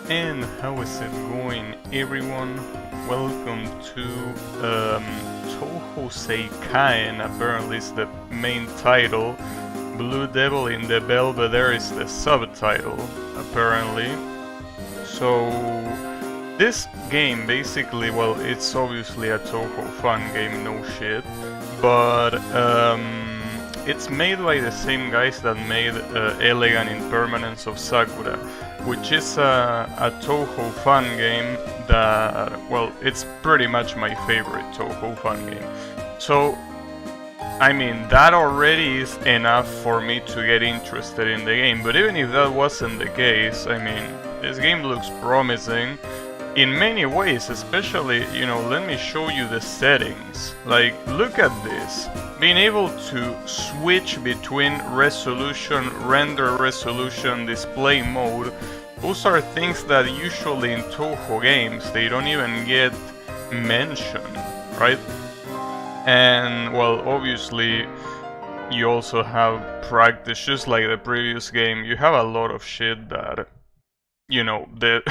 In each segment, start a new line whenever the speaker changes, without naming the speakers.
And how is it going, everyone? Welcome to Touhou Seikaen, apparently is the main title. Blue Devil in the Belvedere is the subtitle, apparently. So this game basically, well, it's obviously a Touhou fun game, no shit, but it's made by the same guys that made Elegant Impermanence of Sakura, which is a Touhou fun game that, well, it's pretty much my favorite Touhou fun game. So, I mean, that already is enough for me to get interested in the game, but even if that wasn't the case, I mean, this game looks promising in many ways, especially, you know, let me show you the settings. Like, look at this. Being able to switch between resolution, render resolution, display mode, those are things that usually in Touhou games they don't even get mentioned, right? And, well, obviously, you also have practice, just like the previous game. You have a lot of shit that, you know, the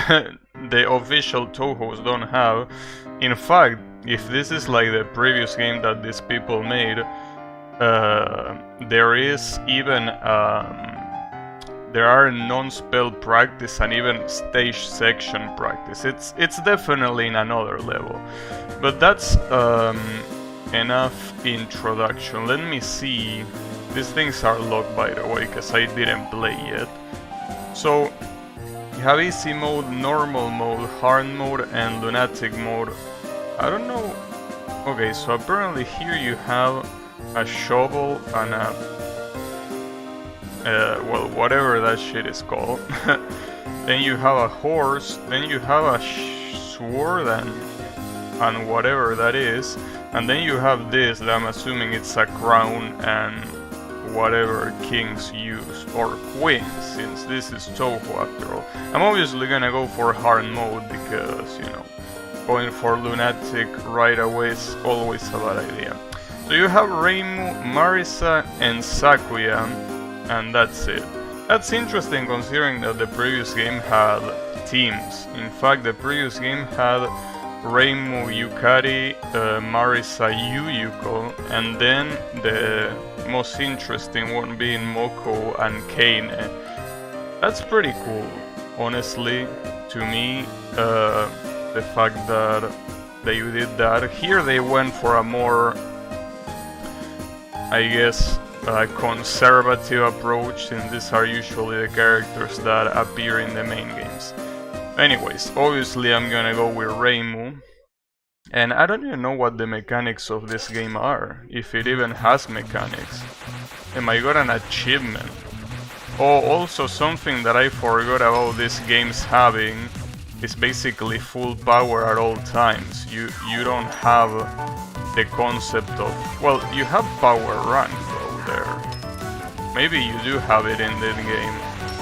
the official Touhous don't have. In fact, if this is like the previous game that these people made, there is even there are non-spell practice and even stage section practice. It's definitely in another level, but that's enough introduction. Let me see. These things are locked, by the way, because I didn't play yet. So you have easy mode, normal mode, hard mode, and lunatic mode. I don't know. Okay, so apparently here you have a shovel and a well, whatever that shit is called. Then you have a horse. Then you have a sword and whatever that is. And then you have this that I'm assuming it's a crown and whatever kings use, or queens, since this is Touhou after all. I'm obviously gonna go for hard mode because, you know, going for lunatic right away is always a bad idea. So you have Reimu, Marisa, and Sakuya, and that's it. That's interesting considering that the previous game had teams. In fact, the previous game had Reimu, Yukari, Marisa, Yuyuko, and then the most interesting one being Moko and Kane. That's pretty cool, honestly, to me, the fact that they did that. Here they went for a more, I guess, conservative approach, since these are usually the characters that appear in the main games. Anyways, obviously I'm gonna go with Reimu. And I don't even know what the mechanics of this game are, if it even has mechanics. And I got an achievement. Oh, also something that I forgot about this game's having is basically full power at all times. You don't have the concept of, well, you have power rank though there. Maybe you do have it in this game,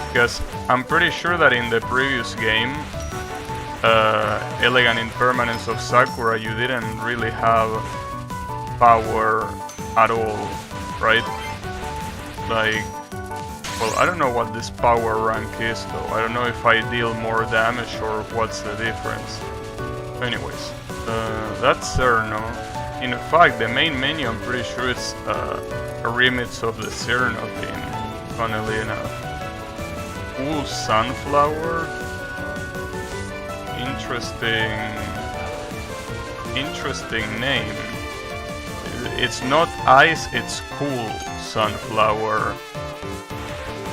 because I'm pretty sure that in the previous game, Elegant Impermanence of Sakura, you didn't really have power at all, right? Like, well, I don't know what this power rank is though. I don't know if I deal more damage or what's the difference. Anyways, that's Cerno. In fact, the main menu, I'm pretty sure it's a remix of the Cerno theme, funnily enough. Ooh, Sunflower. Interesting name. It's not ice, it's cool. Sunflower.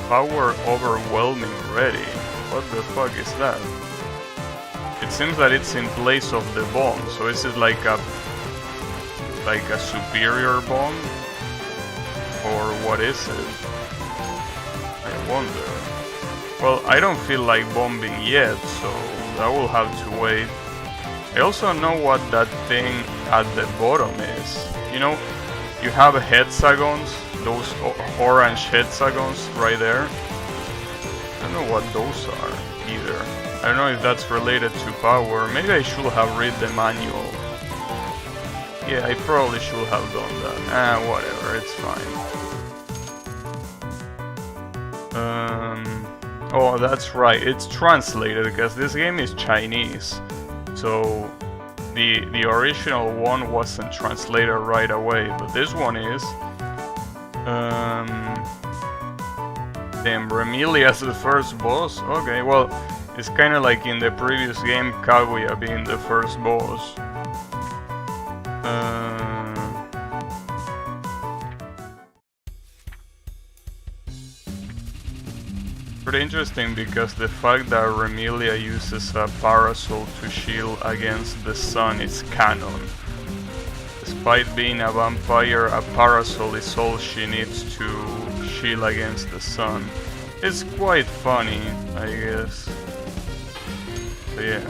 Power overwhelming ready. What the fuck is that? It seems that it's in place of the bomb. So is it like a superior bomb? Or what is it? I wonder. Well, I don't feel like bombing yet, so I will have to wait. I also know what that thing at the bottom is. You know, you have hexagons, those orange hexagons right there. I don't know what those are either. I don't know if that's related to power. Maybe I should have read the manual. Yeah, I probably should have done that. Whatever, it's fine. Oh, that's right. It's translated because this game is Chinese. So the original one wasn't translated right away, but this one is. Damn, Remilia's the first boss? Okay, well, it's kind of like in the previous game, Kaguya being the first boss. Pretty interesting because the fact that Remilia uses a parasol to shield against the sun is canon. Despite being a vampire, a parasol is all she needs to shield against the sun. It's quite funny, I guess. So yeah.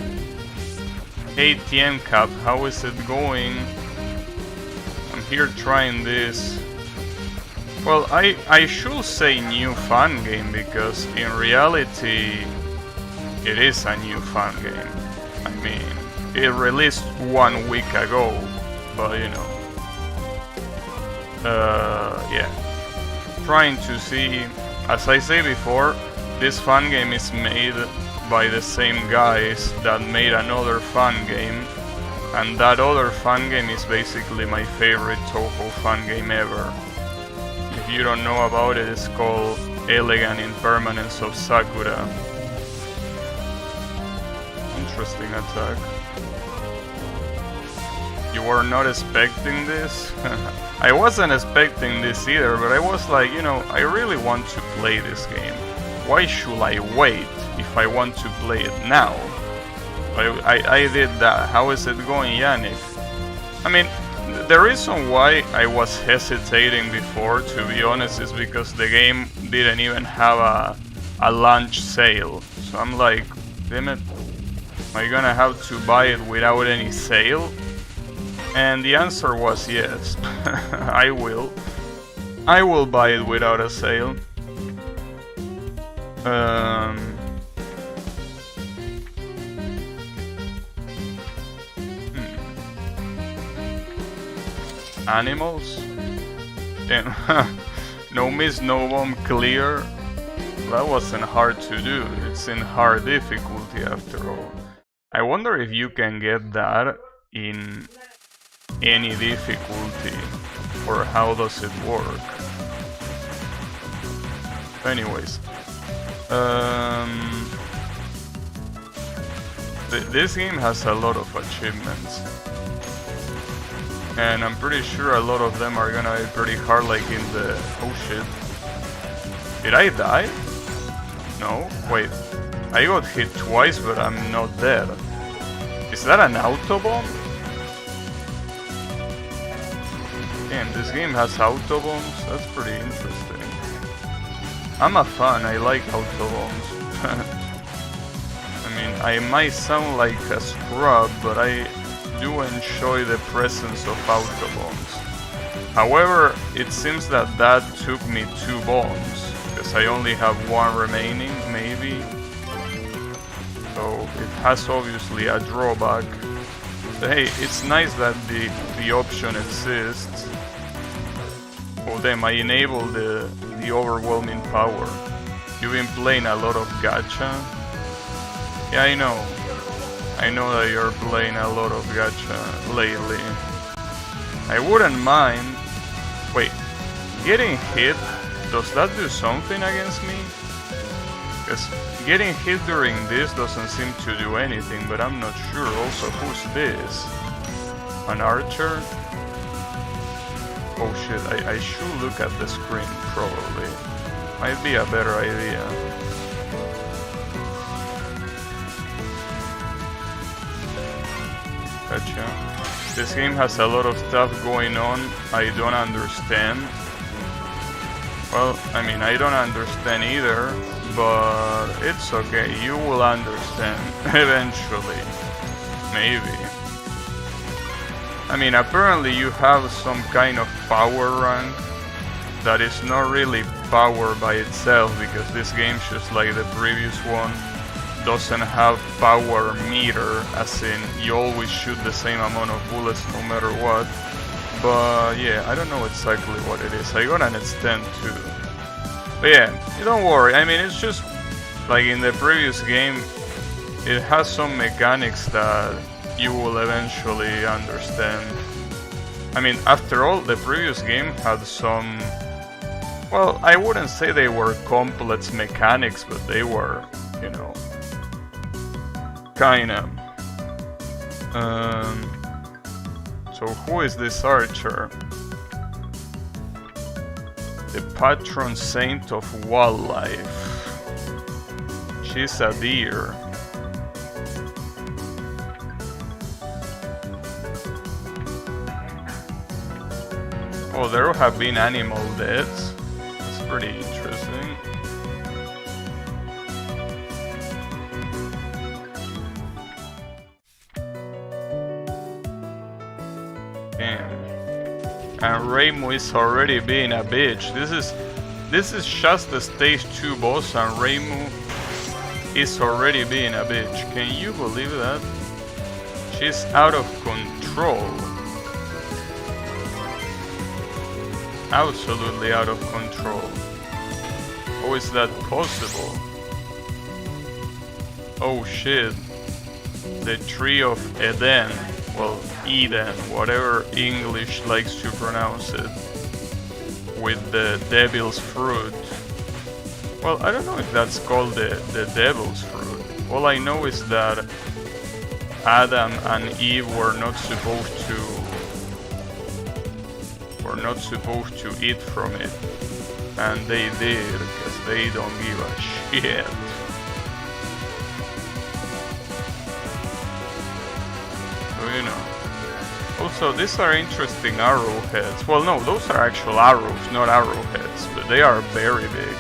Hey TM Cap, how is it going? I'm here trying this. Well, I should say new fun game because in reality it is a new fun game. I mean, it released 1 week ago, but you know. Yeah. Trying to see, as I say before, this fun game is made by the same guys that made another fun game, and that other fun game is basically my favorite Touhou fun game ever. If you don't know about it, it's called Elegant Impermanence of Sakura. Interesting attack. You were not expecting this? I wasn't expecting this either, but I was like, you know, I really want to play this game. Why should I wait if I want to play it now? I did that. How is it going, Yannick? I mean, the reason why I was hesitating before, to be honest, is because the game didn't even have a launch sale. So I'm like, damn it, am I gonna have to buy it without any sale? And the answer was yes. I will. I will buy it without a sale. Animals? Damn. No miss, no bomb, clear. That wasn't hard to do. It's in hard difficulty after all. I wonder if you can get that in any difficulty, or how does it work? Anyways, this game has a lot of achievements, and I'm pretty sure a lot of them are gonna be pretty hard, like in the... oh shit. Did I die? No? Wait. I got hit twice, but I'm not dead. Is that an autobomb? Damn, this game has autobombs? That's pretty interesting. I'm a fan, I like autobombs. I mean, I might sound like a scrub, but I do enjoy the presence of autobombs. However, it seems that took me 2 bombs, because I only have 1 remaining, maybe. So it has obviously a drawback. But hey, it's nice that the option exists. Oh damn, I enabled the overwhelming power. You've been playing a lot of gacha? Yeah, I know. I know that you're playing a lot of gacha lately. I wouldn't mind... Wait, getting hit, does that do something against me? Because getting hit during this doesn't seem to do anything, but I'm not sure. Also, who's this? An archer? Oh shit, I should look at the screen, probably. Might be a better idea. Gotcha. This game has a lot of stuff going on I don't understand. Well, I mean, I don't understand either, but it's okay, you will understand eventually. Maybe. I mean, apparently you have some kind of power rank that is not really power by itself, because this game, just like the previous one, doesn't have power meter, as in you always shoot the same amount of bullets no matter what. But yeah, I don't know exactly what it is. I got an extent too. But yeah, don't worry, I mean, it's just Like in the previous game, it has some mechanics that you will eventually understand. I mean, after all, the previous game had some... Well, I wouldn't say they were complex mechanics, but they were, you know, kinda. So who is this archer? The patron saint of wildlife. She's a deer. Oh, there have been animal deaths. That's pretty interesting. Damn. And Reimu is already being a bitch. This is just the stage 2 boss, and Reimu is already being a bitch. Can you believe that? She's out of control. Absolutely out of control. How is that possible? Oh shit. The Tree of Eden. Well, Eden, whatever English likes to pronounce it. With the devil's fruit. Well, I don't know if that's called the devil's fruit. All I know is that Adam and Eve were not supposed to eat from it, and they did, because they don't give a shit. So, you know. Also, these are interesting arrowheads. Well, no, those are actual arrows, not arrowheads, but they are very big.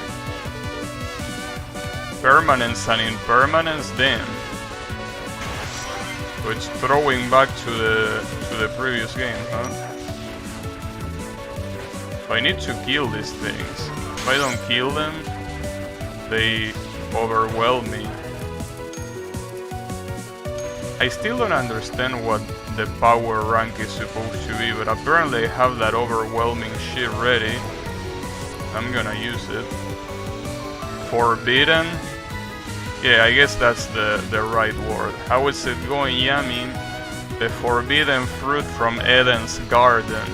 Permanence and impermanence, damn. So it's throwing back to the previous game, huh? So I need to kill these things. If I don't kill them, they overwhelm me. I still don't understand what the power rank is supposed to be, but apparently I have that overwhelming shit ready. I'm gonna use it. Forbidden? Yeah, I guess that's the right word. How is it going, Yami? The forbidden fruit from Eden's garden.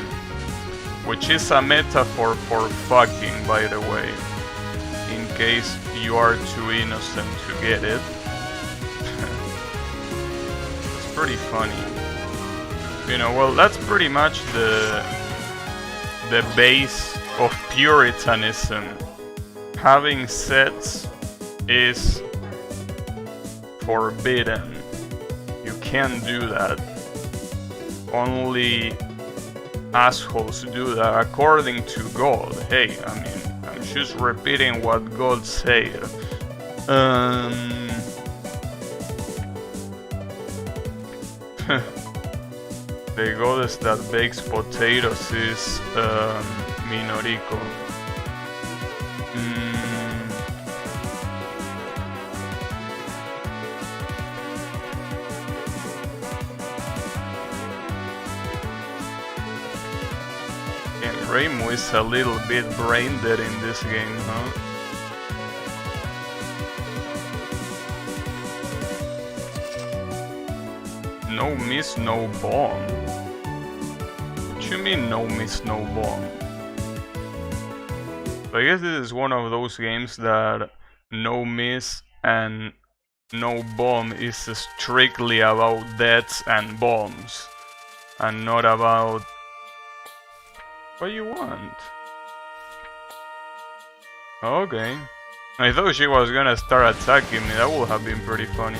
Which is a metaphor for fucking, by the way. In case you are too innocent to get it. It's pretty funny. You know, well, that's pretty much the base of Puritanism. Having sex is forbidden. You can't do that. Only assholes do that according to God. Hey, I mean, I'm just repeating what God said. The goddess that bakes potatoes is Minoriko. Reimu is a little bit brain dead in this game, huh? No miss, no bomb. What you mean no miss, no bomb? So I guess this is one of those games that no miss and no bomb is strictly about deaths and bombs, and not about what you want. Okay. I thought she was gonna start attacking me. That would have been pretty funny.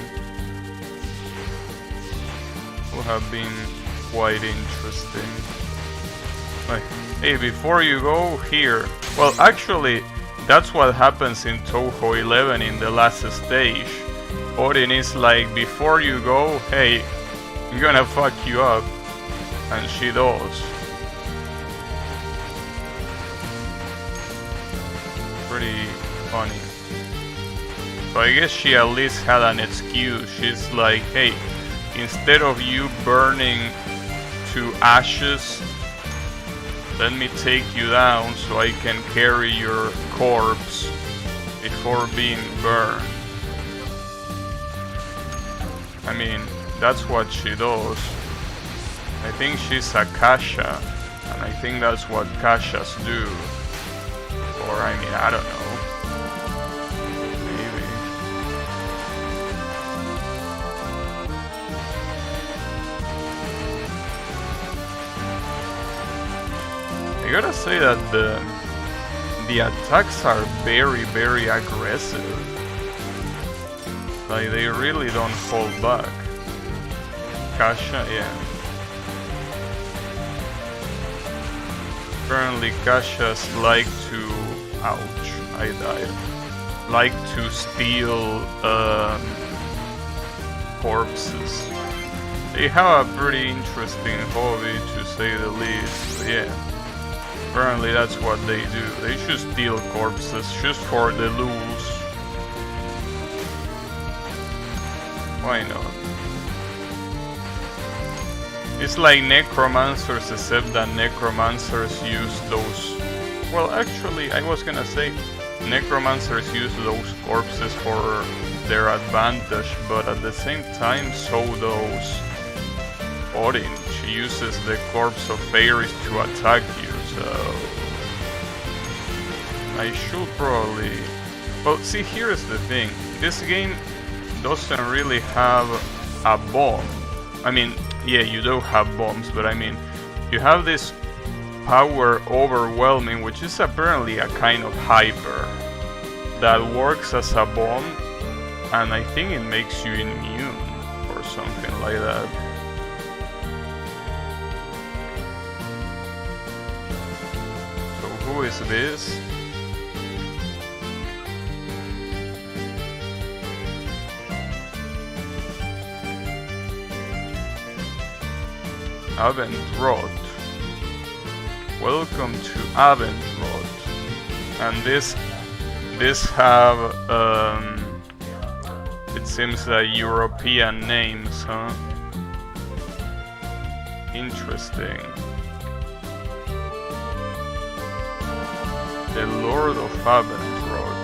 Would have been quite interesting. Like, hey, before you go here. Well, actually, that's what happens in Touhou 11 in the last stage. Odin is like, before you go, hey, I'm gonna fuck you up. And she does. Pretty funny. So I guess she at least had an excuse. She's like, hey, instead of you burning to ashes, let me take you down so I can carry your corpse before being burned. I mean, that's what she does. I think she's a Kasha, and I think that's what Kashas do. Or, I mean, I don't know. Maybe. I gotta say that the attacks are very, very aggressive. Like, they really don't hold back. Kasha, yeah. Apparently Kashas like to... ouch, I died. Like to steal corpses. They have a pretty interesting hobby, to say the least, but yeah. Apparently that's what they do. They just steal corpses just for the loot. Why not? It's like necromancers, except that necromancers use those... Well, actually, I was gonna say necromancers use those corpses for their advantage, but at the same time, so does Odin. She uses the corpse of fairies to attack you, so... I should probably... Well, see, here's the thing. This game doesn't really have a bomb. I mean, yeah, you do have bombs, but I mean, you have this power overwhelming, which is apparently a kind of hyper that works as a bomb, and I think it makes you immune or something like that. So who is this? Abendrod. Welcome to Abendrod. And this have it seems like European names, huh? Interesting. The Lord of Abendrod.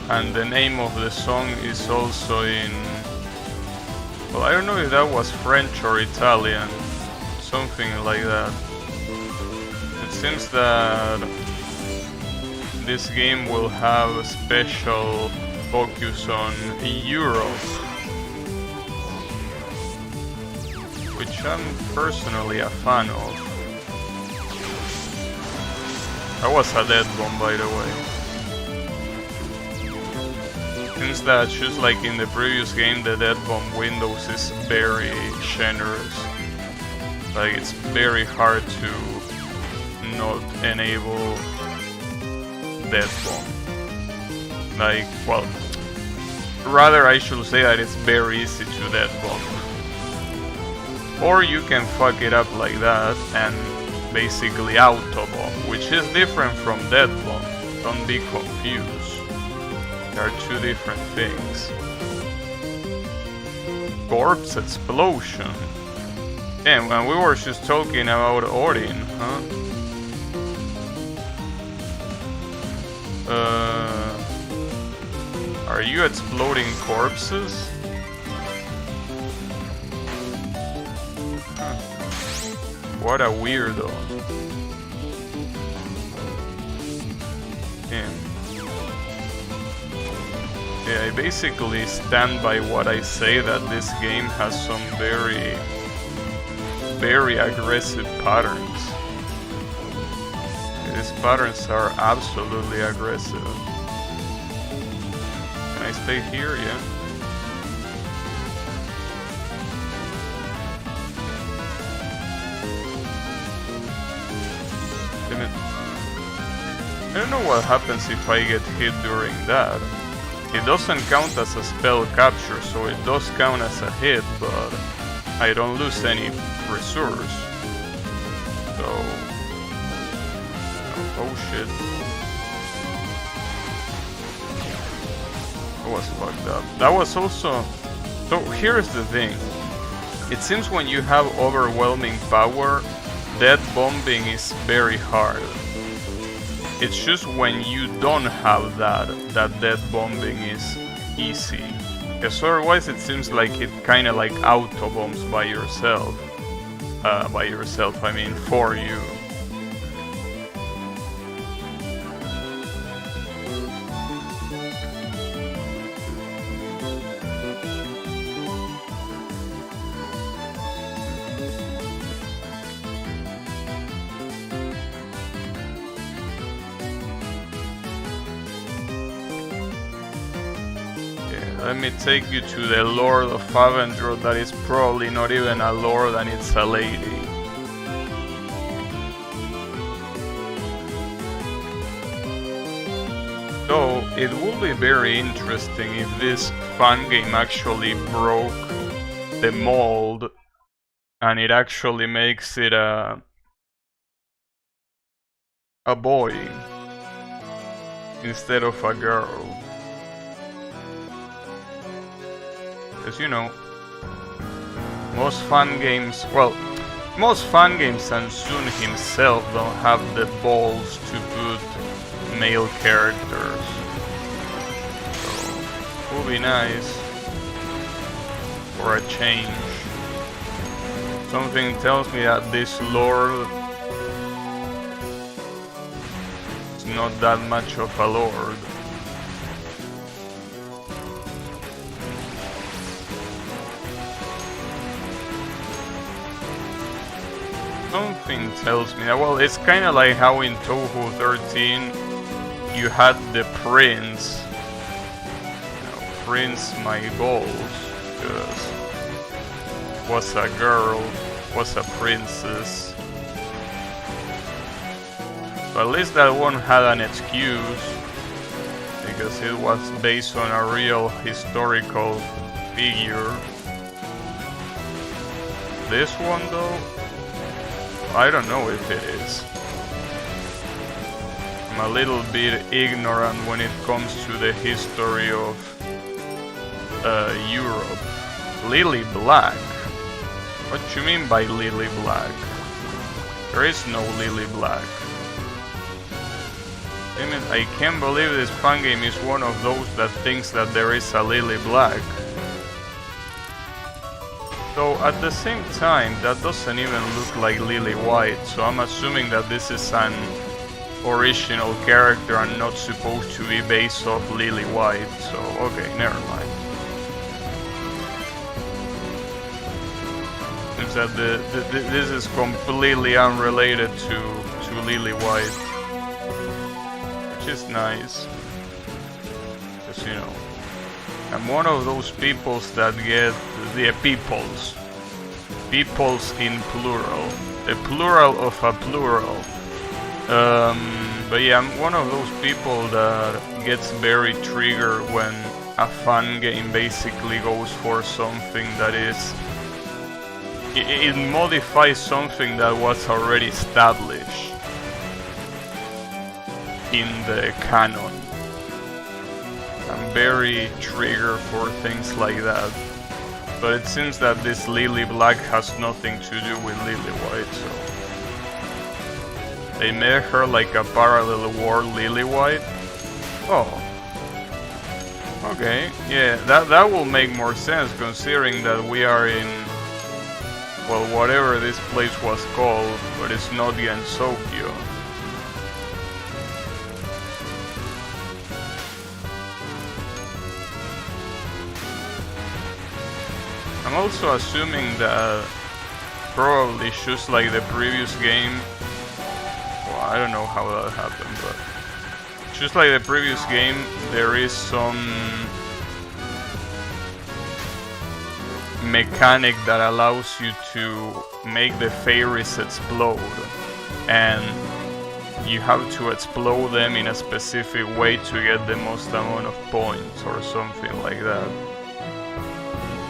And the name of the song is also in... Well, I don't know if that was French or Italian. Something like that. It seems that this game will have a special focus on Europe, which I'm personally a fan of. That was a dead bomb, by the way. Seems that just like in the previous game, the dead bomb windows is very generous. Like, it's very hard to not enable dead bomb. Like, well, rather I should say that it's very easy to dead bomb. Or you can fuck it up like that and basically auto bomb, which is different from dead bomb. Don't be confused. There are two different things. Corpse explosion. Damn, and we were just talking about Odin, huh? Are you exploding corpses? Huh. What a weirdo. Damn. Yeah, I basically stand by what I say, that this game has some very, very aggressive patterns. These patterns are absolutely aggressive. Can I stay here? Yeah. Damn it. I don't know what happens if I get hit during that. It doesn't count as a spell capture, so it does count as a hit, but I don't lose any resource. So... Oh shit. That was fucked up. That was also... So here's the thing. It seems when you have overwhelming power, death bombing is very hard. It's just when you don't have that death bombing is easy. Because otherwise it seems like it kinda like auto-bombs by yourself. I mean for you. Let me take you to the Lord of Avendro that is probably not even a lord and it's a lady. So it will be very interesting if this fan game actually broke the mold and it actually makes it a boy instead of a girl. As you know, most fan games and Sun himself don't have the balls to put male characters. So, it would be nice for a change. Something tells me that this lord is not that much of a lord. Something tells me that, well, it's kind of like how in Touhou 13 you had the prince. Prince my balls, because was a girl, was a princess. But at least that one had an excuse, because it was based on a real historical figure. This one though, I don't know if it is. I'm a little bit ignorant when it comes to the history of Europe. Lily Black? What do you mean by Lily Black? There is no Lily Black. I can't believe this fan game is one of those that thinks that there is a Lily Black. So at the same time, that doesn't even look like Lily White, so I'm assuming that this is an original character and not supposed to be based off Lily White, so okay, never mind. Seems that this is completely unrelated to Lily White, which is nice, because you know, I'm one of those peoples that get the peoples in plural, the plural of a plural. But yeah, I'm one of those people that gets very triggered when a fun game basically goes for something that is, it modifies something that was already established in the canon. I'm very triggered for things like that. But it seems that this Lily Black has nothing to do with Lily White, so... They made her like a parallel world Lily White? Oh. Okay, yeah, that will make more sense considering that we are in... well, whatever this place was called, but it's not Gensokyo. I'm also assuming that probably just like the previous game, well, I don't know how that happened, but just like the previous game, there is some mechanic that allows you to make the fairies explode, and you have to explode them in a specific way to get the most amount of points or something like that.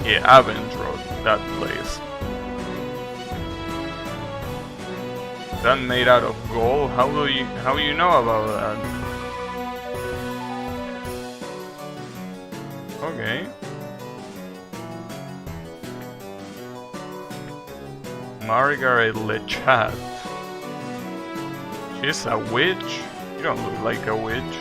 Yeah, Avendro, that place. That made out of gold? How you know about that? Okay. Margaret Lechat. She's a witch? You don't look like a witch.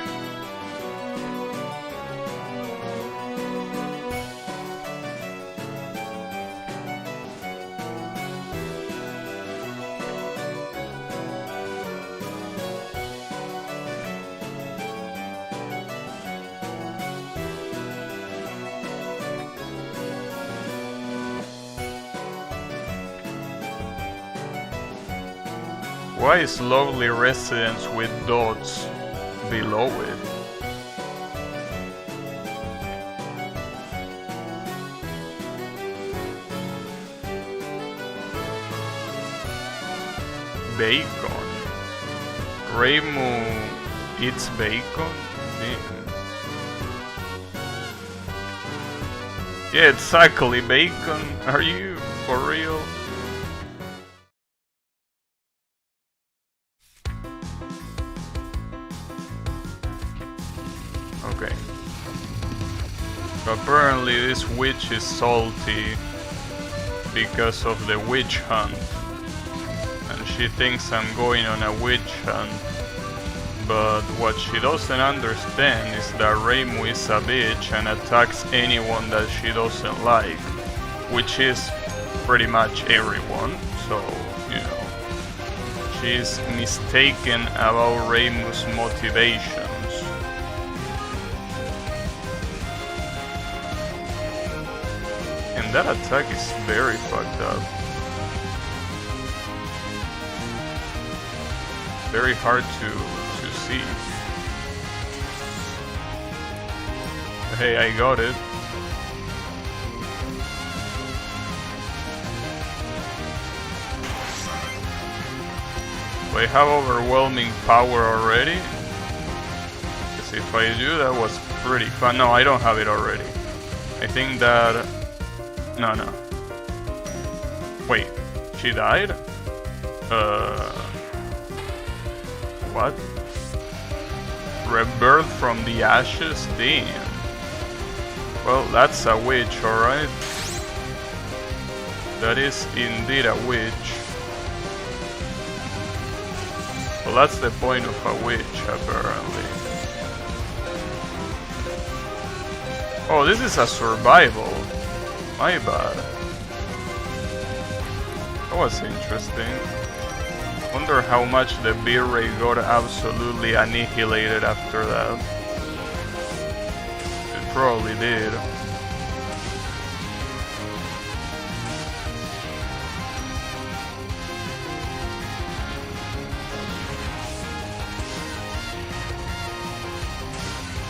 Why is lovely residence with dots below it? Bacon. Reimu eats bacon? Yeah, exactly, bacon. Are you for real? Okay. So apparently this witch is salty because of the witch hunt. And she thinks I'm going on a witch hunt. But what she doesn't understand is that Reimu is a bitch and attacks anyone that she doesn't like. Which is pretty much everyone. So, you know. She's mistaken about Reimu's motivation. And that attack is very fucked up. Very hard to see. Hey, I got it. I have overwhelming power already. Because if I do, that was pretty fun. No, I don't have it already. I think that... No. Wait, she died? What? Rebirth from the ashes? Damn. Well, that's a witch, alright? That is indeed a witch. Well, that's the point of a witch, apparently. Oh, this is a survival. My bad. That was interesting. Wonder how much the beat rate got absolutely annihilated after that. It probably did.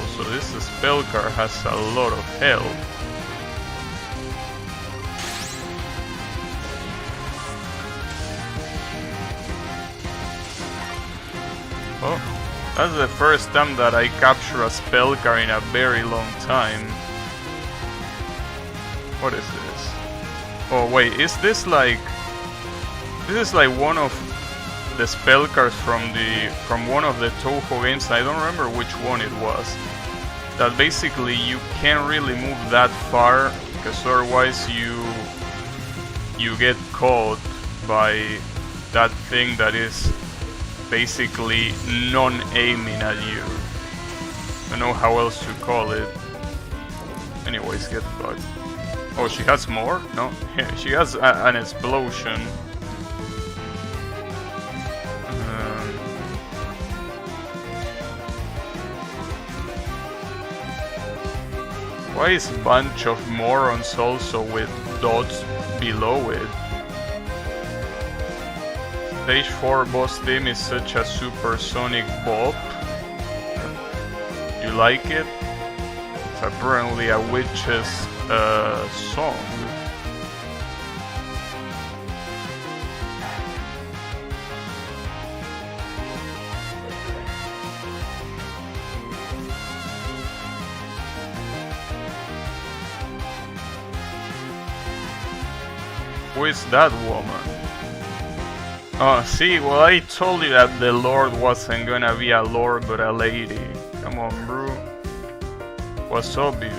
Also, this spell card has a lot of health. Oh, that's the first time that I capture a spell card in a very long time. What is this? Oh wait, is this like... This is like one of the spell cards from one of the Touhou games. I don't remember which one it was. That basically you can't really move that far because otherwise you get caught by that thing that is basically non-aiming at you. I don't know how else to call it. Anyways, get fucked. Oh, she has more? No? She has an explosion. Why is a bunch of morons also with dots below it? Stage 4 boss theme is such a supersonic bop. You like it? It's apparently a witch's song. Who is that woman? Oh, see, well, I told you that the Lord wasn't gonna be a lord but a lady. Come on, bro. Was obvious.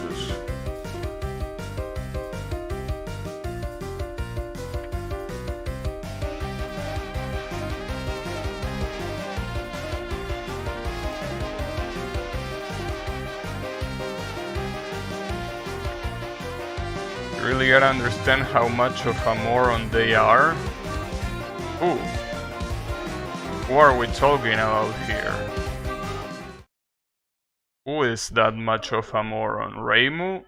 You really gotta understand how much of a moron they are. Ooh. What are we talking about here? Who is that much of a moron? Reimu?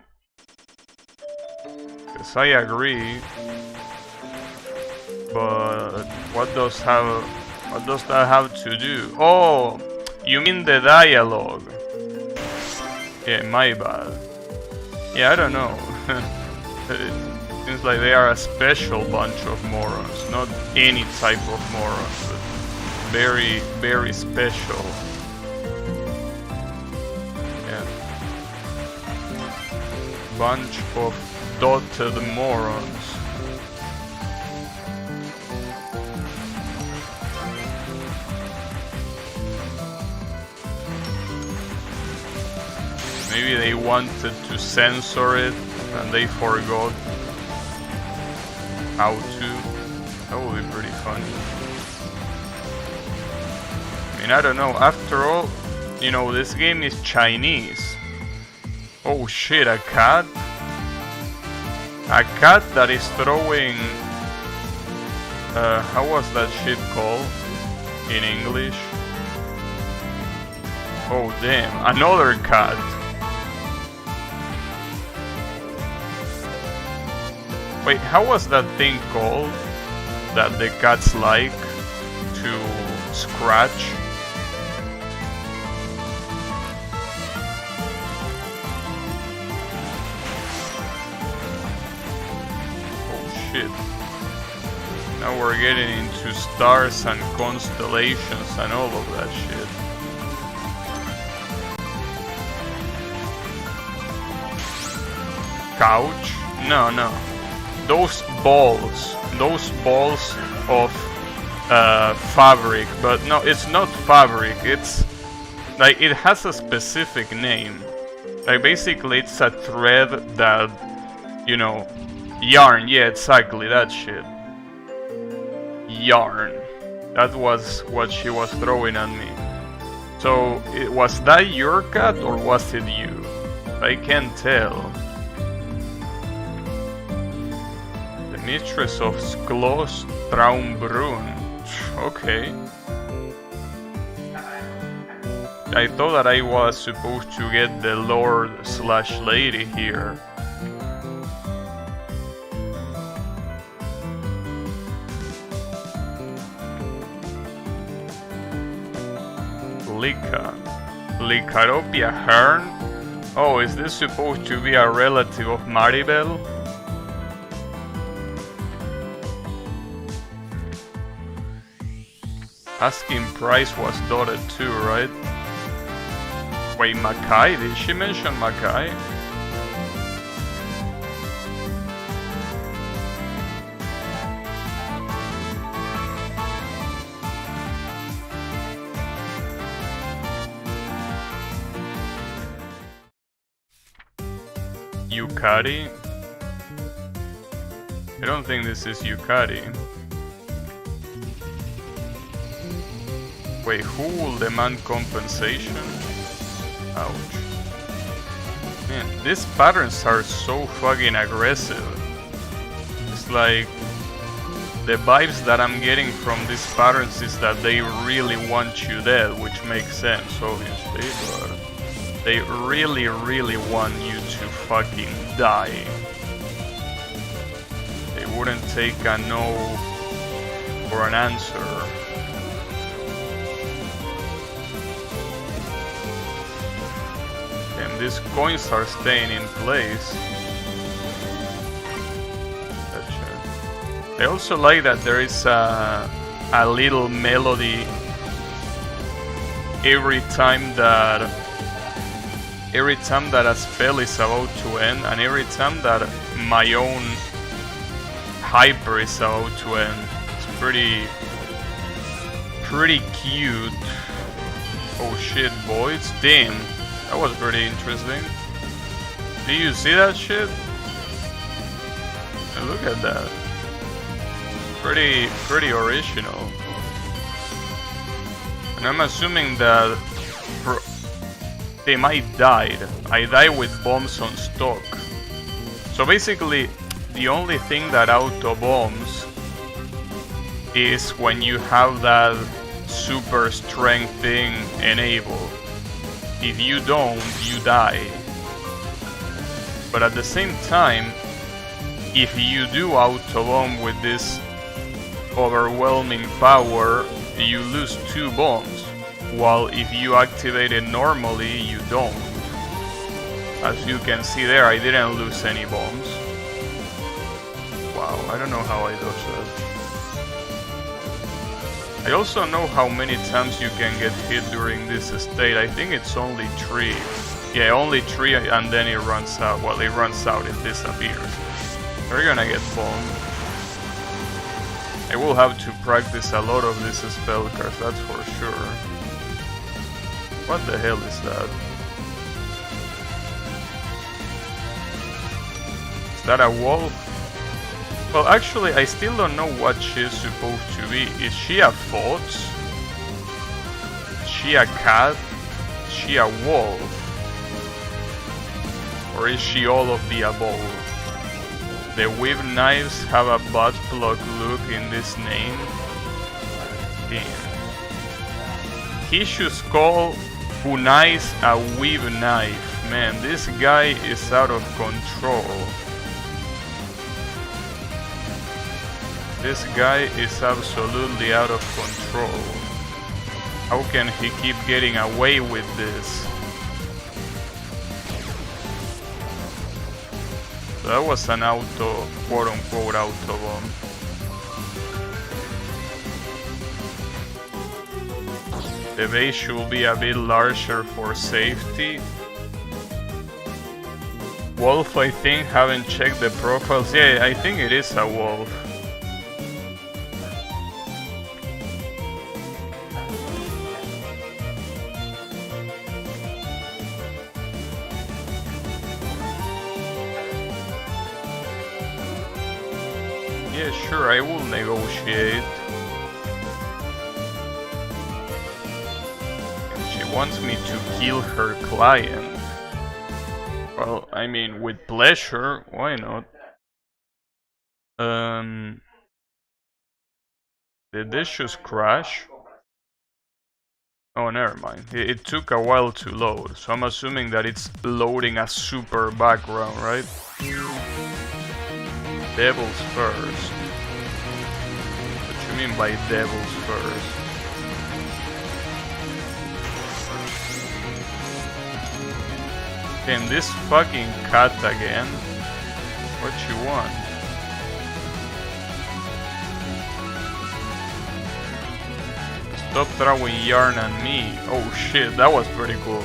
Because I agree. But what does that have to do? Oh, you mean the dialogue? Yeah, my bad. Yeah, I don't know. It seems like they are a special bunch of morons, not any type of morons, but very, very special. Yeah. Bunch of dotted morons. Maybe they wanted to censor it and they forgot how to. That would be pretty funny. I mean, I don't know. After all, you know, this game is Chinese. Oh shit, a cat? A cat that is throwing... how was that shit called in English? Oh damn, another cat. Wait, how was that thing called that the cats like to scratch? Oh shit. Now we're getting into stars and constellations and all of that shit. Couch? No, no. Those balls of fabric, but no, it's not fabric, it's like it has a specific name. Like basically it's a thread that, you know, yarn, yeah, exactly, that shit. Yarn. That was what she was throwing at me. So, was that your cat or was it you? I can't tell. Mistress of Sklos Traumbrunn. Okay. I thought that I was supposed to get the Lord/Lady here. Lika. Licaropia Hearn? Oh, is this supposed to be a relative of Maribel? Asking price was dotted too, right? Wait, Makai? Did she mention Makai? Yukari? I don't think this is Yukari. Wait, who will demand compensation? Ouch. Man, these patterns are so fucking aggressive. It's like... the vibes that I'm getting from these patterns is that they really want you dead, which makes sense, obviously, but... they really, really want you to fucking die. They wouldn't take a no for an answer. And these coins are staying in place. I also like that there is a little melody every time that a spell is about to end, and every time that my own hyper is about to end. It's pretty cute. Oh shit, boys. Damn. That was pretty interesting. Do you see that shit? Look at that. Pretty original. And I'm assuming that they might died. I die with bombs on stock. So basically, the only thing that auto bombs is when you have that super strength thing enabled. If you don't, you die. But at the same time, if you do auto bomb with this overwhelming power, you lose 2 bombs, while if you activate it normally, you don't. As you can see there, I didn't lose any bombs. Wow, I don't know how I dodged that. I also know how many times you can get hit during this state. I think it's only 3. Yeah, only 3, and then it runs out. Well, it runs out, it disappears. We're gonna get bombed. I will have to practice a lot of this spell cards, that's for sure. What the hell is that? Is that a wolf? Well, actually, I still don't know what she's supposed to be. Is she a fox? Is she a cat? Is she a wolf? Or is she all of the above? The weave knives have a butt plug look in this name. Damn. He should call Funais a weave knife. Man, this guy is out of control. This guy is absolutely out of control. How can he keep getting away with this? That was an auto, quote-unquote auto bomb. The base should be a bit larger for safety. Wolf, I think, haven't checked the profiles. Yeah, I think it is a wolf. Yeah, sure, I will negotiate. And she wants me to kill her client. Well, I mean, with pleasure, why not? Did this just crash? Oh, never mind. It took a while to load, so I'm assuming that it's loading a super background, right? Devils first. What do you mean by devils first? Damn, this fucking cat again. What you want? Stop throwing yarn at me. Oh shit, that was pretty cool.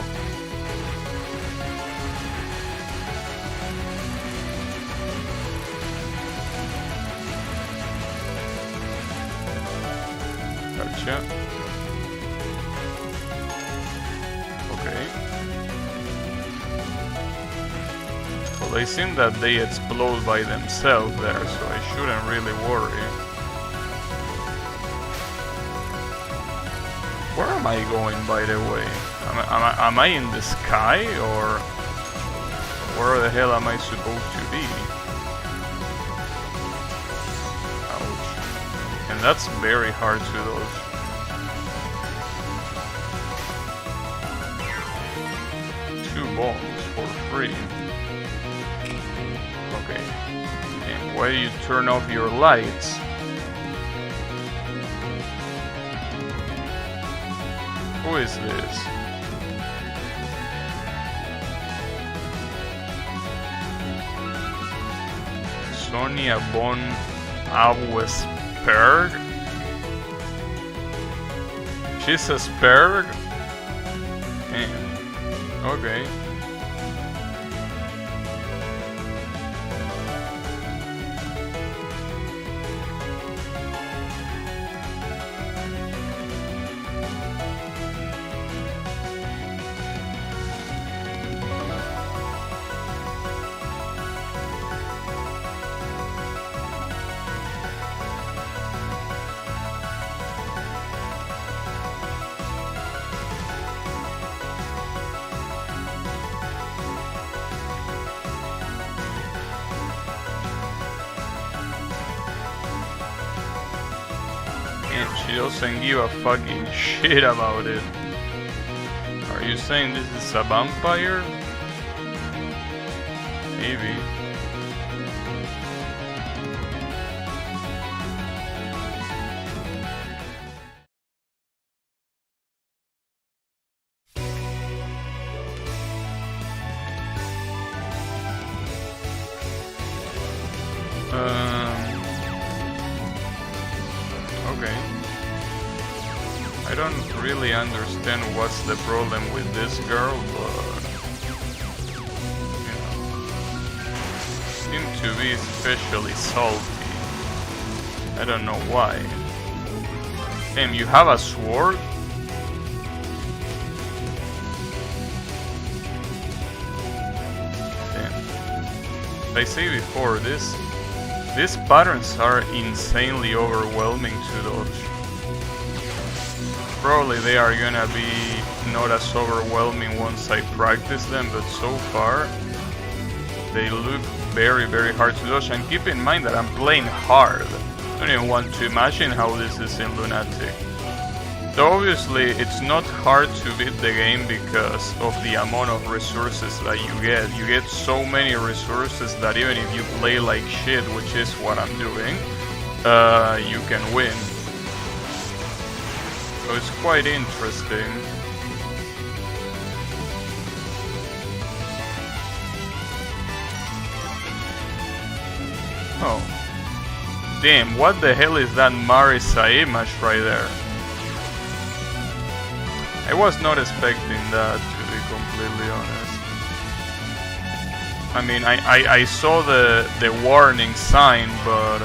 Gotcha. Okay. Well, they seem that they explode by themselves there, so I shouldn't really worry. Where am I going, by the way? Am I in the sky, or where the hell am I supposed to be? Ouch. And that's very hard to dodge. Two bombs for free. Okay. And why do you turn off your lights? Who is this? Sonia von Auesperg? She's a Sperg? Damn. Okay. And she doesn't give a fucking shit about it. Are you saying this is a vampire? Maybe. Okay. I don't really understand what's the problem with this girl, but you know, seem to be especially salty. I don't know why. Damn, you have a sword? Damn. As I say before, these patterns are insanely overwhelming to dodge. Probably they are gonna be not as overwhelming once I practice them, but so far they look very, very hard to dodge. And keep in mind that I'm playing hard. I don't even want to imagine how this is in Lunatic. So obviously it's not hard to beat the game because of the amount of resources that you get. You get so many resources that even if you play like shit, which is what I'm doing, you can win. So it's quite interesting. Oh. Damn, what the hell is that Marisa image right there? I was not expecting that, to be completely honest. I mean, I saw the warning sign, but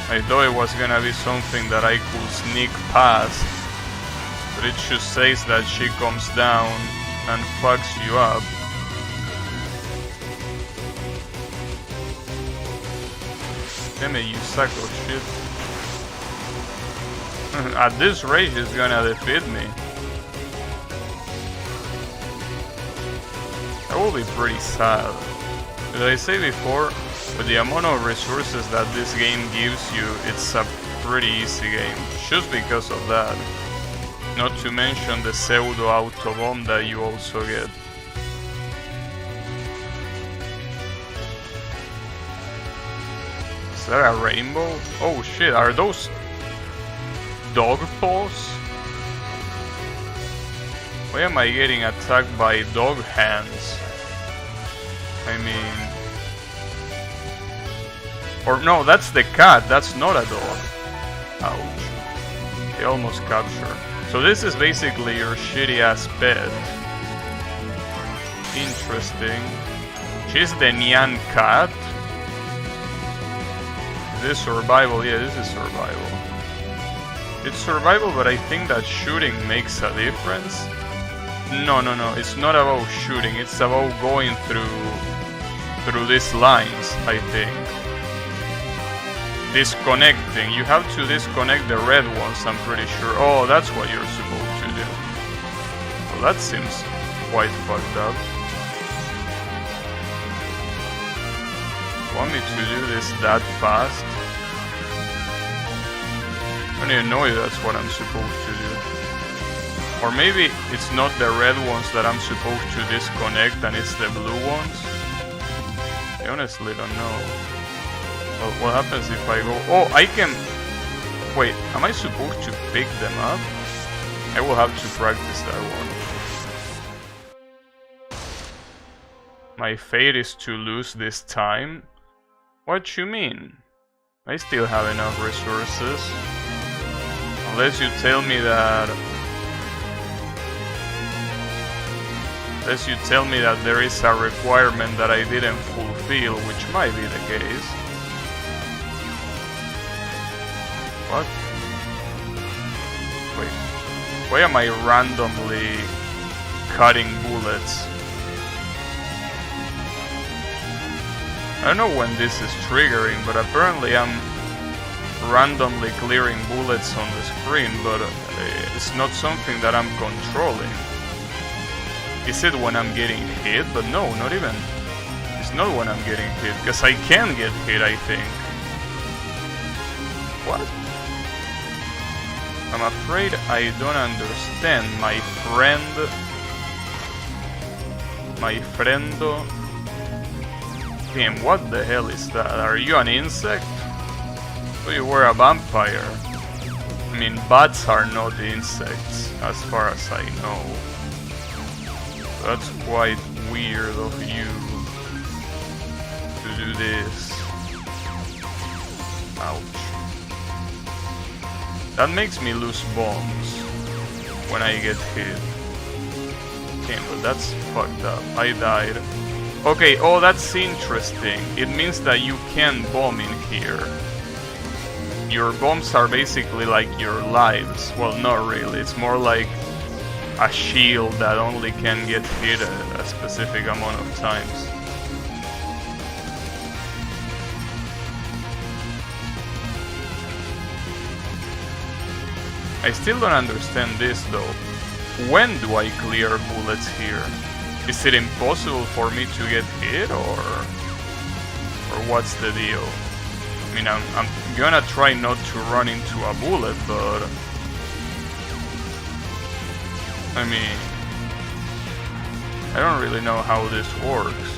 I thought it was gonna be something that I could sneak past. But it just says that she comes down and fucks you up. Damn it, you sack of shit. At this rate, she's gonna defeat me. That will be pretty sad. As I say before, with the amount of resources that this game gives you, it's a pretty easy game. Just because of that. Not to mention the pseudo auto bomb that you also get. Is that a rainbow? Oh shit, are those dog paws? Why am I getting attacked by dog hands? I mean... Or no, that's the cat, that's not a dog. Ouch. They almost captured. So this is basically your shitty ass pet. Interesting. She's the Nyan cat. Is this survival? Yeah, this is survival. It's survival, but I think that shooting makes a difference. No, it's not about shooting, it's about going through these lines, I think. Disconnecting. You have to disconnect the red ones, I'm pretty sure. Oh, that's what you're supposed to do. Well, that seems quite fucked up. Want me to do this that fast? I don't even know if that's what I'm supposed to do. Or maybe it's not the red ones that I'm supposed to disconnect and it's the blue ones? I honestly don't know. Well, what happens if I go... Oh, I can... Wait, am I supposed to pick them up? I will have to practice that one. My fate is to lose this time? What you mean? I still have enough resources. Unless you tell me that... Unless you tell me that there is a requirement that I didn't fulfill, which might be the case. What? Wait. Why am I randomly cutting bullets? I don't know when this is triggering, but apparently I'm randomly clearing bullets on the screen, but it's not something that I'm controlling. Is it when I'm getting hit? But no, not even. It's not when I'm getting hit, because I can get hit, I think. What? I'm afraid I don't understand, my friend. My friendo. Damn, what the hell is that? Are you an insect? Oh, you were a vampire. I mean, bats are not insects, as far as I know. That's quite weird of you to do this. Ouch. That makes me lose bombs when I get hit. Okay, but that's fucked up. I died. Okay, oh, that's interesting. It means that you can bomb in here. Your bombs are basically like your lives. Well, not really. It's more like a shield that only can get hit a specific amount of times. I still don't understand this though. When do I clear bullets here? Is it impossible for me to get hit, or what's the deal? I mean, I'm gonna try not to run into a bullet, but I mean, I don't really know how this works.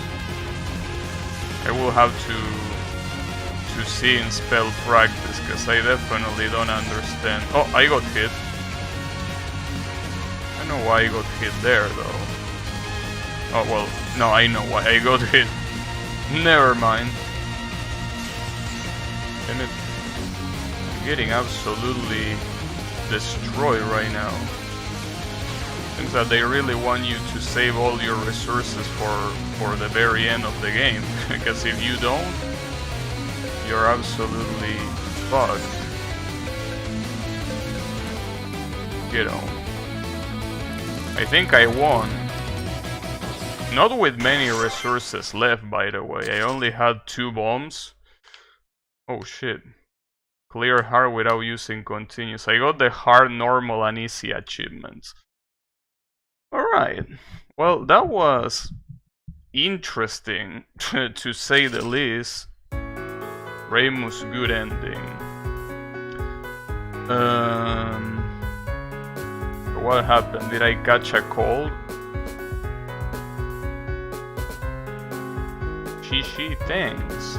I will have to see in spell practice, because I definitely don't understand. Oh, I got hit. I know why I got hit there, though. Oh, well, no, I know why I got hit. Never mind. Damn it. I'm getting absolutely destroyed right now. Seems that they really want you to save all your resources for the very end of the game. Because if you don't, you're absolutely fucked. You know. I think I won. Not with many resources left, by the way. I only had 2 bombs. Oh shit. Clear hard without using continuous. I got the hard, normal, and easy achievements. Alright. Well, that was interesting, to say the least. Ramu's good ending. What happened? Did I catch a cold? Shishi, thanks.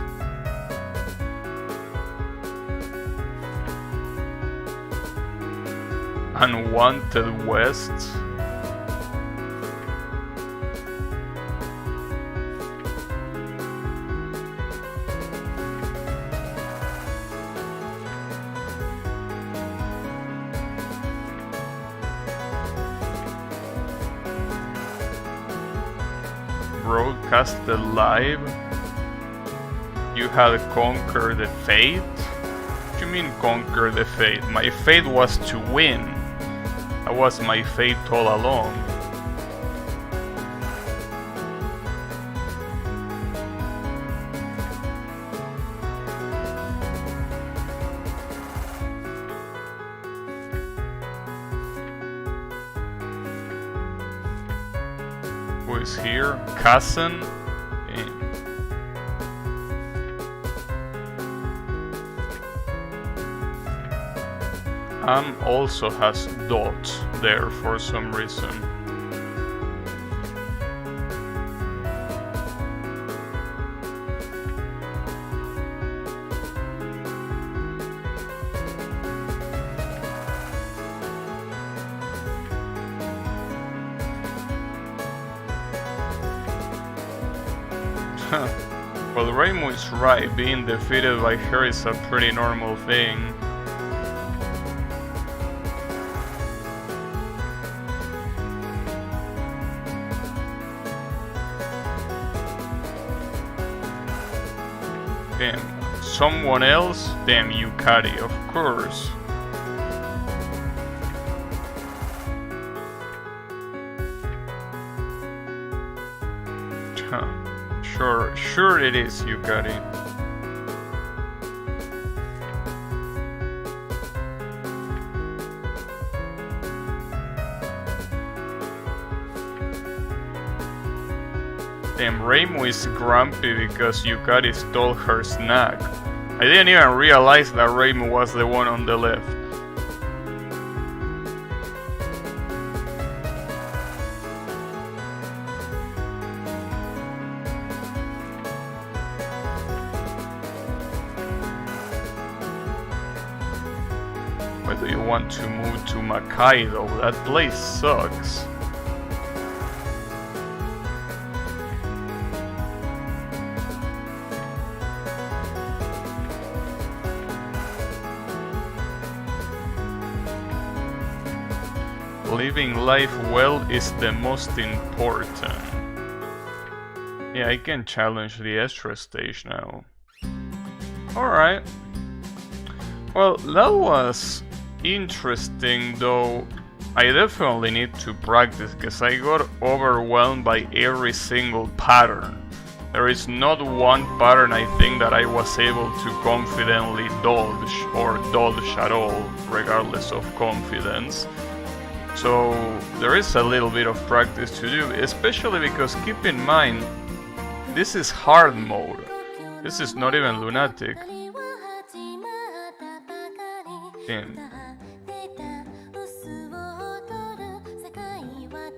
Unwanted West. Broadcasted live. You had conquered the fate? What do you mean conquer the fate? My fate was to win. That was my fate all along. Who is here? Cousin? Also has dots there for some reason. Well, Rainbow is right, being defeated by her is a pretty normal thing. Damn, someone else? Damn, Yukari, of course. Sure it is, Yukari. Damn, Reimu is grumpy because Yukari stole her snack. I didn't even realize that Reimu was the one on the left. really want to move to Makai though, that place sucks. Living life well is the most important. Yeah, I can challenge the extra stage now. Alright. Well, that was interesting, though I definitely need to practice, because I got overwhelmed by every single pattern. There is not one pattern I think that I was able to confidently dodge, or dodge at all, regardless of confidence. So there is a little bit of practice to do, especially because keep in mind, this is hard mode. This is not even lunatic.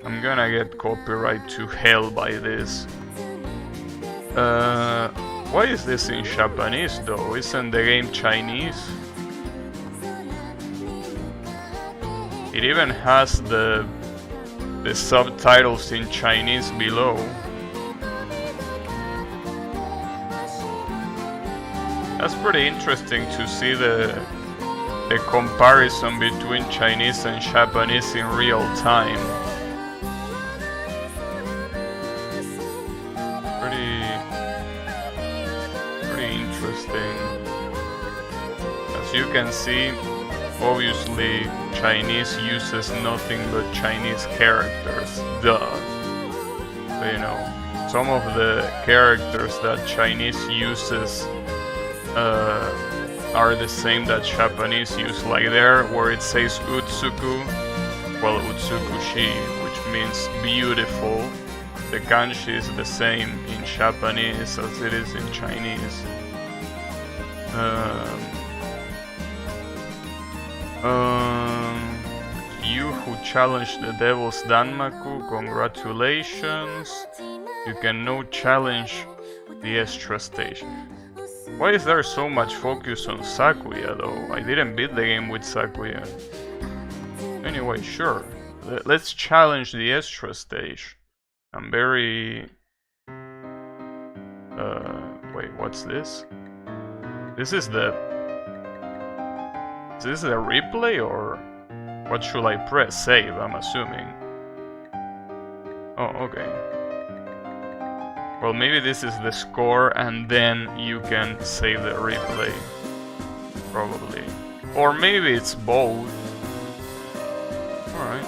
I'm gonna get copyright to hell by this. Why is this in Japanese though? Isn't the game Chinese? It even has the subtitles in Chinese below. That's pretty interesting to see the comparison between Chinese and Japanese in real time. Pretty interesting. As you can see, obviously Chinese uses nothing but Chinese characters, duh. But, you know, some of the characters that Chinese uses are the same that Japanese use, like there where it says Utsuku, well, Utsukushi, which means beautiful. The kanji is the same in Japanese as it is in Chinese. You who challenged the Devil's Danmaku, congratulations. You can now challenge the extra stage. Why is there so much focus on Sakuya though? I didn't beat the game with Sakuya. Anyway, sure. Let's challenge the extra stage. I'm very... wait, what's this? This is the... Is this the replay or... What should I press? Save, I'm assuming. Oh, okay. Well, maybe this is the score and then you can save the replay. Probably. Or maybe it's both. Alright.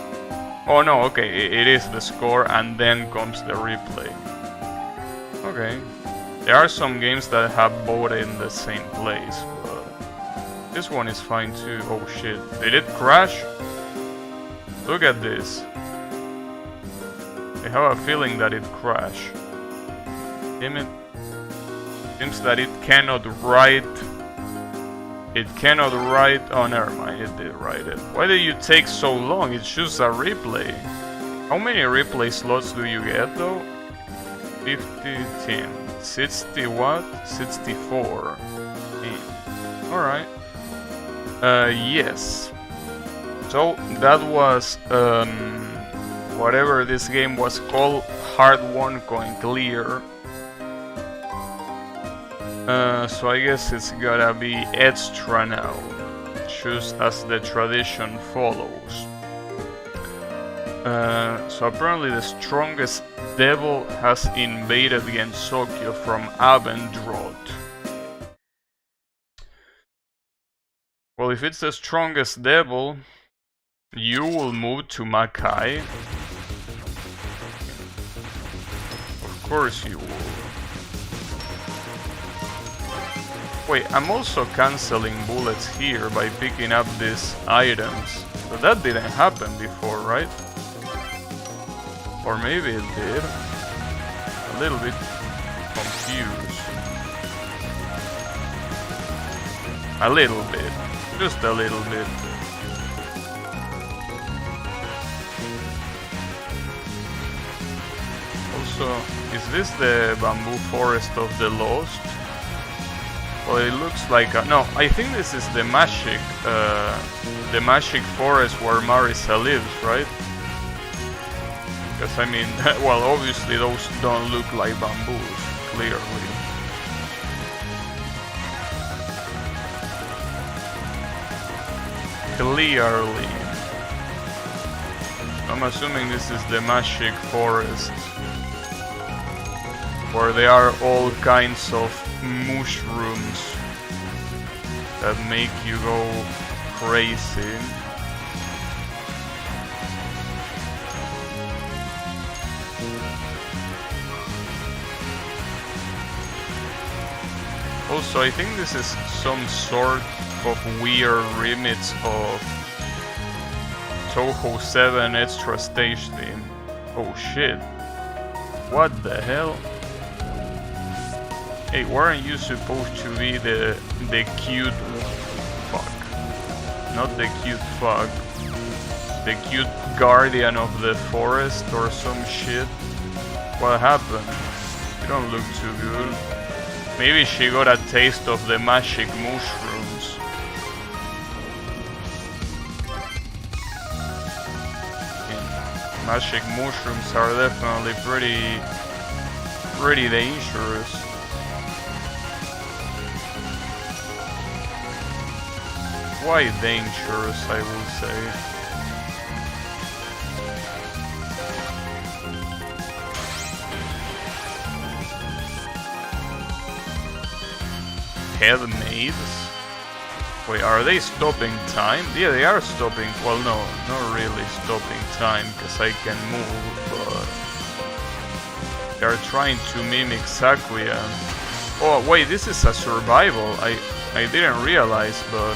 Oh no, okay, it is the score and then comes the replay. Okay. There are some games that have both in the same place, but this one is fine too. Oh shit. Did it crash? Look at this. I have a feeling that it crashed. Damn it. Seems that it cannot write. It cannot write. Oh, never mind. It did write it. Why did you take so long? It's just a replay. How many replay slots do you get though? 50, 10. 60 what? 64. Alright. Yes. So that was whatever this game was called, Hard Won Coin Clear. So I guess it's gotta be extra now, just as the tradition follows. So apparently the strongest devil has invaded Gensokyo from Abendrot. Well, if it's the strongest devil, you will move to Makai. Of course you will. Wait, I'm also cancelling bullets here by picking up these items. But that didn't happen before, right? Or maybe it did. A little bit confused. A little bit. Just a little bit. Also, is this the bamboo forest of the lost? Well, it looks like no. I think this is the magic forest where Marisa lives, right? Because I mean, well, obviously those don't look like bamboos, clearly. Clearly. I'm assuming this is the magic forest, where there are all kinds of mushrooms that make you go crazy. Also, I think this is some sort of weird remix of Touhou 7 extra stage theme. Oh shit. What the hell? Hey, weren't you supposed to be the cute fuck? Not the cute fuck. The cute guardian of the forest or some shit? What happened? You don't look too good. Maybe she got a taste of the magic mushrooms. Yeah. Magic mushrooms are definitely pretty dangerous. Quite dangerous, I would say. Headmaids? Wait, are they stopping time? Yeah, they are stopping. Well, no, not really stopping time, because I can move, but they are trying to mimic Sakuya. Oh, wait, this is a survival. I didn't realize, but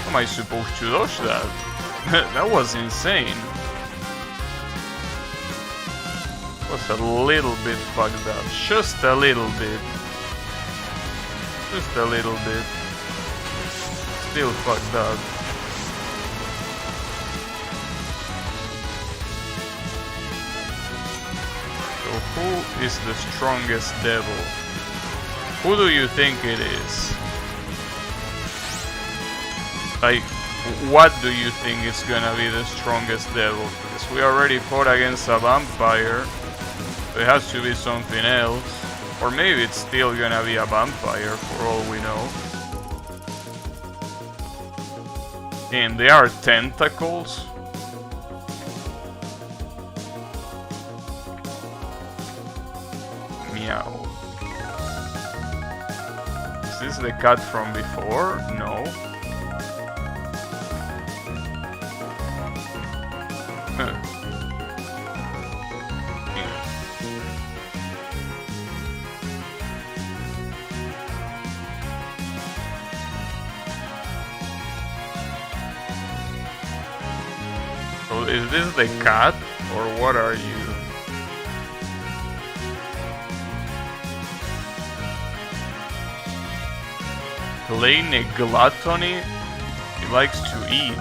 how am I supposed to dodge that? That was insane. Was a little bit fucked up. Just a little bit. Just a little bit. Still fucked up. So who is the strongest devil? Who do you think it is? Like, what do you think is gonna be the strongest devil? Because we already fought against a vampire. So it has to be something else. Or maybe it's still gonna be a vampire for all we know. And they are tentacles. Meow. Is this the cat from before? No. Huh. So is this the cat, or what are you? Plain a gluttony? He likes to eat.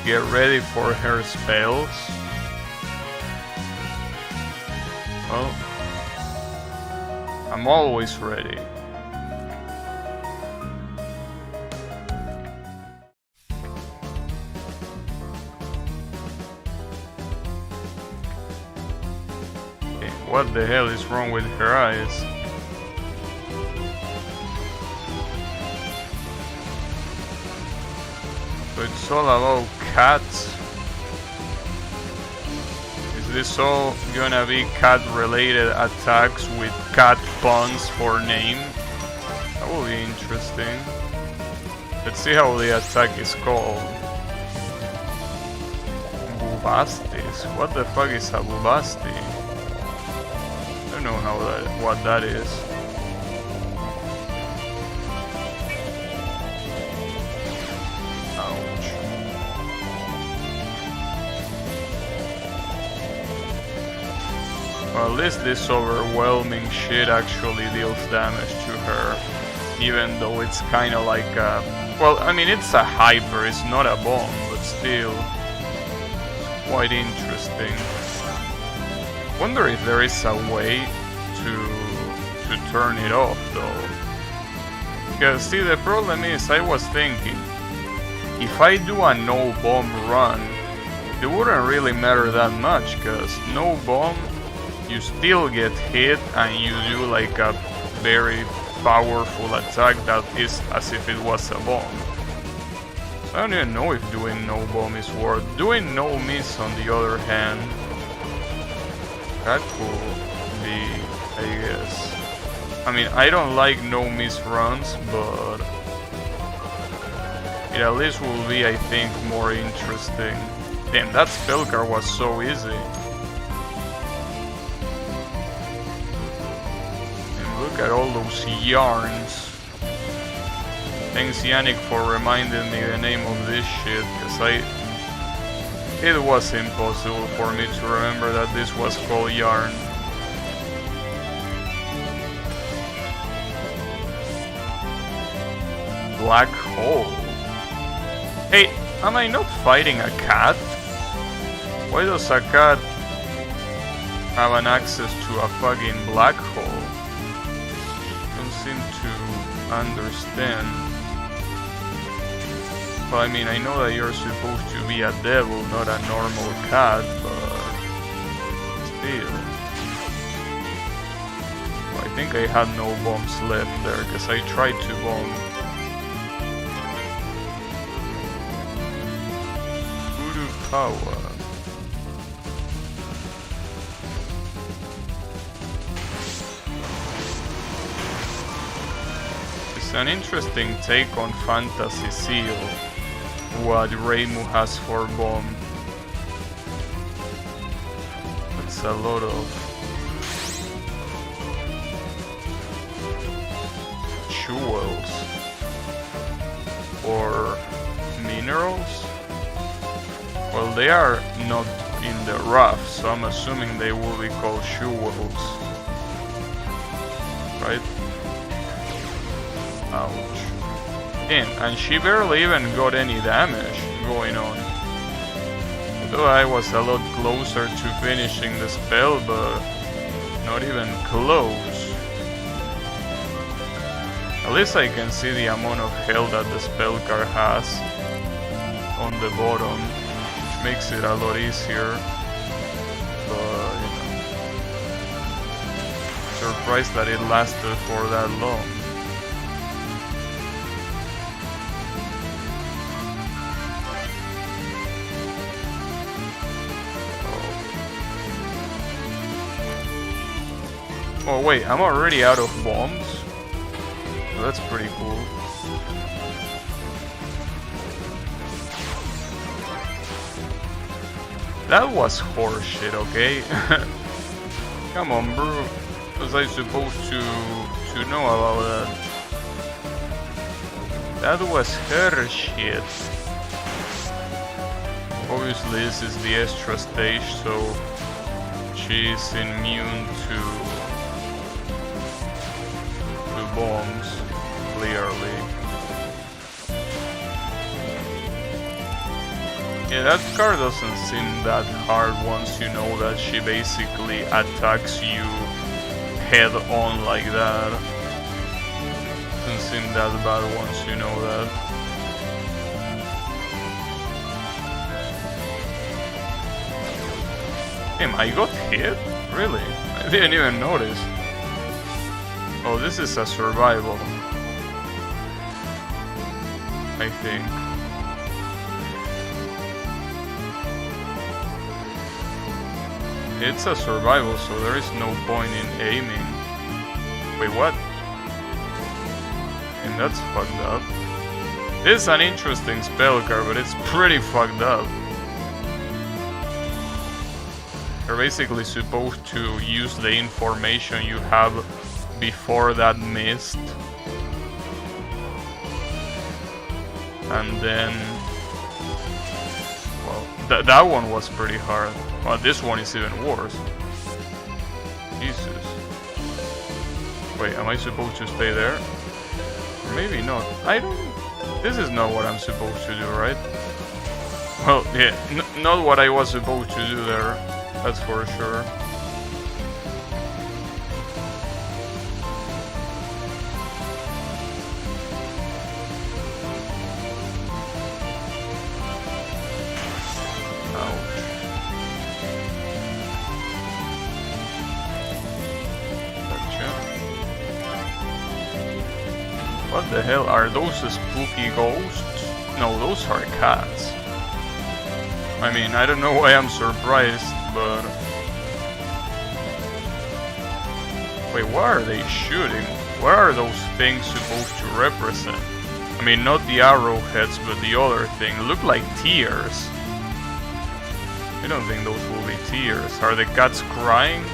Get ready for her spells. Well, I'm always ready. Okay, what the hell is wrong with her eyes? So it's all about cats. Is this all gonna be cat related attacks with cat puns for name? That will be interesting. Let's see how the attack is called. Bubastis? What the fuck is a bubasti? I don't know what that is. Well, at least this overwhelming shit actually deals damage to her. Even though it's kinda like a... Well, I mean, it's a hyper, it's not a bomb, but still... It's quite interesting. Wonder if there is a way to turn it off, though. Because, see, the problem is, I was thinking... If I do a no-bomb run, it wouldn't really matter that much, because no-bomb... You still get hit and you do like a very powerful attack that is as if it was a bomb. So I don't even know if doing no bomb is worth. Doing no miss on the other hand, that could be, I guess. I mean, I don't like no miss runs, but it at least will be, I think, more interesting. Damn, that spell card was so easy. Look at all those yarns. Thanks Yannick for reminding me the name of this shit, cause it was impossible for me to remember that this was called yarn. Black hole. Hey, am I not fighting a cat? Why does a cat have an access to a fucking black hole? Seem to understand. Well, I mean, I know that you're supposed to be a devil, not a normal cat, but still. Well, I think I had no bombs left there, because I tried to bomb. Voodoo power. An interesting take on Fantasy Seal, what Reimu has for bomb. It's a lot of jewels or minerals. Well, they are not in the rough, so I'm assuming they will be called jewels, right? Ouch. Damn, and she barely even got any damage going on. Although I was a lot closer to finishing the spell, but not even close. At least I can see the amount of health that the spell card has on the bottom, which makes it a lot easier. But, you know, surprised that it lasted for that long. Oh wait, I'm already out of bombs? Well, that's pretty cool. That was horseshit, okay? Come on, bro. Was I supposed to know about that? That was her shit. Obviously this is the extra stage, so she's immune to bombs, clearly. Yeah, that card doesn't seem that hard once you know that she basically attacks you head on like that. Doesn't seem that bad once you know that. Damn, I got hit? Really? I didn't even notice. Oh, this is a survival, I think. It's a survival, so there is no point in aiming. Wait, what? And that's fucked up. This is an interesting spell card, but it's pretty fucked up. You're basically supposed to use the information you have before that mist, and then, well, that one was pretty hard. Well, this one is even worse. Jesus. Wait, am I supposed to stay there? Maybe not. I don't... This is not what I'm supposed to do, right? Well, yeah, not what I was supposed to do there. That's for sure. What the hell are those spooky ghosts? No, those are cats. I mean, I don't know why I'm surprised, but... Wait, what are they shooting? What are those things supposed to represent? I mean, not the arrowheads, but the other thing. Look like tears. I don't think those will be tears. Are the cats crying?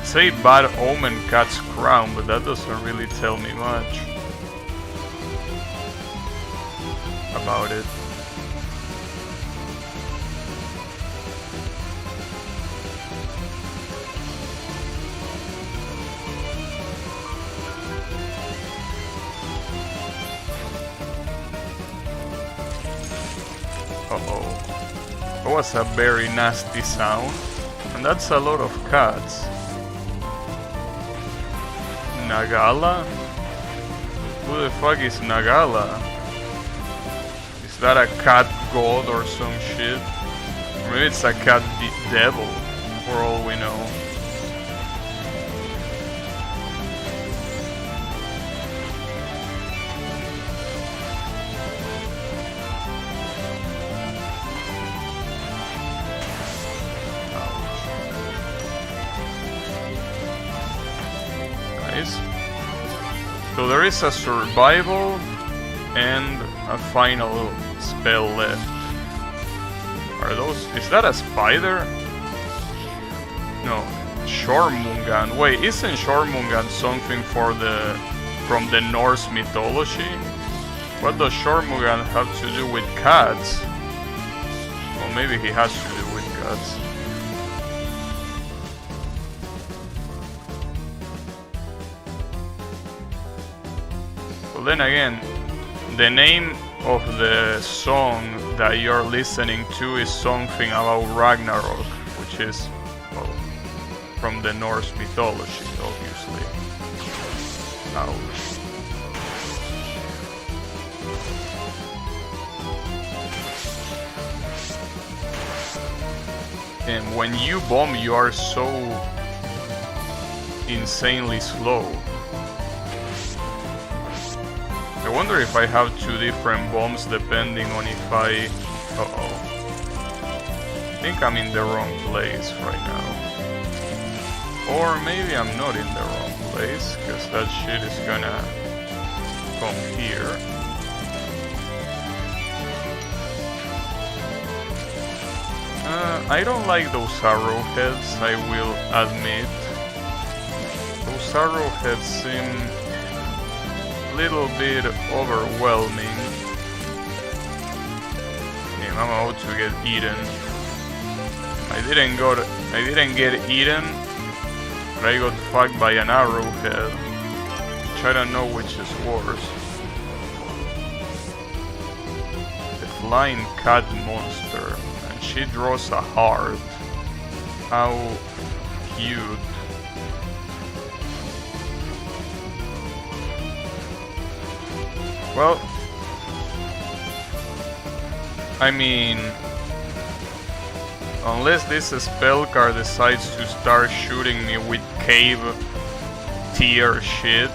Say bad omen cat's crown, but that doesn't really tell me much about it. Uh-oh. That was a very nasty sound, and that's a lot of cats. Nagala? Who the fuck is Nagala? Is that a cat god or some shit? Or maybe it's a cat devil, for all we know. So there is a survival and a final spell left. Are those... is that a spider? No, Shormungan. Wait, isn't Shormungan something for from the Norse mythology? What does Shormungan have to do with cats? Well, maybe he has to do with cats. Then again, the name of the song that you're listening to is something about Ragnarok, which is, well, from the Norse mythology, obviously. Ouch. And when you bomb, you are so insanely slow. I wonder if I have two different bombs depending on if I... Uh-oh. I think I'm in the wrong place right now. Or maybe I'm not in the wrong place, because that shit is gonna come here. I don't like those arrowheads, I will admit. Those arrowheads seem little bit overwhelming. Damn, I'm about to get eaten. I didn't get eaten, but I got fucked by an arrowhead, which I don't know which is worse. The flying cat monster, and she draws a heart. How cute. Well, I mean, unless this spell card decides to start shooting me with cave tier shit,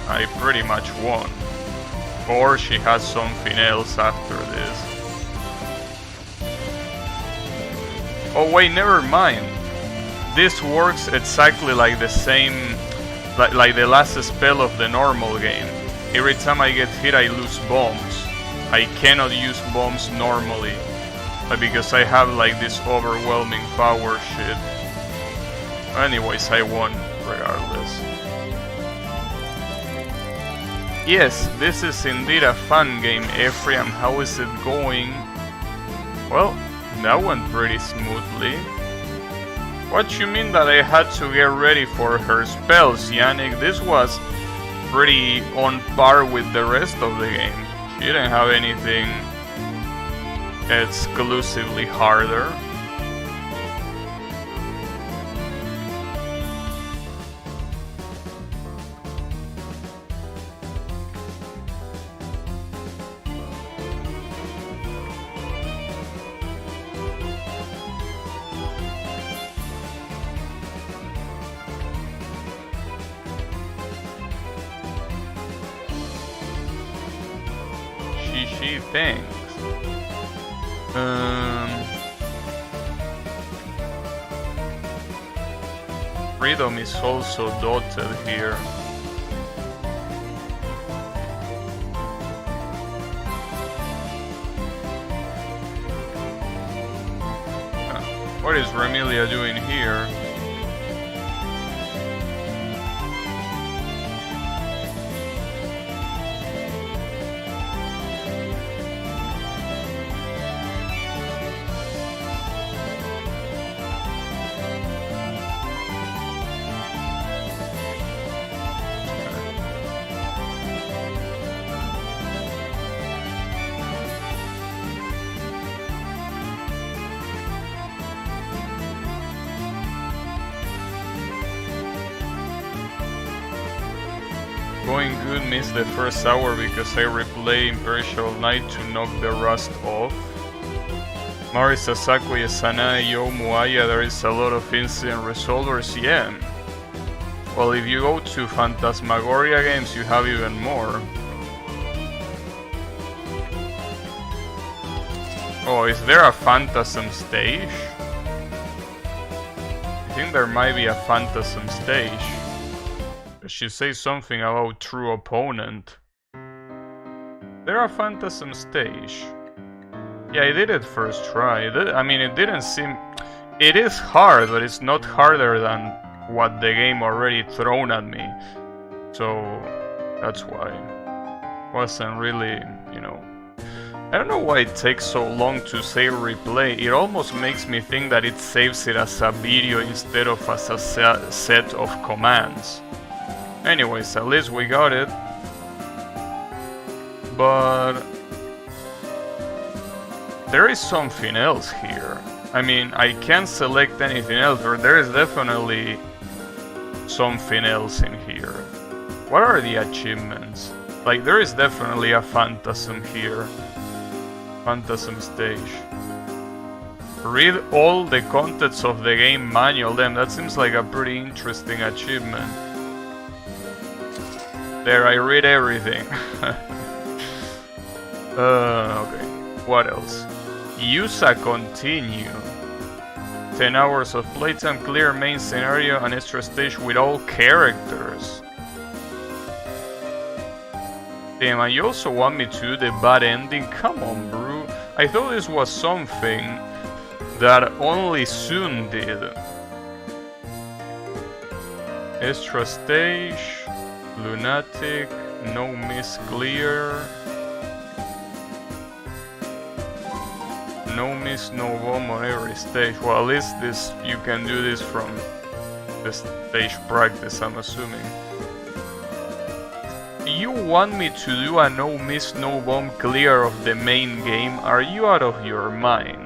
I pretty much won. Or she has something else after this. Oh wait, never mind. This works exactly like the same, like the last spell of the normal game. Every time I get hit, I lose bombs. I cannot use bombs normally, but because I have like this overwhelming power shit. Anyways, I won regardless. Yes, this is indeed a fun game, Ephraim. How is it going? Well, that went pretty smoothly. What you mean that I had to get ready for her spells, Yannick? This was pretty on par with the rest of the game. She didn't have anything exclusively harder. She thinks. Freedom is also dotted here. What is Remilia doing here? Going good, missed the first hour because I replay Imperial Knight to knock the rust off. Mari Sasako, Yasana, Yo, Muaya, there is a lot of incident resolvers, yeah. Well, if you go to Phantasmagoria games, you have even more. Oh, is there a Phantasm stage? I think there might be a Phantasm stage. She says something about true opponent. There are Phantasm stage. Yeah, I did it first try. I mean, it didn't seem... It is hard, but it's not harder than what the game already thrown at me. So, that's why. Wasn't really, you know... I don't know why it takes so long to save replay. It almost makes me think that it saves it as a video instead of as a set of commands. Anyways, at least we got it. But there is something else here. I mean, I can't select anything else, but there is definitely something else in here. What are the achievements? Like, there is definitely a Phantasm here. Phantasm stage. Read all the contents of the game manual. Damn, that seems like a pretty interesting achievement. There, I read everything. Okay. What else? Use a continue. 10 hours of playtime, clear main scenario and extra stage with all characters. Damn, and you also want me to do the bad ending? Come on, bro. I thought this was something that only Soon did. Extra stage. Lunatic, no miss clear. No miss, no bomb on every stage. Well, at least this you can do this from the stage practice, I'm assuming. You want me to do a no miss, no bomb clear of the main game? Are you out of your mind?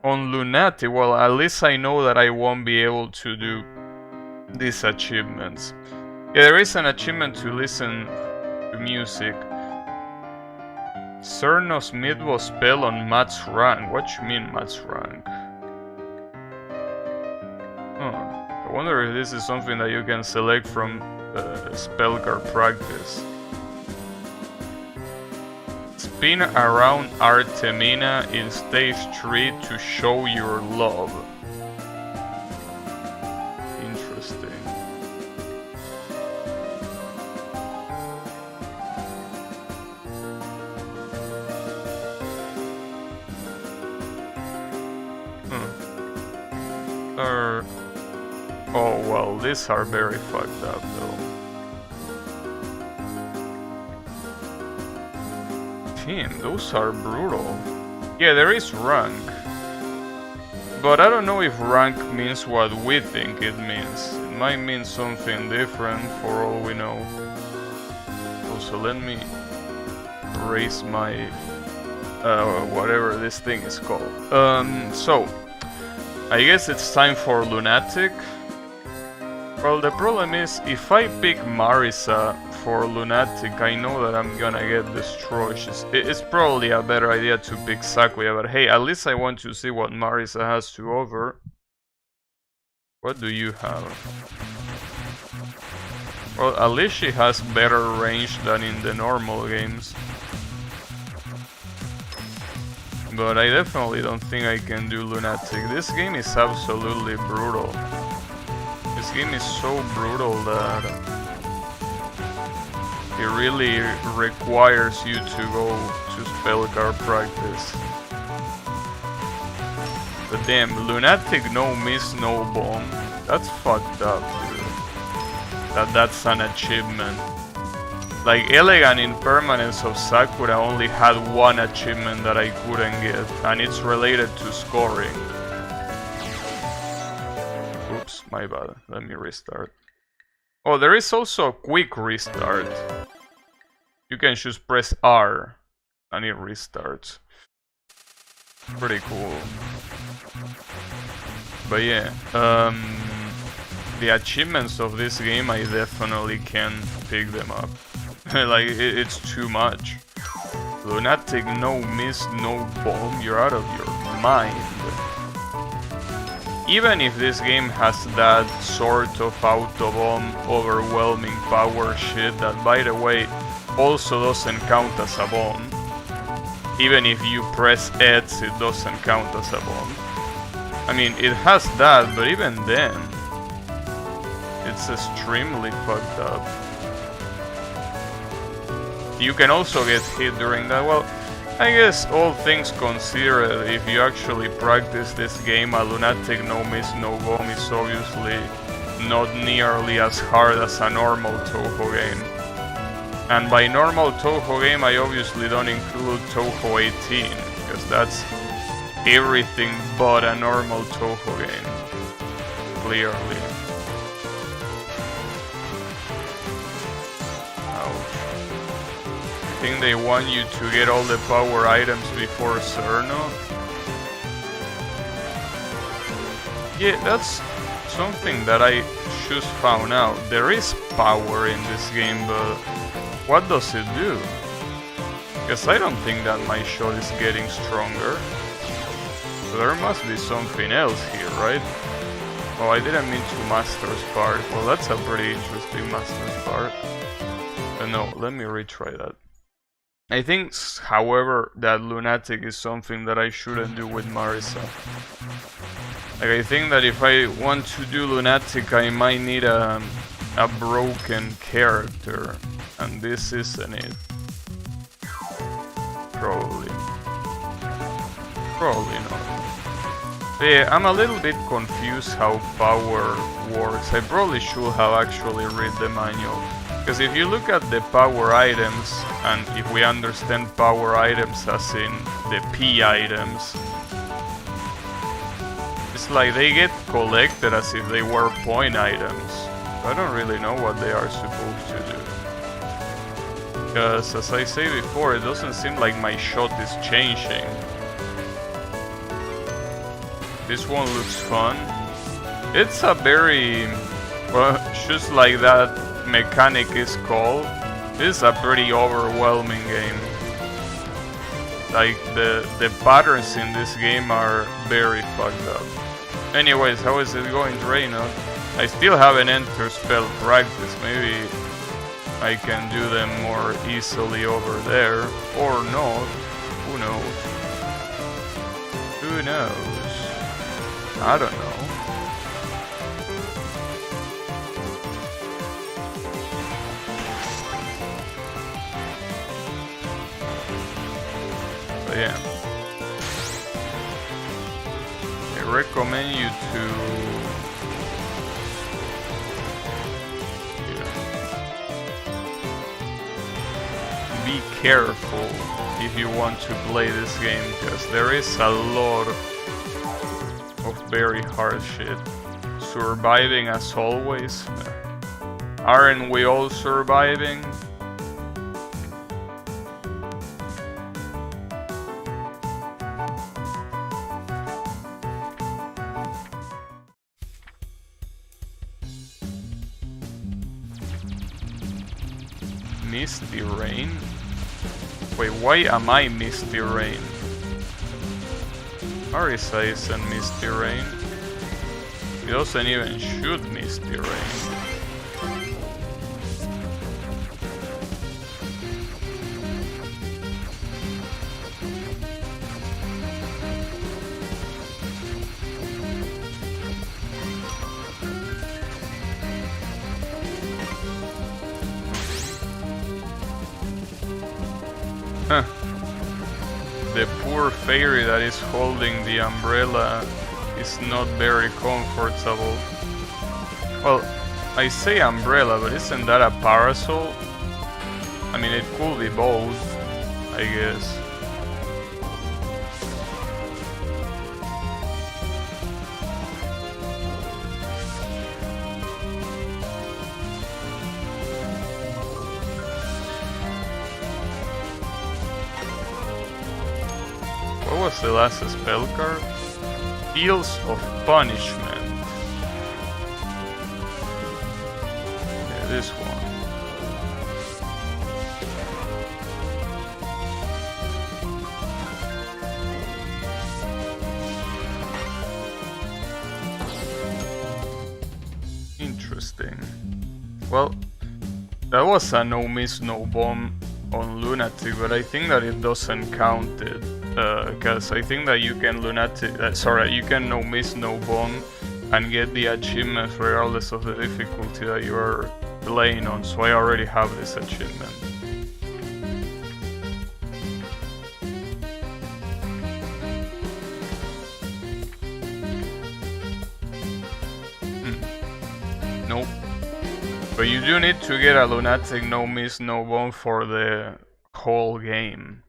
On Lunatic, well, at least I know that I won't be able to do these achievements. Yeah, there is an achievement to listen to music. Cernos mid-boss spell on Matt's rank. What you mean, Matt's rank? Huh. I wonder if this is something that you can select from spell card practice. Spin around Artemina in stage 3 to show your love. Interesting. Oh well, these are very fucked up though. Damn, those are brutal. Yeah, there is rank. But I don't know if rank means what we think it means. It might mean something different for all we know. Also, let me raise my whatever this thing is called. So I guess it's time for Lunatic. Well, the problem is, if I pick Marisa for Lunatic, I know that I'm gonna get destroyed. It's probably a better idea to pick Sakuya, but hey, at least I want to see what Marisa has to offer. What do you have? Well, at least she has better range than in the normal games. But I definitely don't think I can do Lunatic. This game is absolutely brutal. This game is so brutal that it really requires you to go to spell card practice. But damn, Lunatic no miss, no bomb. That's fucked up, dude. That's an achievement. Like, Elegant Impermanence of Sakura only had one achievement that I couldn't get, and it's related to scoring. Oops, my bad. Let me restart. Oh, there is also a quick restart. You can just press R and it restarts. Pretty cool. But yeah, the achievements of this game, I definitely can pick them up. Like, it's too much. Lunatic, no miss, no bomb, you're out of your mind. Even if this game has that sort of auto-bomb, overwhelming power shit that, by the way, also doesn't count as a bomb. Even if you press X, it doesn't count as a bomb. I mean, it has that, but even then, it's extremely fucked up. You can also get hit during that. Well, I guess all things considered, if you actually practice this game, a Lunatic no miss, no bomb is obviously not nearly as hard as a normal Touhou game. And by normal Touhou game, I obviously don't include Touhou 18, because that's everything but a normal Touhou game. Clearly. I think they want you to get all the power items before Cerno. Yeah, that's something that I just found out. There is power in this game, but what does it do? Because I don't think that my shot is getting stronger. So there must be something else here, right? Oh, I didn't mean to Master's part. Well, that's a pretty interesting Master's part. But no, let me retry that. I think, however, that Lunatic is something that I shouldn't do with Marisa. Like, I think that if I want to do Lunatic, I might need a broken character, and this isn't it. Probably not. But yeah, I'm a little bit confused how power works. I probably should have actually read the manual. Because if you look at the power items, and if we understand power items as in the P items, it's like they get collected as if they were point items. I don't really know what they are supposed to do. Because as I say before, it doesn't seem like my shot is changing. This one looks fun. It's a very, well, just like that mechanic is called, this is a pretty overwhelming game. Like, the patterns in this game are very fucked up. Anyways, how is it going, Reina? I still haven't entered spell practice. Maybe I can do them more easily over there, or not. Who knows? Who knows? I don't know. But yeah, I recommend you to be careful if you want to play this game, because there is a lot of very hard shit. Surviving as always. Aren't we all surviving? Misty Rain? Wait, why am I Misty Rain? Arisa isn't Misty Rain. He doesn't even shoot Misty Rain. Huh. The poor fairy that is holding the umbrella is not very comfortable. Well, I say umbrella, but isn't that a parasol? I mean, it could be both, I guess. What was the last spell card? Fields of Punishment. Yeah, this one. Interesting. Well, that was a no miss no bomb on Lunatic, but I think that it doesn't count it. Because I think that you can you can no miss no bomb and get the achievements regardless of the difficulty that you are playing on, so I already have this achievement. Nope. But you do need to get a Lunatic no miss no bomb for the whole game.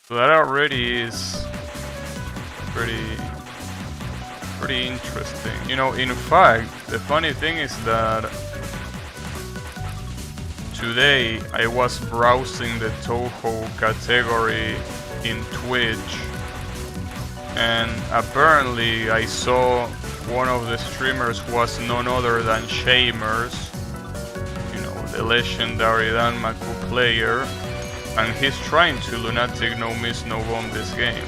So that already is pretty interesting. You know, in fact, the funny thing is that today I was browsing the Touhou category in Twitch, and apparently I saw one of the streamers was none other than Shamers, you know, the legendary Danmaku player. And he's trying to Lunatic no miss no bomb this game.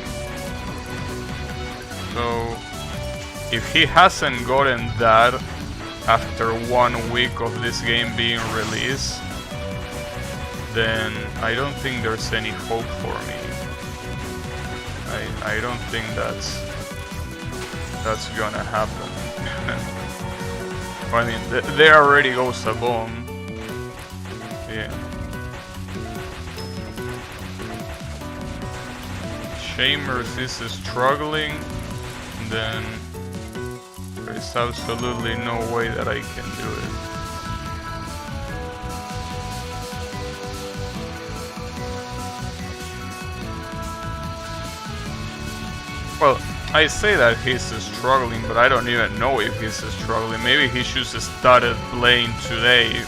So if he hasn't gotten that after 1 week of this game being released, then I don't think there's any hope for me. I don't think that's gonna happen. I mean, there already goes a bomb. Yeah. Shamers is struggling, then there's absolutely no way that I can do it. Well, I say that he's struggling, but I don't even know if he's struggling. Maybe he just started playing today,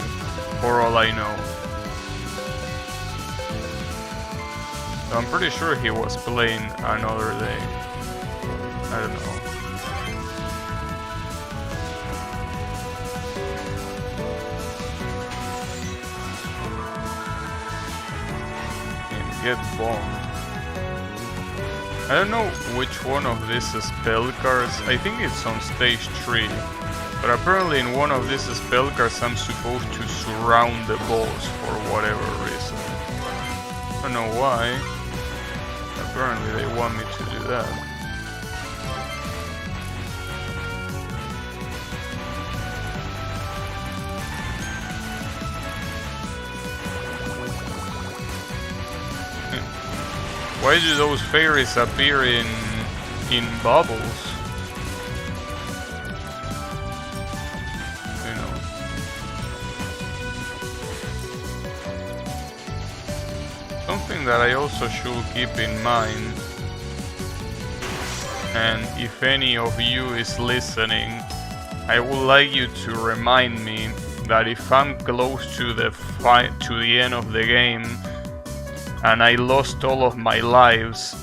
for all I know. I'm pretty sure he was playing another day. I don't know. And get bombed. I don't know which one of these spell cards. I think it's on stage 3. But apparently in one of these spell cards I'm supposed to surround the boss for whatever reason. I don't know why. Apparently they want me to do that. Why do those fairies appear in bubbles? You know. Something that I also should keep in mind, and if any of you is listening, I would like you to remind me that if I'm close to the end of the game and I lost all of my lives,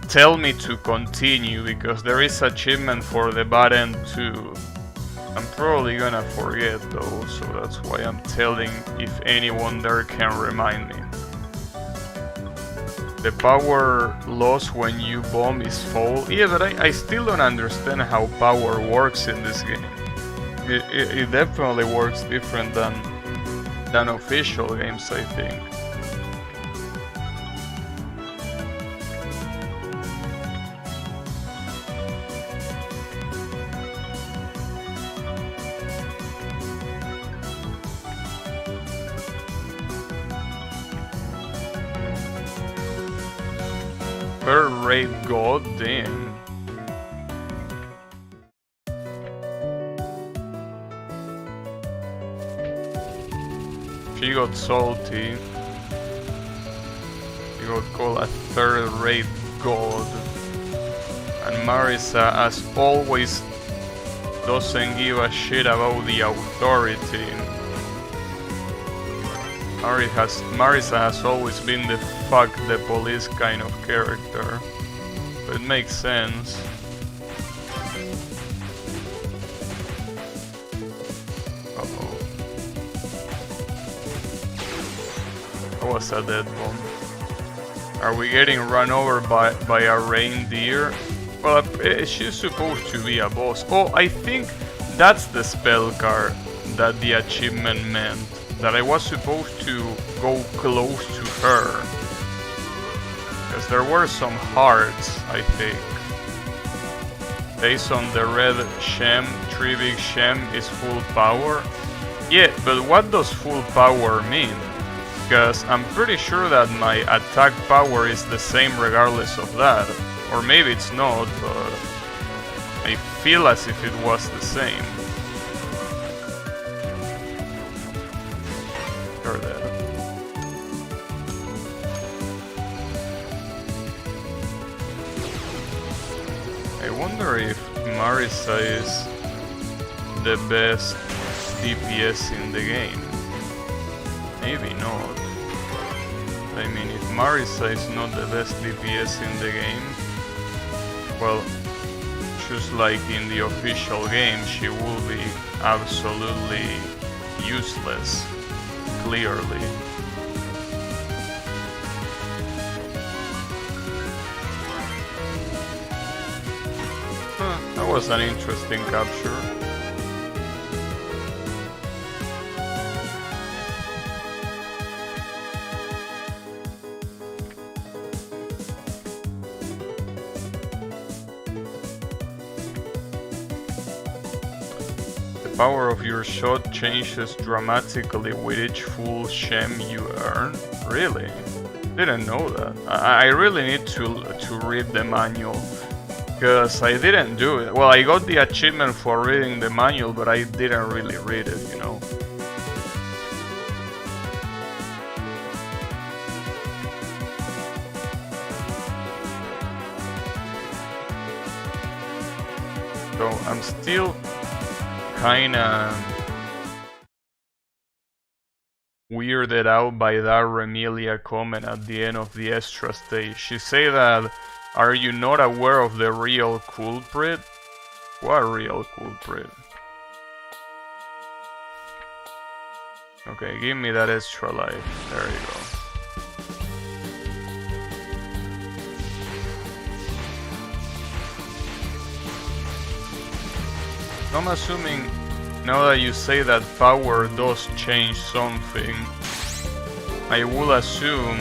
tell me to continue, because there is achievement for the bad end too. I'm probably gonna forget though, so that's why I'm telling if anyone there can remind me. The power loss when you bomb is full. Yeah, but I still don't understand how power works in this game. It definitely works different than official games, I think. Per raid, god damn. She got salty. She got called a third-rate god. And Marisa, as always, doesn't give a shit about the authority. Marisa has always been the fuck the police kind of character. But it makes sense. Uh-oh. That was a dead bomb. Are we getting run over by a reindeer? Well, she's supposed to be a boss. Oh, I think that's the spell card that the achievement meant. That I was supposed to go close to her. Because there were some hearts, I think. Based on the red Shem, 3 big Shem is full power. Yeah, but what does full power mean? Because I'm pretty sure that my attack power is the same regardless of that. Or maybe it's not, but I feel as if it was the same. You're dead. I wonder if Marisa is the best DPS in the game. Maybe not. I mean, if Marisa is not the best DPS in the game, well, just like in the official game, she will be absolutely useless, clearly. That was an interesting capture. The power of your shot changes dramatically with each full Shem you earn. Really? Didn't know that. I really need to read the manual. Because I didn't do it. Well, I got the achievement for reading the manual, but I didn't really read it, you know. So I'm still kinda weirded out by that Remilia comment at the end of the extra stage. She say that, "Are you not aware of the real culprit?" What real culprit? Okay, give me that extra life. There you go. I'm assuming, now that you say that power does change something, I will assume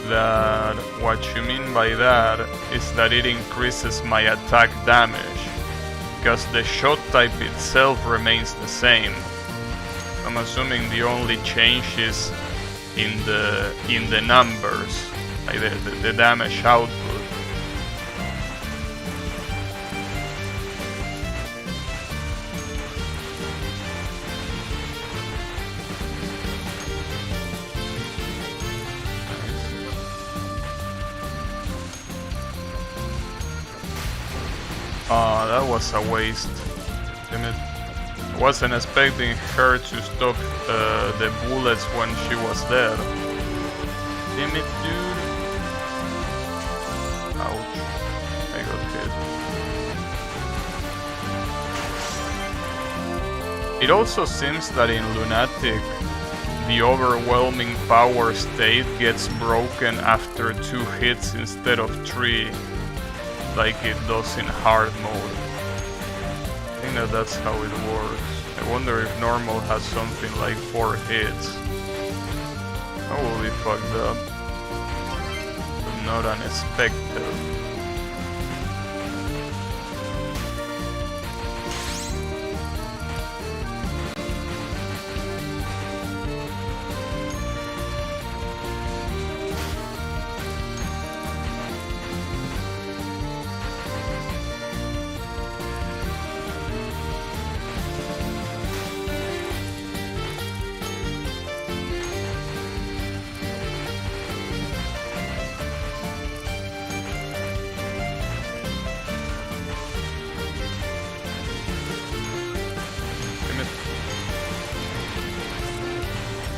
that what you mean by that is that it increases my attack damage, because the shot type itself remains the same. I'm assuming the only change is in the numbers, like the damage output. Ah, that was a waste. Damn it. I wasn't expecting her to stop the bullets when she was dead. Damn it, dude. Ouch. I got hit. It also seems that in Lunatic, the overwhelming power state gets broken after 2 hits instead of 3, like it does in hard mode. I think that's how it works. I wonder if normal has something like 4 hits. That will be fucked up. But not unexpected.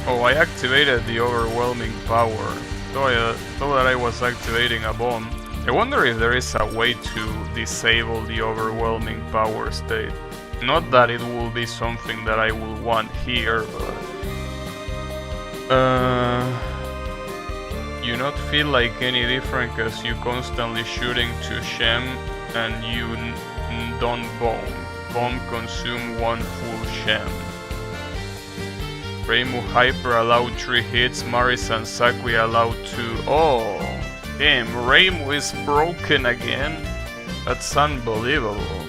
Oh, I activated the overwhelming power. Thought that I was activating a bomb. I wonder if there is a way to disable the overwhelming power state. Not that it will be something that I will want here, but... you not feel like any different because you constantly shooting to Shem and you don't bomb. Bomb consume 1 full Shem. Reimu Hyper allowed 3 hits, Maris and Sakui allowed 2. Oh, damn, Reimu is broken again? That's unbelievable.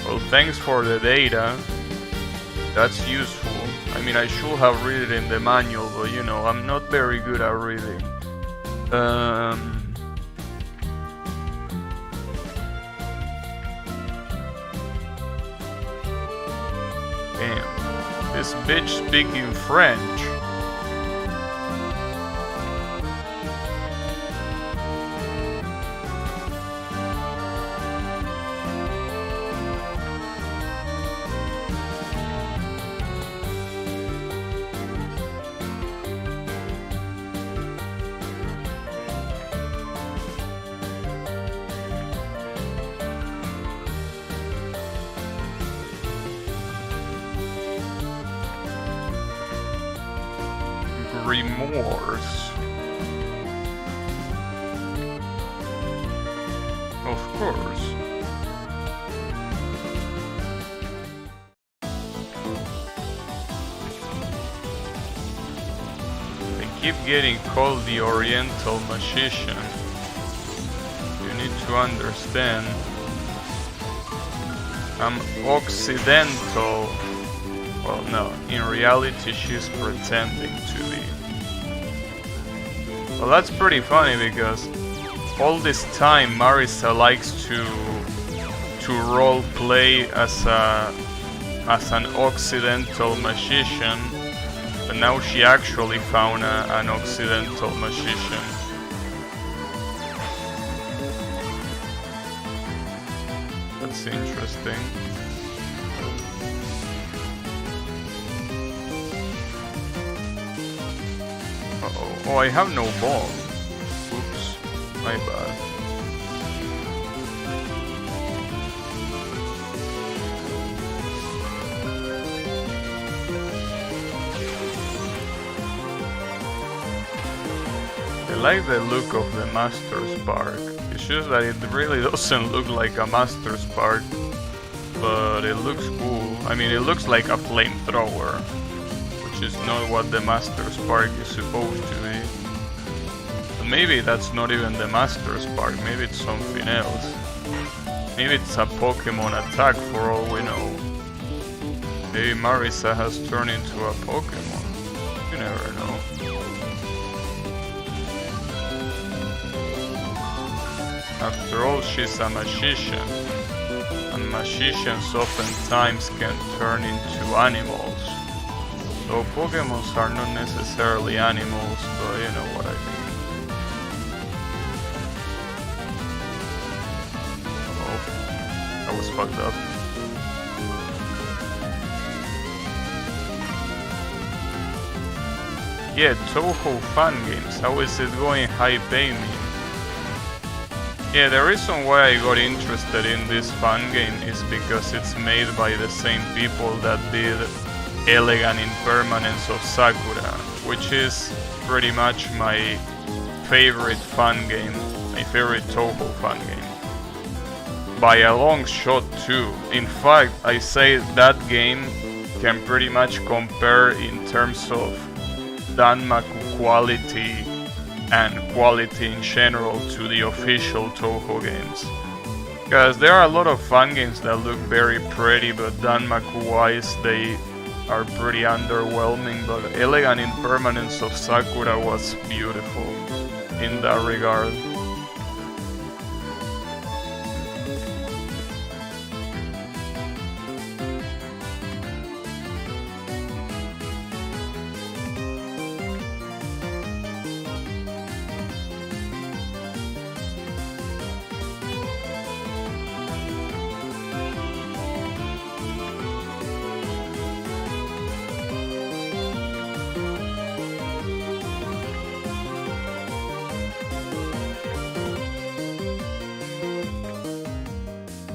Well, thanks for the data. That's useful. I mean, I should have read it in the manual, but you know, I'm not very good at reading. Damn. This bitch speaking French. Remorse. Of course. I keep getting called the Oriental Magician. You need to understand. I'm Occidental. Well, no, in reality she's pretending to be. Well, that's pretty funny because all this time Marisa likes to role play as an Occidental magician, but now she actually found an Occidental magician. That's interesting. Oh, I have no bomb. Oops, my bad. I like the look of the Master Spark. It's just that it really doesn't look like a Master Spark, but it looks cool. I mean, it looks like a flamethrower, which is not what the Master Spark is supposed to be. But maybe that's not even the Master Spark, maybe it's something else. Maybe it's a Pokemon attack for all we know. Maybe Marisa has turned into a Pokemon. You never know. After all, she's a magician. And magicians oftentimes can turn into animals. So Pokemons are not necessarily animals, but you know what I mean. Oh, was fucked up. Yeah, Touhou fan games. How is it going? Hi, pay me. Yeah, the reason why I got interested in this fan game is because it's made by the same people that did Elegant Impermanence of Sakura, which is pretty much my favorite fan game, my favorite Touhou fan game. By a long shot too. In fact, I say that game can pretty much compare in terms of Danmaku quality and quality in general to the official Touhou games. Because there are a lot of fan games that look very pretty, but Danmaku wise they are pretty underwhelming, but Elegant Impermanence of Sakura was beautiful in that regard.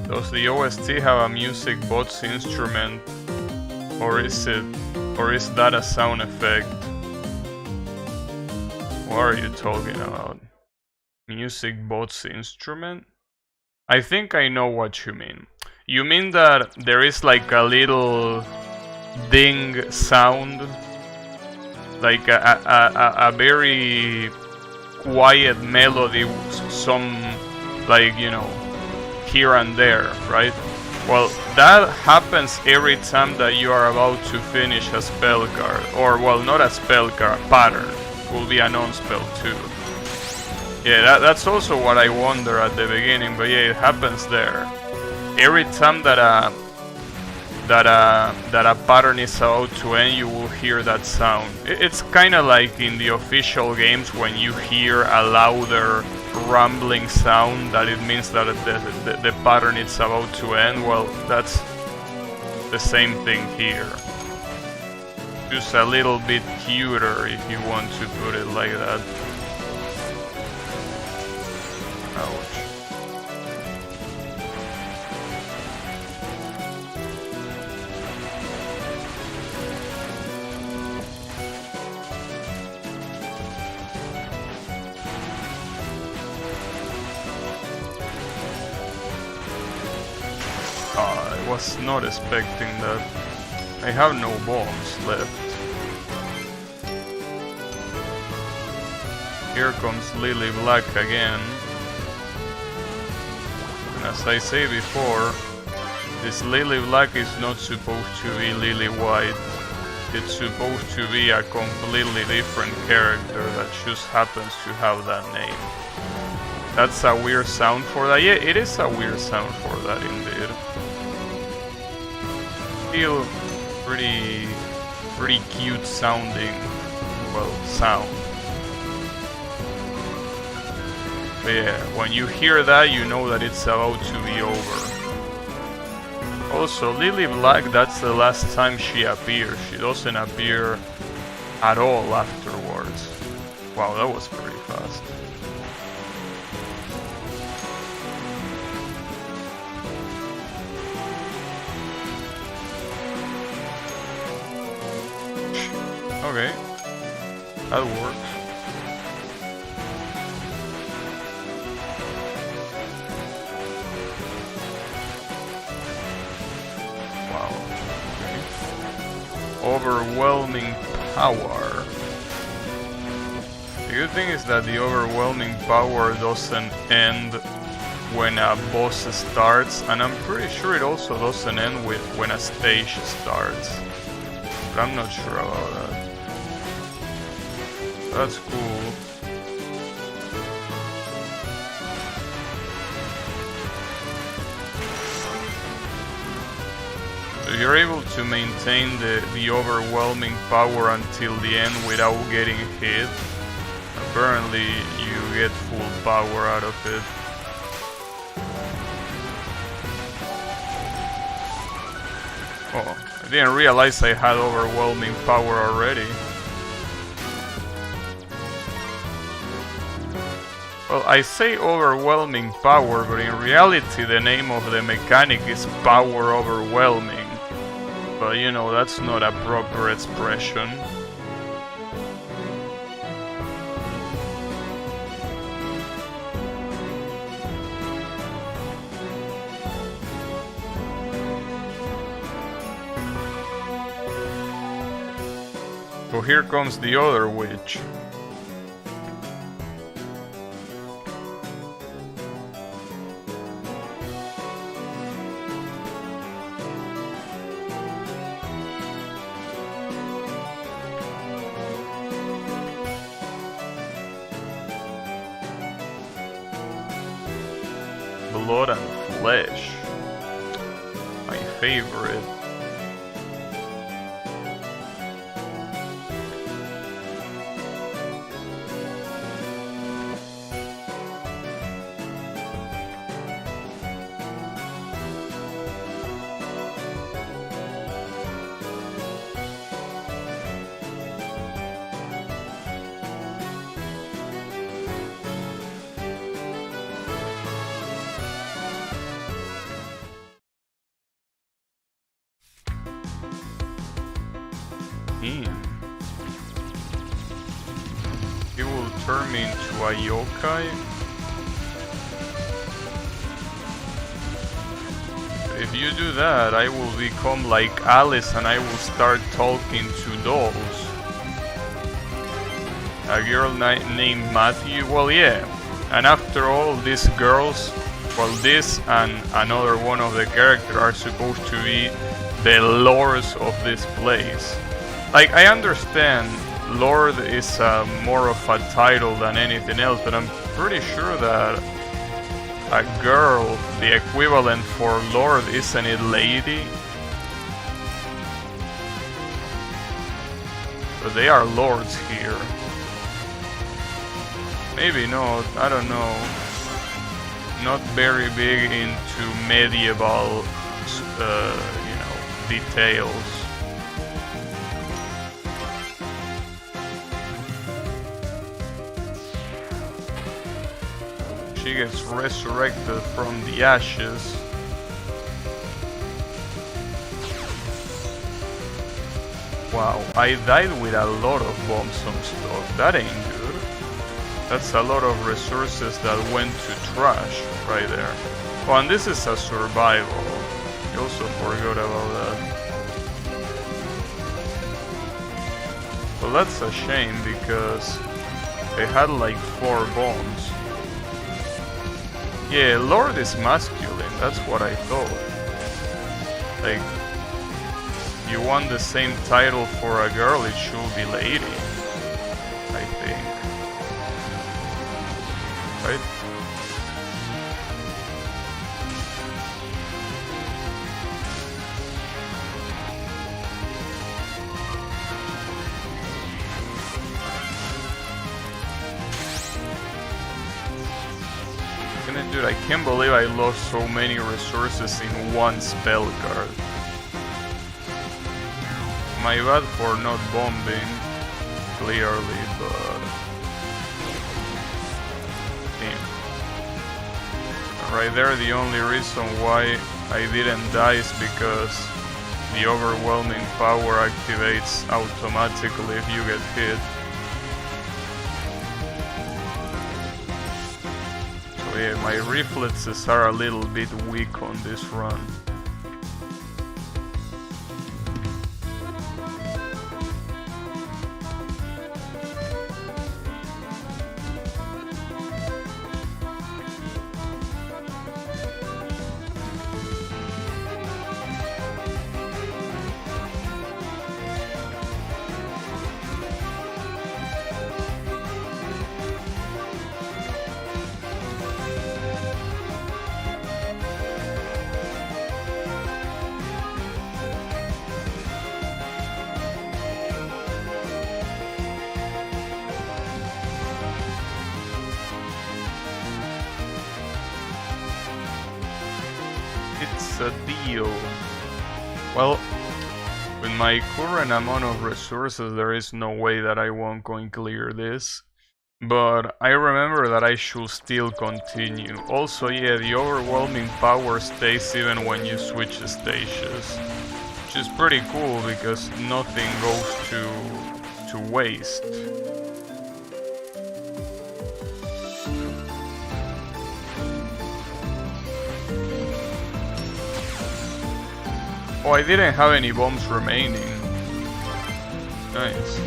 Does the OST have a music box instrument, or is that a sound effect? What are you talking about? Music box instrument? I think I know what you mean. You mean that there is like a little ding sound, like a very quiet melody, some like, you know, here and there, right? Well, that happens every time that you are about to finish a spell card, or well, not a spell card, pattern. Will be a non-spell too. Yeah, that's also what I wonder at the beginning, but yeah, it happens there. Every time that a pattern is about to end, you will hear that sound. It's kind of like in the official games when you hear a louder rumbling sound, that it means that the pattern is about to end. Well, that's the same thing here. Just a little bit cuter, if you want to put it like that. Ouch. I was not expecting that. I have no bombs left. Here comes Lily Black again. And as I say before, this Lily Black is not supposed to be Lily White. It's supposed to be a completely different character that just happens to have that name. That's a weird sound for that. Yeah, it is a weird sound for that indeed. Still pretty cute sounding, well, sound. But yeah, when you hear that, you know that it's about to be over. Also, Lily Black, that's the last time she appears. She doesn't appear at all afterwards. Wow, that was pretty fast. Okay, that works. Wow. Okay. Overwhelming power. The good thing is that the overwhelming power doesn't end when a boss starts, and I'm pretty sure it also doesn't end with when a stage starts. But I'm not sure about that. That's cool. So you're able to maintain the overwhelming power until the end without getting hit. Apparently you get full power out of it. Oh, I didn't realize I had overwhelming power already. Well, I say overwhelming power, but in reality the name of the mechanic is power overwhelming. But you know, that's not a proper expression. So here comes the other witch. Blood and Flesh. My favorite. He will turn me into a yokai. If you do that, I will become like Alice and I will start talking to dolls. A girl named Matthew? Well, yeah. And after all, these girls, well, this and another one of the characters are supposed to be the lords of this place. Like, I understand Lord is more of a title than anything else, but I'm pretty sure that a girl, the equivalent for Lord, isn't it lady? But they are lords here. Maybe not, I don't know. Not very big into medieval, you know, details. She gets resurrected from the ashes. Wow, I died with a lot of bombs on stuff. That ain't good. That's a lot of resources that went to trash right there. Oh, and this is a survival. I also forgot about that. Well, that's a shame because they had like 4 bombs. Yeah, Lord is masculine, that's what I thought. Like, you want the same title for a girl, it should be lady, I think. Right? Dude, I can't believe I lost so many resources in one spell card. My bad for not bombing, clearly, but... Damn. Right there, the only reason why I didn't die is because the overwhelming power activates automatically if you get hit. Yeah, my reflexes are a little bit weak on this run. A deal. Well, with my current amount of resources, there is no way that I won't go and clear this. But I remember that I should still continue. Also, yeah, the overwhelming power stays even when you switch stages. Which is pretty cool because nothing goes to waste. Oh, I didn't have any bombs remaining. Nice.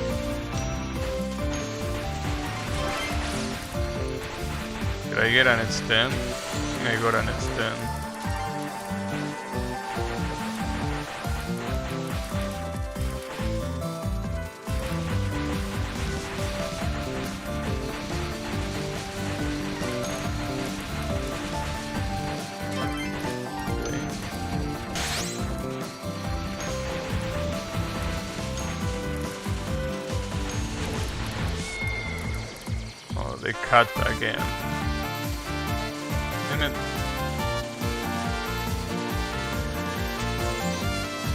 Did I get an extend? I think I got an extend. Oh, they cut again.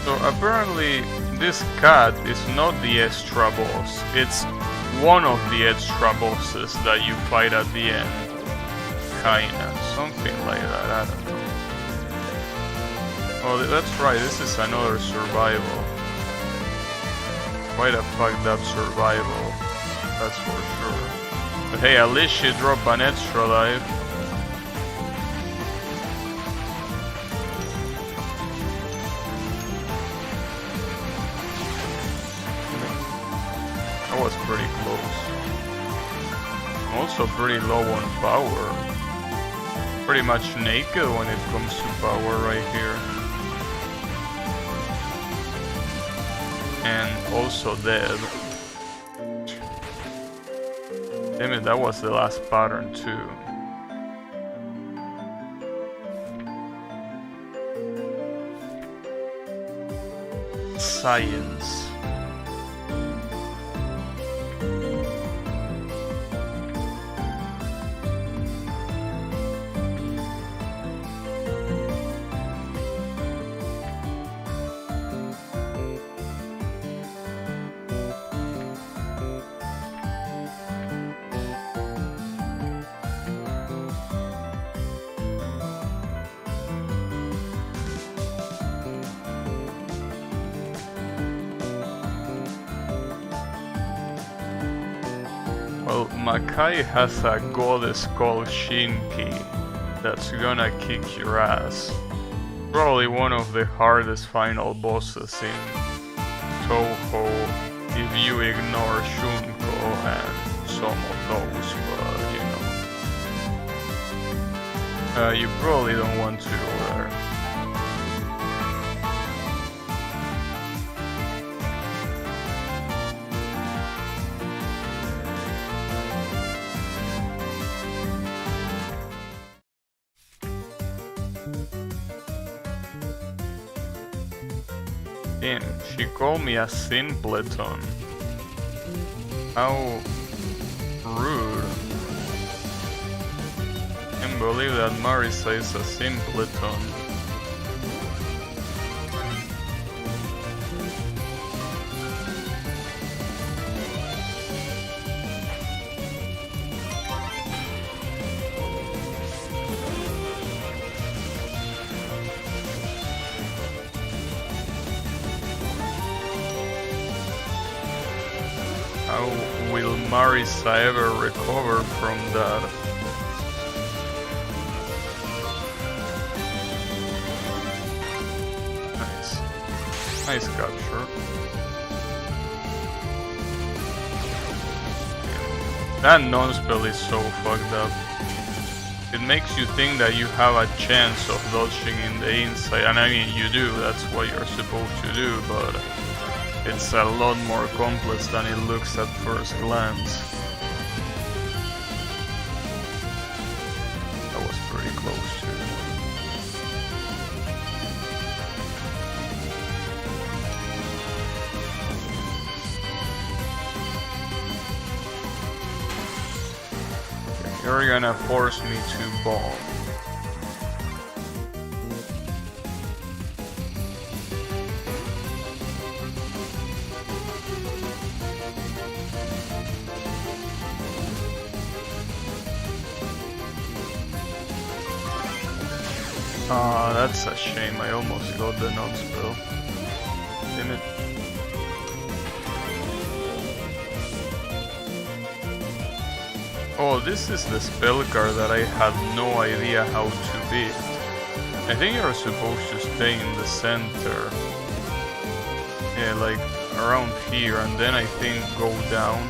So apparently this cat is not the extra boss, it's one of the extra bosses that you fight at the end. Kinda, something like that, I don't know. Oh, that's right, this is another survival. Quite a fucked up survival, that's for sure. But hey, at least she dropped an extra life. That was pretty close. Also pretty low on power. Pretty much naked when it comes to power right here. And also dead. Damn it, that was the last pattern too. Science. Well, Makai has a goddess called Shinki that's gonna kick your ass. Probably one of the hardest final bosses in Touhou if you ignore Shunko and some of those, but you know. You probably don't want to go there. Damn, she called me a simpleton. How rude. Can't believe that Marisa is a simpleton. How will Marisa ever recover from that? Nice. Nice capture. That non-spell is so fucked up. It makes you think that you have a chance of dodging in the inside, and I mean you do, that's what you're supposed to do, but it's a lot more complex than it looks at first glance. That was pretty close too. You're gonna force me to bomb. Ah, that's a shame. I almost got the knock spell. Damn it. Oh, this is the spell card that I had no idea how to beat. I think you're supposed to stay in the center. Yeah, like around here, and then I think go down.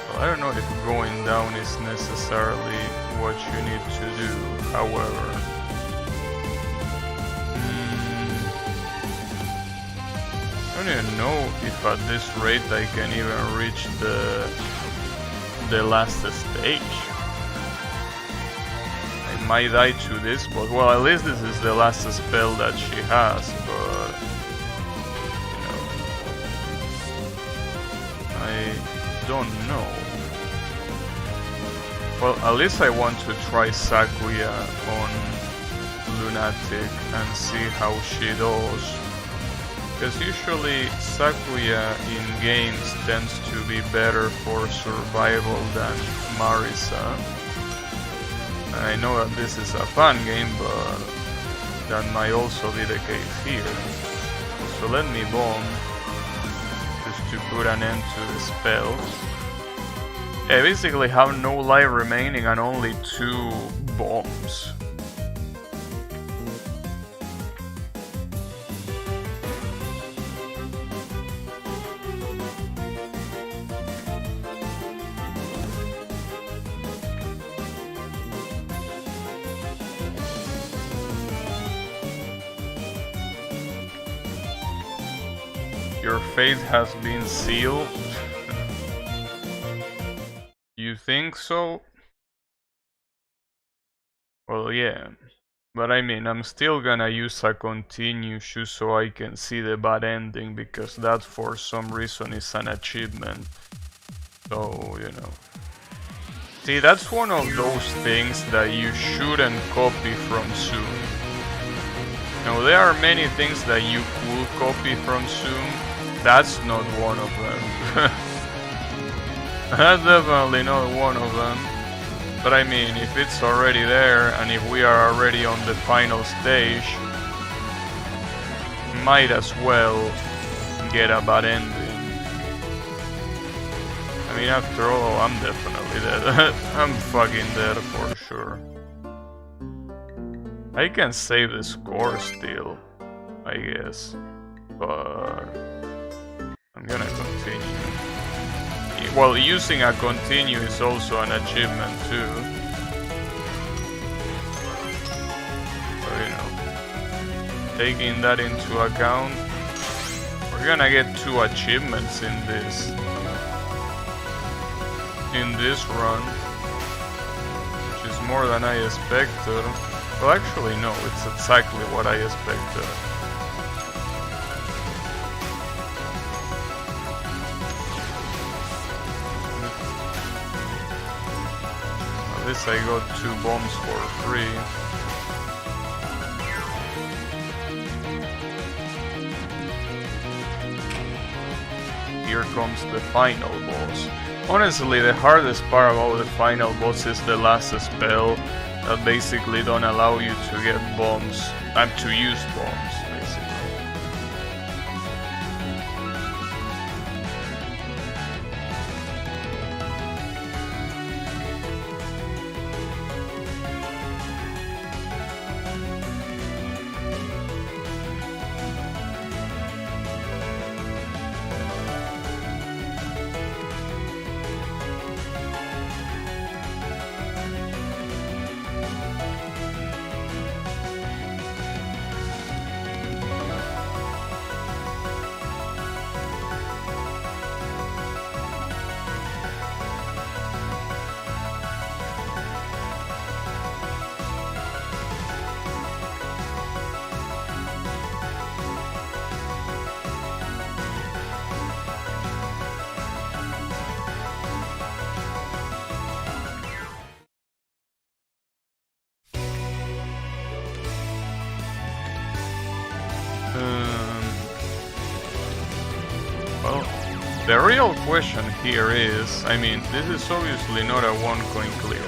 Well, I don't know if going down is necessarily what you need to do, however. I don't even know if at this rate I can even reach the last stage. I might die to this, but well, at least this is the last spell that she has, but you know, I don't know. Well, at least I want to try Sakuya on Lunatic and see how she does. Because usually Sakuya in games tends to be better for survival than Marisa. And I know that this is a fun game, but that might also be the case here. So let me bomb, just to put an end to the spells. I basically have no life remaining and only 2 bombs. Your fate has been sealed. You think so? Well, yeah. But I mean, I'm still gonna use a continue just so I can see the bad ending, because that for some reason is an achievement. So, you know. See, that's one of those things that you shouldn't copy from Zoom. Now, there are many things that you could copy from Zoom. That's not one of them. That's definitely not one of them. But I mean, if it's already there, and if we are already on the final stage, might as well get a bad ending. I mean, after all, I'm definitely dead. I'm fucking dead for sure. I can save the score still, I guess. But I'm gonna continue. Well, using a continue is also an achievement too. So, you know, taking that into account, we're gonna get 2 achievements in this run, which is more than I expected. Well, actually no, it's exactly what I expected. At least I got 2 bombs for free. Here comes the final boss. Honestly, the hardest part about the final boss is the last spell that basically don't allow you to get bombs and to use bombs, basically. Well, the real question here is, I mean, this is obviously not a 1 coin clear,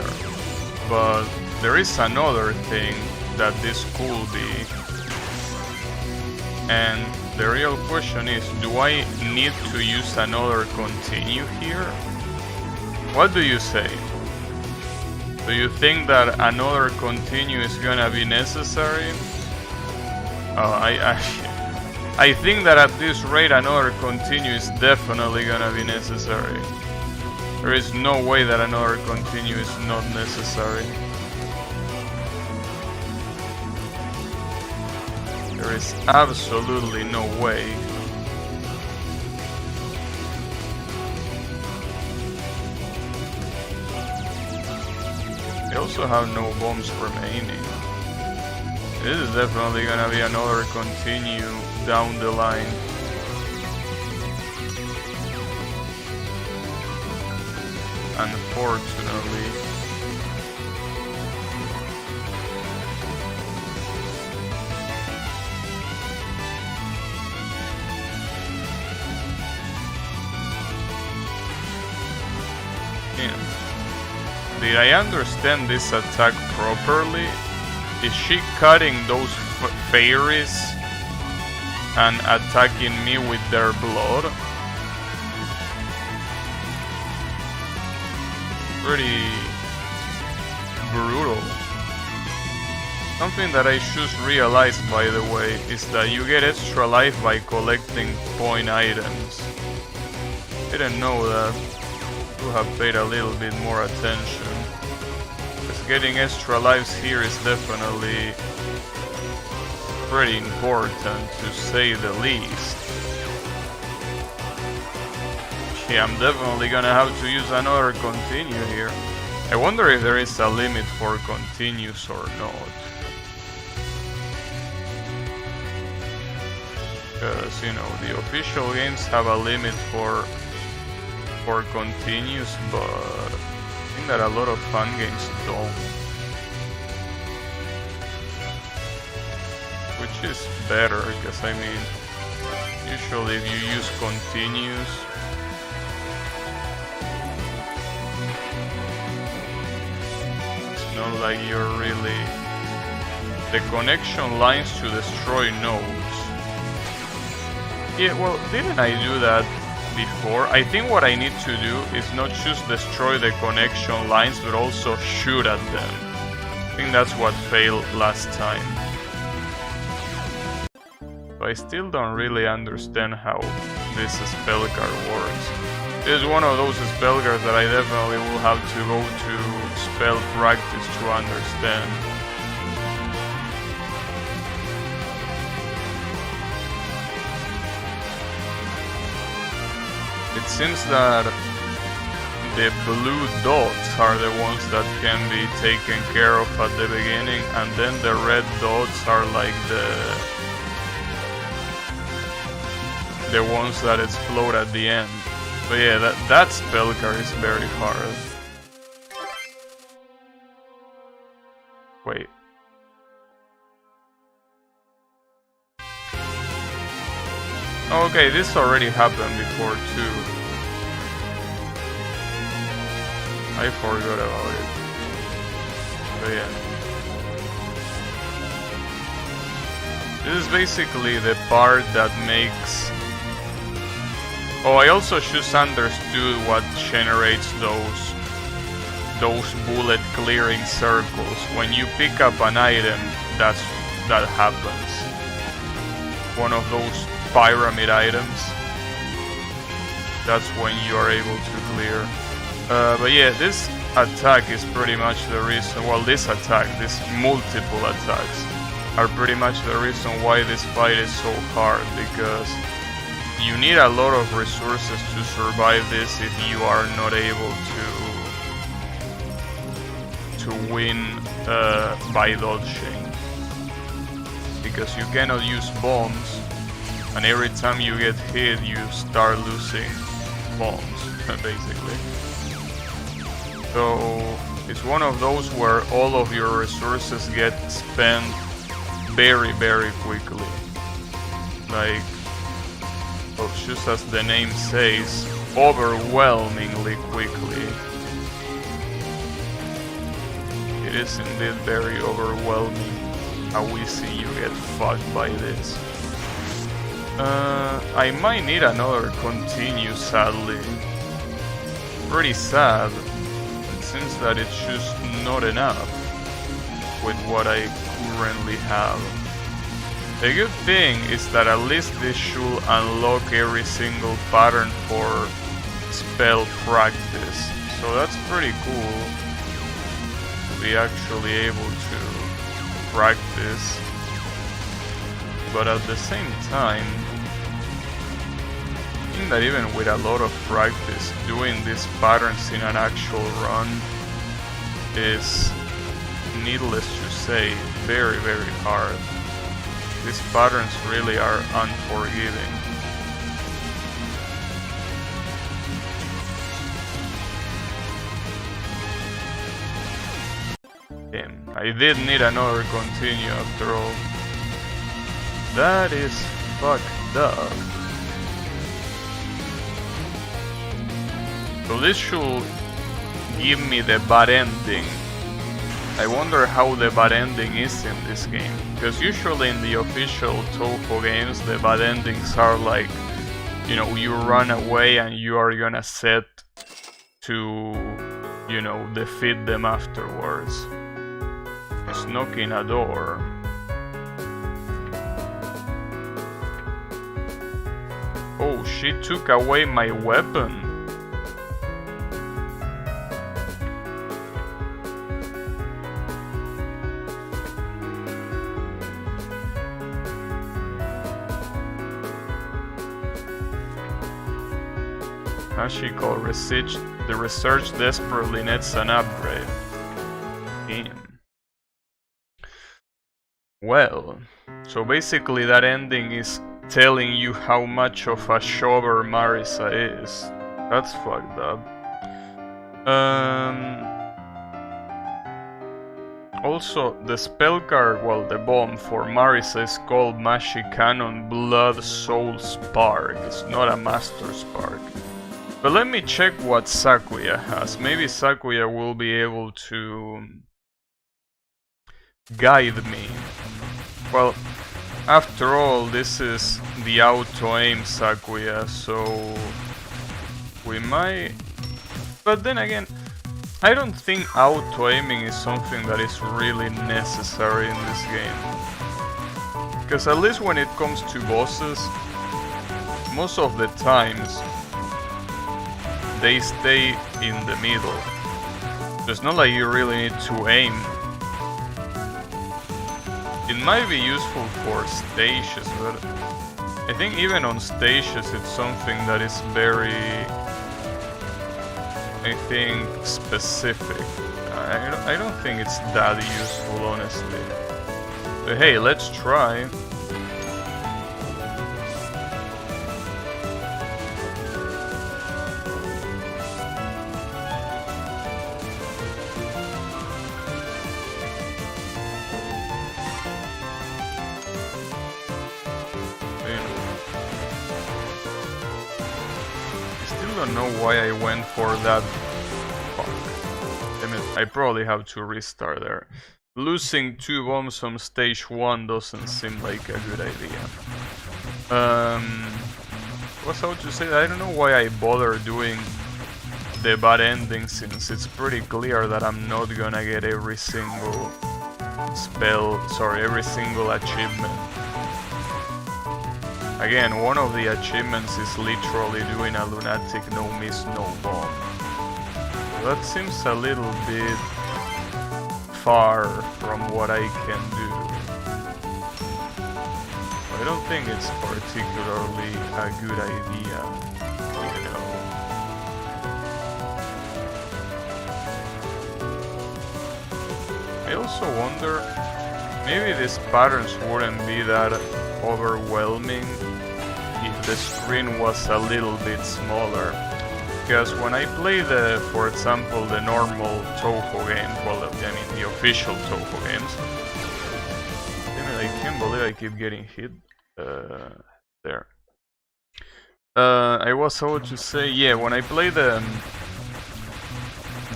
but there is another thing that this could be. And the real question is, do I need to use another continue here? What do you say? Do you think that another continue is gonna be necessary? I think that at this rate another continue is definitely gonna be necessary. There is no way that another continue is not necessary. There is absolutely no way. We also have no bombs remaining. This is definitely gonna be another continue down the line. Unfortunately. Did I understand this attack properly? Is she cutting those fairies and attacking me with their blood? Pretty brutal. Something that I should realize, by the way, is that you get extra life by collecting point items. Didn't know that. Should have paid a little bit more attention. Because getting extra lives here is definitely pretty important, to say the least. Yeah, I'm definitely gonna have to use another continue here. I wonder if there is a limit for continues or not. Because, you know, the official games have a limit for continues, but I think that a lot of fun games don't. Which is better, because I mean, usually if you use continues, it's not like you're really... The connection lines to destroy nodes. Yeah, well, didn't I do that before? I think what I need to do is not just destroy the connection lines, but also shoot at them. I think that's what failed last time. But I still don't really understand how this spell card works. It's one of those spell cards that I definitely will have to go to spell practice to understand. It seems that the blue dots are the ones that can be taken care of at the beginning, and then the red dots are like the ones that explode at the end. But yeah, that spell card is very hard. Wait. Okay, this already happened before too. I forgot about it. But yeah. This is basically the part that makes... Oh, I also just understood what generates those bullet clearing circles. When you pick up an item, that happens. One of those pyramid items, that's when you are able to clear. But yeah, this attack is pretty much the reason, well, these multiple attacks are pretty much the reason why this fight is so hard, because you need a lot of resources to survive this if you are not able to win by dodging, because you cannot use bombs, and every time you get hit you start losing bombs, basically. So it's one of those where all of your resources get spent very, very quickly. Like, well, just as the name says, overwhelmingly quickly. It is indeed very overwhelming how easy you get fucked by this. I might need another continue, sadly. Pretty sad. It seems that it's just not enough with what I currently have. The good thing is that at least this should unlock every single pattern for spell practice. So that's pretty cool to be actually able to practice. But at the same time, I think that even with a lot of practice, doing these patterns in an actual run is, needless to say, very, very hard. These patterns really are unforgiving. Damn, I did need another continue after all. That is fucked up. So this should give me the bad ending. I wonder how the bad ending is in this game. Because usually in the official Touhou games, the bad endings are like, you know, you run away and you are gonna set to, you know, defeat them afterwards. Just knocking a door. Oh, she took away my weapon. Magical research. The research desperately needs an upgrade. Damn. Well, so basically that ending is telling you how much of a shover Marisa is. That's fucked up. Also, the spell card, well, the bomb for Marisa is called Magic Cannon Blood Soul Spark. It's not a Master Spark. But let me check what Sakuya has. Maybe Sakuya will be able to guide me. Well, after all, this is the auto-aim Sakuya, so we might... But then again, I don't think auto-aiming is something that is really necessary in this game. Because at least when it comes to bosses, most of the times they stay in the middle. It's not like you really need to aim. It might be useful for stages, but I think even on stages it's something that is very, I think, specific. I don't think it's that useful, honestly. But hey, let's try. I don't know why I went for that. Fuck. I mean, I probably have to restart there. Losing 2 bombs on stage 1 doesn't seem like a good idea. What's how to say? I don't know why I bother doing the bad ending, since it's pretty clear that I'm not gonna get every single every single achievement. Again, one of the achievements is literally doing a lunatic no miss no bomb. That seems a little bit far from what I can do. I don't think it's particularly a good idea, you know. I also wonder, maybe these patterns wouldn't be that overwhelming if the screen was a little bit smaller. Because when I play for example, the normal Touhou games, well, I mean the official Touhou games, I can't believe I keep getting hit there. I was about to say, yeah, when I play the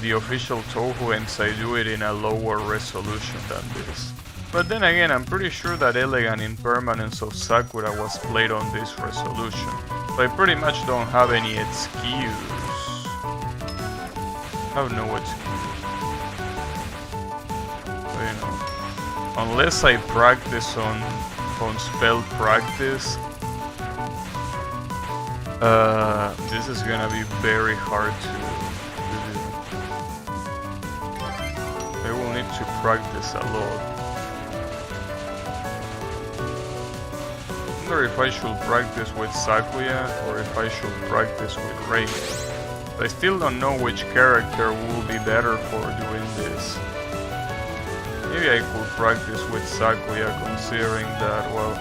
the official Touhou games, I do it in a lower resolution than this. But then again, I'm pretty sure that Elegant Impermanence of Sakura was played on this resolution. So I pretty much don't have any excuse. I have no excuse. So, you know, unless I practice on spell practice, this is gonna be very hard to do. I will need to practice a lot. I wonder if I should practice with Sakuya or if I should practice with Rei. I still don't know which character will be better for doing this. Maybe I could practice with Sakuya, considering that, well,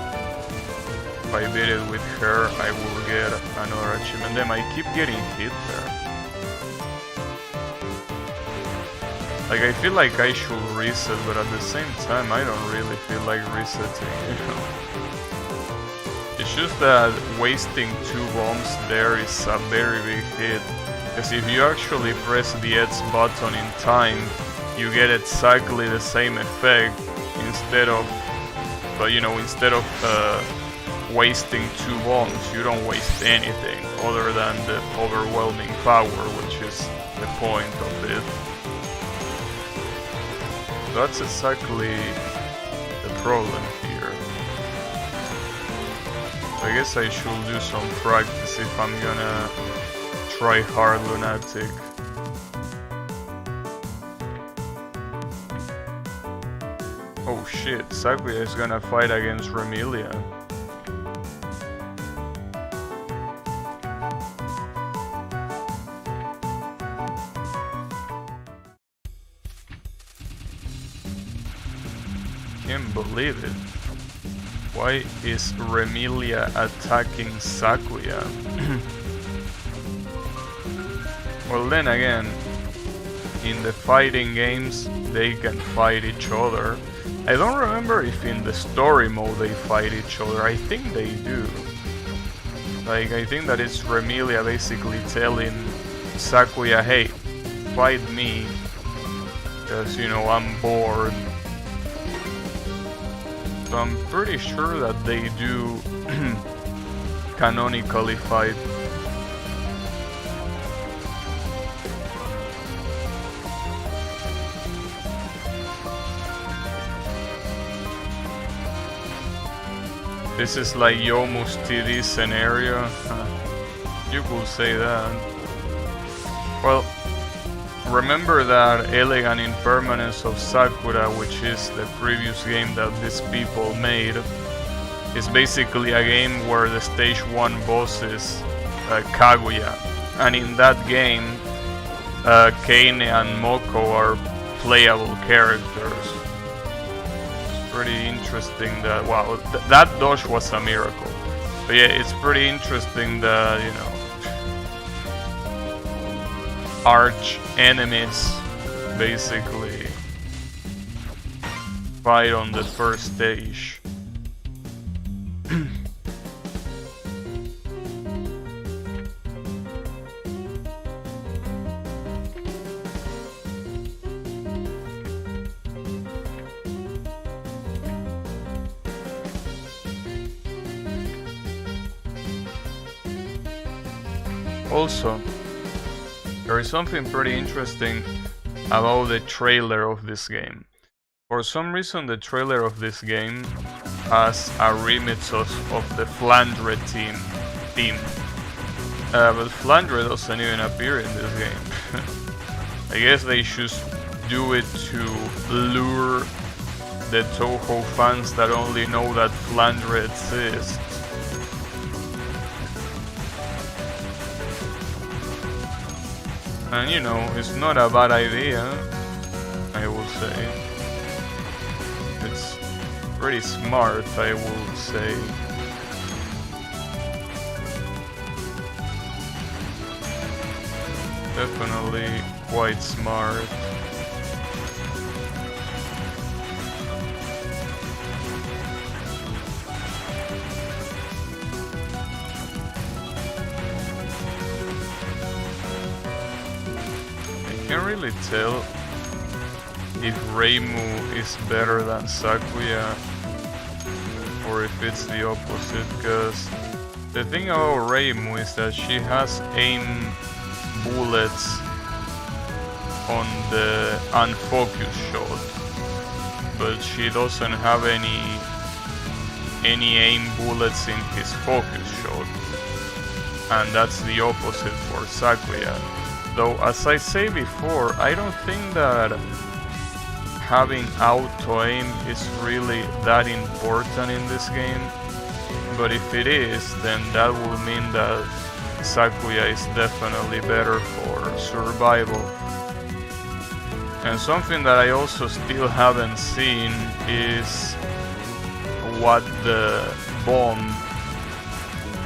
if I beat it with her, I will get another achievement. Then I keep getting hit there. Like, I feel like I should reset, but at the same time, I don't really feel like resetting, you know? It's just that wasting 2 bombs there is a very big hit. Because if you actually press the X button in time, you get exactly the same effect instead of, but you know, instead of wasting 2 bombs, you don't waste anything other than the overwhelming power, which is the point of it. That's exactly the problem here. I guess I should do some practice if I'm gonna try hard Lunatic. Oh shit, Sakuya is gonna fight against Remilia. Can't believe it. Why is Remilia attacking Sakuya? Well, then again, in the fighting games, they can fight each other. I don't remember if in the story mode they fight each other. I think they do. Like, I think that it's Remilia basically telling Sakuya, hey, fight me, because, you know, I'm bored. So I'm pretty sure that they do canonically fight. This is like Yomu's TD scenario. You could say that. Well, remember that Elegant Impermanence of Sakura, which is the previous game that these people made, is basically a game where the stage 1 boss is Kaguya. And in that game, Kane and Moko are playable characters. It's pretty interesting that, wow, that dodge was a miracle. But yeah, it's pretty interesting that, you know, arch enemies basically fight on the first stage. Also, there is something pretty interesting about the trailer of this game. For some reason, the trailer of this game has a remix of the Flandre theme. But Flandre doesn't even appear in this game. I guess they should do it to lure the Touhou fans that only know that Flandre exists. And you know, it's not a bad idea, I will say. It's pretty smart, I will say. Definitely quite smart. can't really tell if Reimu is better than Sakuya or if it's the opposite, because the thing about Reimu is that she has aim bullets on the unfocused shot, but she doesn't have any aim bullets in his focus shot, and that's the opposite for Sakuya. Though, as I say before, I don't think that having auto aim is really that important in this game, but if it is, then that will mean that Sakuya is definitely better for survival. And something that I also still haven't seen is what the bomb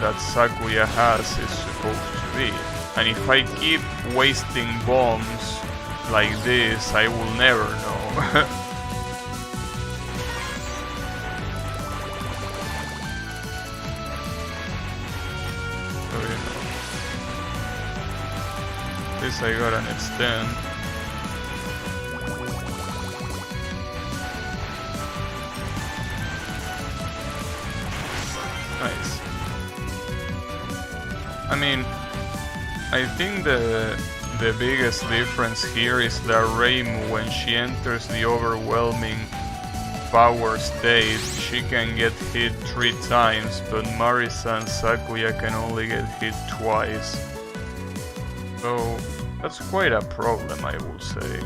that Sakuya has is supposed to be. And if I keep wasting bombs like this, I will never know. So, you know. This I got an extend. Nice. I mean, I think the biggest difference here is that Reimu, when she enters the overwhelming power state, she can get hit 3 times, but Marisa and Sakuya can only get hit twice. So that's quite a problem, I would say.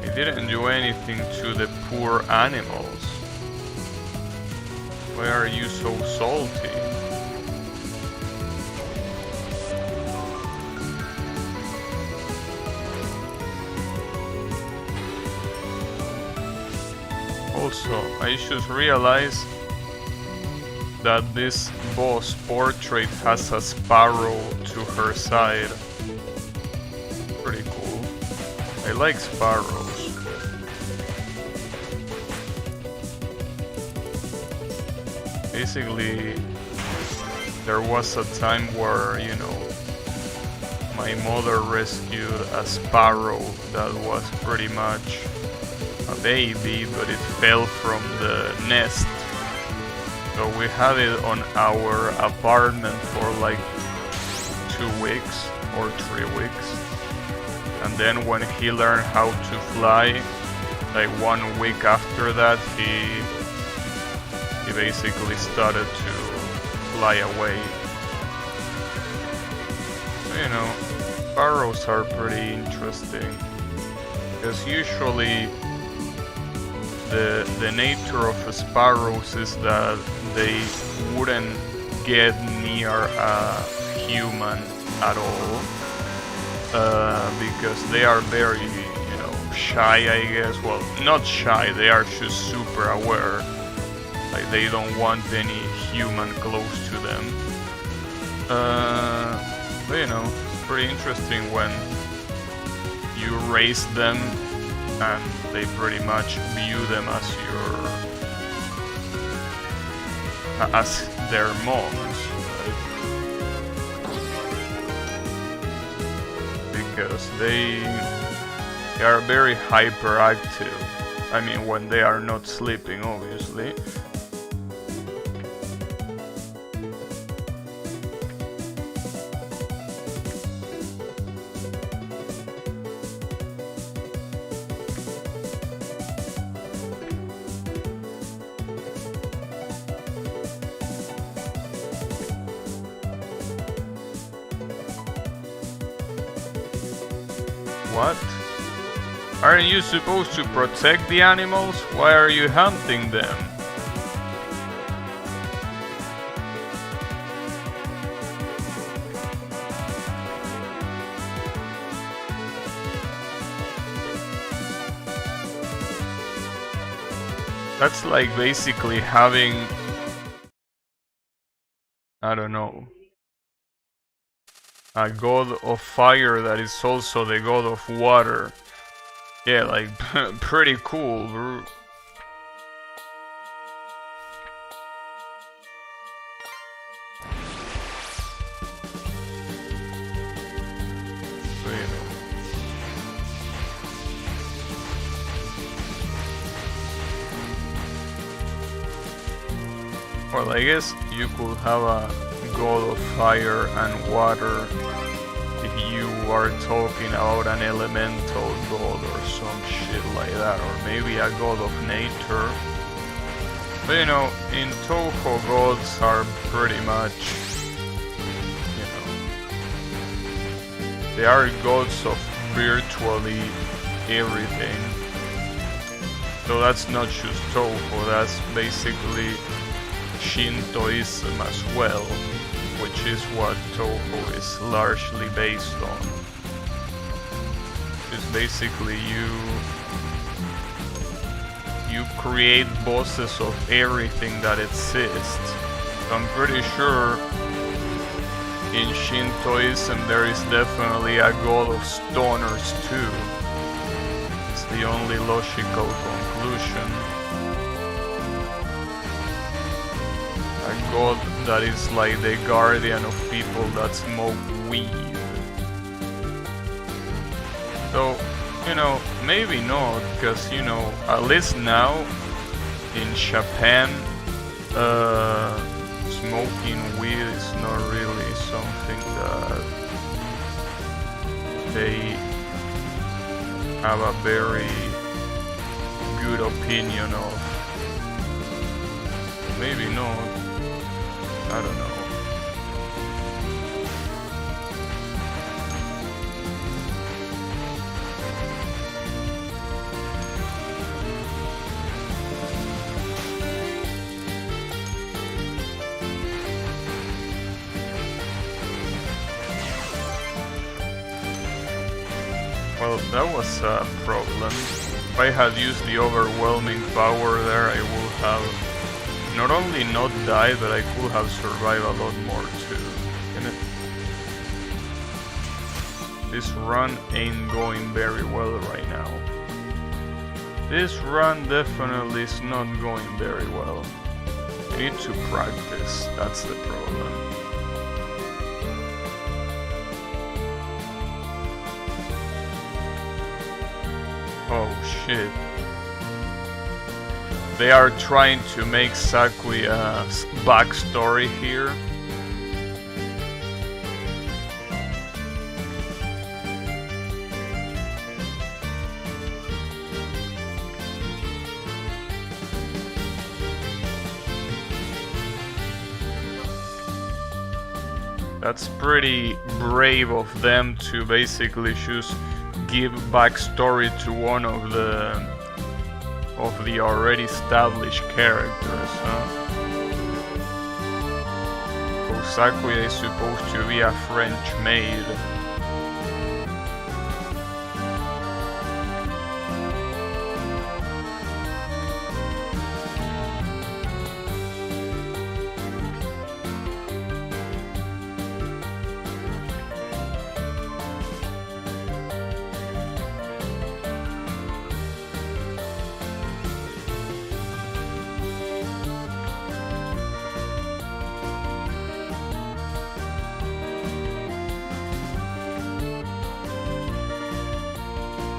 He didn't do anything to the poor animals. Why are you so salty? Also, I just realized that this boss portrait has a sparrow to her side. Pretty cool. I like sparrows. Basically, there was a time where, you know, my mother rescued a sparrow that was pretty much a baby, but it fell from the nest. So we had it on our apartment for like 2 weeks or 3 weeks. And then when he learned how to fly, like 1 week after that, he basically started to fly away. You know, sparrows are pretty interesting, because usually the nature of sparrows is that they wouldn't get near a human at all, because they are very, you know, shy, I guess. Well, not shy, they are just super aware. Like, they don't want any human close to them. But you know, it's pretty interesting when you raise them and they pretty much view them as their moms, right? Because they are very hyperactive. I mean, when they are not sleeping, obviously. What? Aren't you supposed to protect the animals? Why are you hunting them? That's like basically having, I don't know, a god of fire that is also the god of water. Yeah, like pretty cool, bro. Well, I guess you could have a god of fire and water if you are talking about an elemental god or some shit like that, or maybe a god of nature. But you know, in Touhou, gods are pretty much, you know, they are gods of virtually everything. So that's not just Touhou, that's basically Shintoism as well, which is what Touhou is largely based on. It's basically you create bosses of everything that exists. So I'm pretty sure in Shintoism there is definitely a god of stoners too. It's the only logical conclusion. A god that is like the guardian of people that smoke weed. So, you know, maybe not, because, you know, at least now in Japan, smoking weed is not really something that they have a very good opinion of. Maybe not. I don't know. Well, that was a problem. If I had used the overwhelming power there, I would have not only not died, but I could have survived a lot more too. This run ain't going very well right now. This run definitely is not going very well. I need to practice, that's the problem. Oh shit. They are trying to make Sakuya's backstory here. That's pretty brave of them to basically just give backstory to one of the already established characters, huh? So Sakuya is supposed to be a French maid.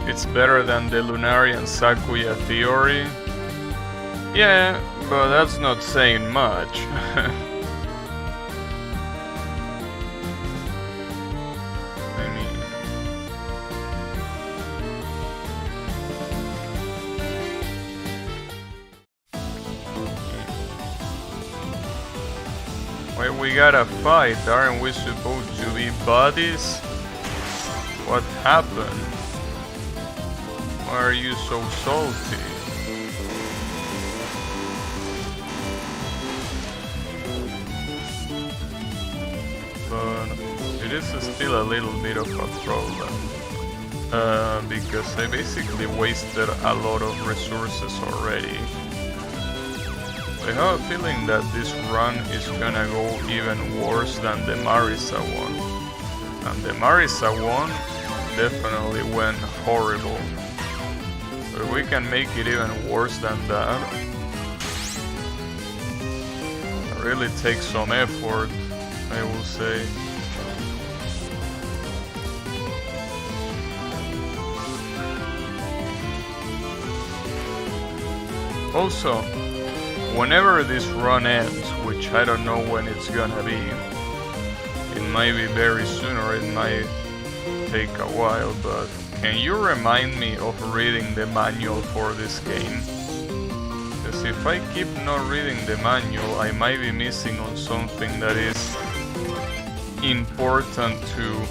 It's better than the Lunarian Sakuya theory. Yeah, but that's not saying much. I mean... Why we gotta fight? Aren't we supposed to be buddies? What happened? Why are you so salty? But it is still a little bit of a problem. Because I basically wasted a lot of resources already. I have a feeling that this run is gonna go even worse than the Marisa one. And the Marisa one definitely went horrible. But we can make it even worse than that. It really takes some effort, I will say. Also, whenever this run ends, which I don't know when it's gonna be, it might be very soon or it might take a while, but can you remind me of reading the manual for this game? Because if I keep not reading the manual, I might be missing on something that is important to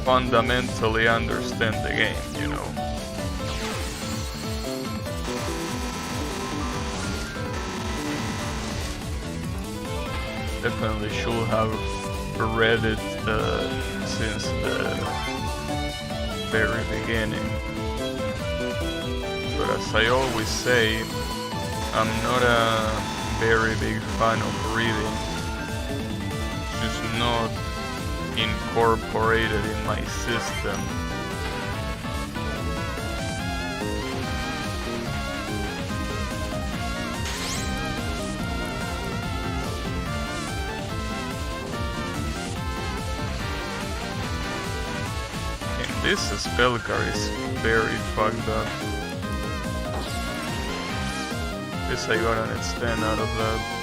fundamentally understand the game, you know? Definitely should have read it since the very beginning. But as I always say, I'm not a very big fan of reading. It's just not incorporated in my system. This spell card is very fucked up. Guess I got an extend out of that.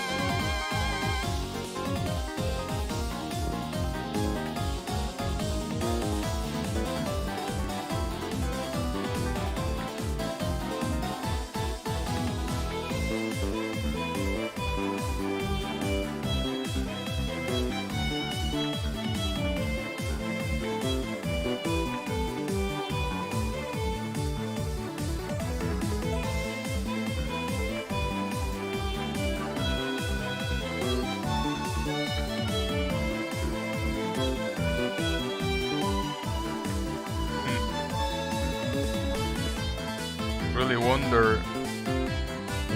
Really wonder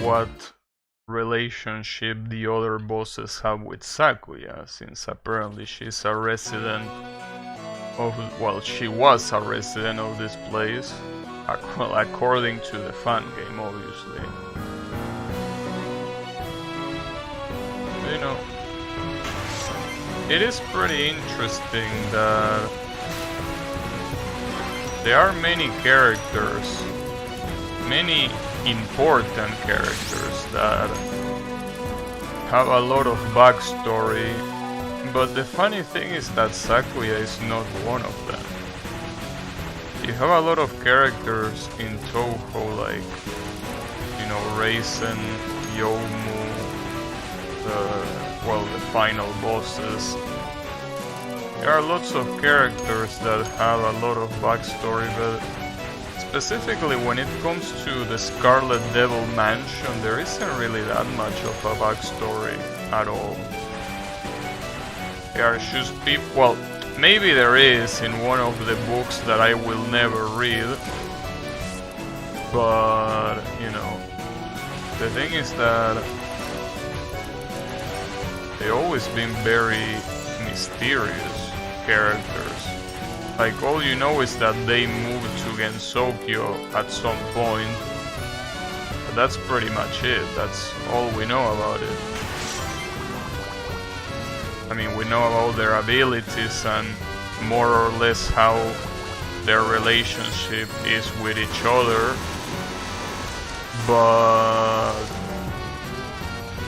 what relationship the other bosses have with Sakuya, since apparently she's a resident of, well, she was a resident of this place, well, according to the fan game, obviously. You know, it is pretty interesting that there are many characters, many important characters that have a lot of backstory, but the funny thing is that Sakuya is not one of them. You have a lot of characters in Touhou, like, you know, Raisin, Yomu, the final bosses. There are lots of characters that have a lot of backstory, but specifically when it comes to the Scarlet Devil Mansion, there isn't really that much of a backstory at all. They are just people, well, maybe there is in one of the books that I will never read, but, you know, the thing is that they've always been very mysterious characters. Like, all you know is that they moved to Gensokyo at some point, but that's pretty much it. That's all we know about it. I mean, we know about their abilities and more or less how their relationship is with each other, but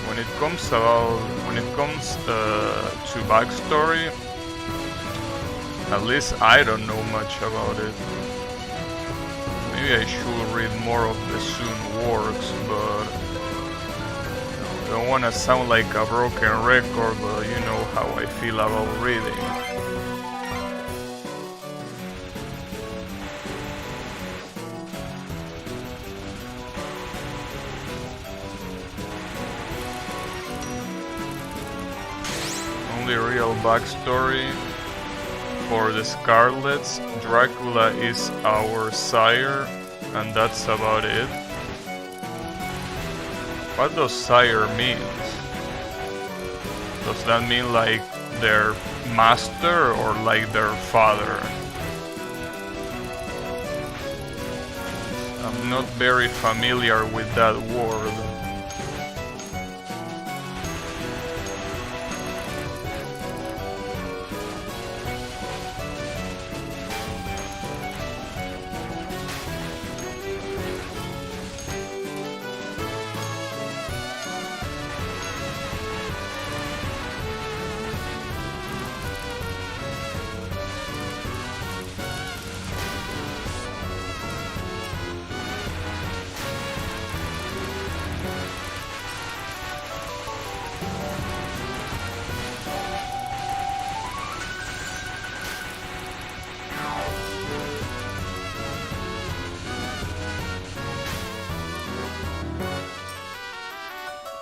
when it comes to backstory, at least I don't know much about it. Maybe I should read more of the Soon works, but I don't want to sound like a broken record, but you know how I feel about reading. Only real backstory for the Scarlets: Dracula is our sire, and that's about it. What does sire means? Does that mean like their master or like their father? I'm not very familiar with that word.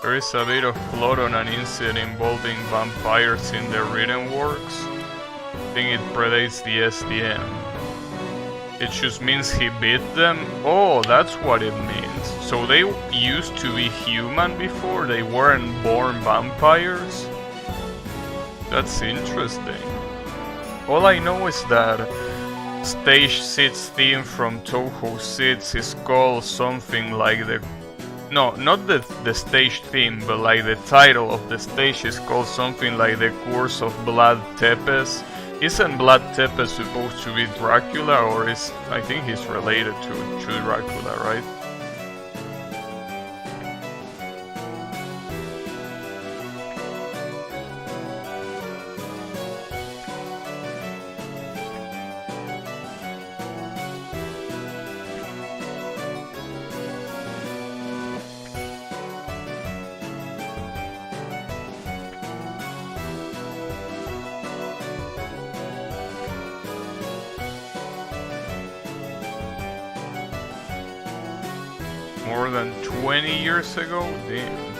There is a bit of plot on an incident involving vampires in the written works. I think it predates the SDM. It just means he beat them? Oh, that's what it means. So they used to be human before? They weren't born vampires? That's interesting. All I know is that Stage 6 theme from Touhou Seikaen is called something like the... No, not the stage theme, but like the title of the stage is called something like the Curse of Blood Tepes. Isn't Blood Tepes supposed to be Dracula, or is... I think he's related to Dracula, right? More than 20 years ago? Damn.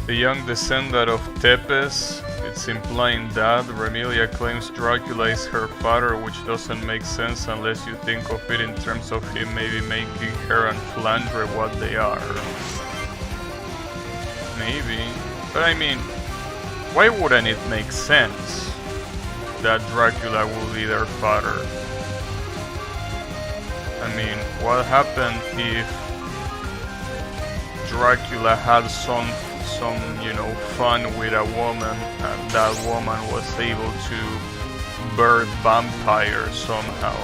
The young descendant of Tepes, it's implying that Remilia claims Dracula is her father, which doesn't make sense unless you think of it in terms of him maybe making her and Flandre what they are. Maybe. But I mean, why wouldn't it make sense that Dracula will be their father? I mean, what happened if Dracula had some fun with a woman, and that woman was able to birth vampires somehow?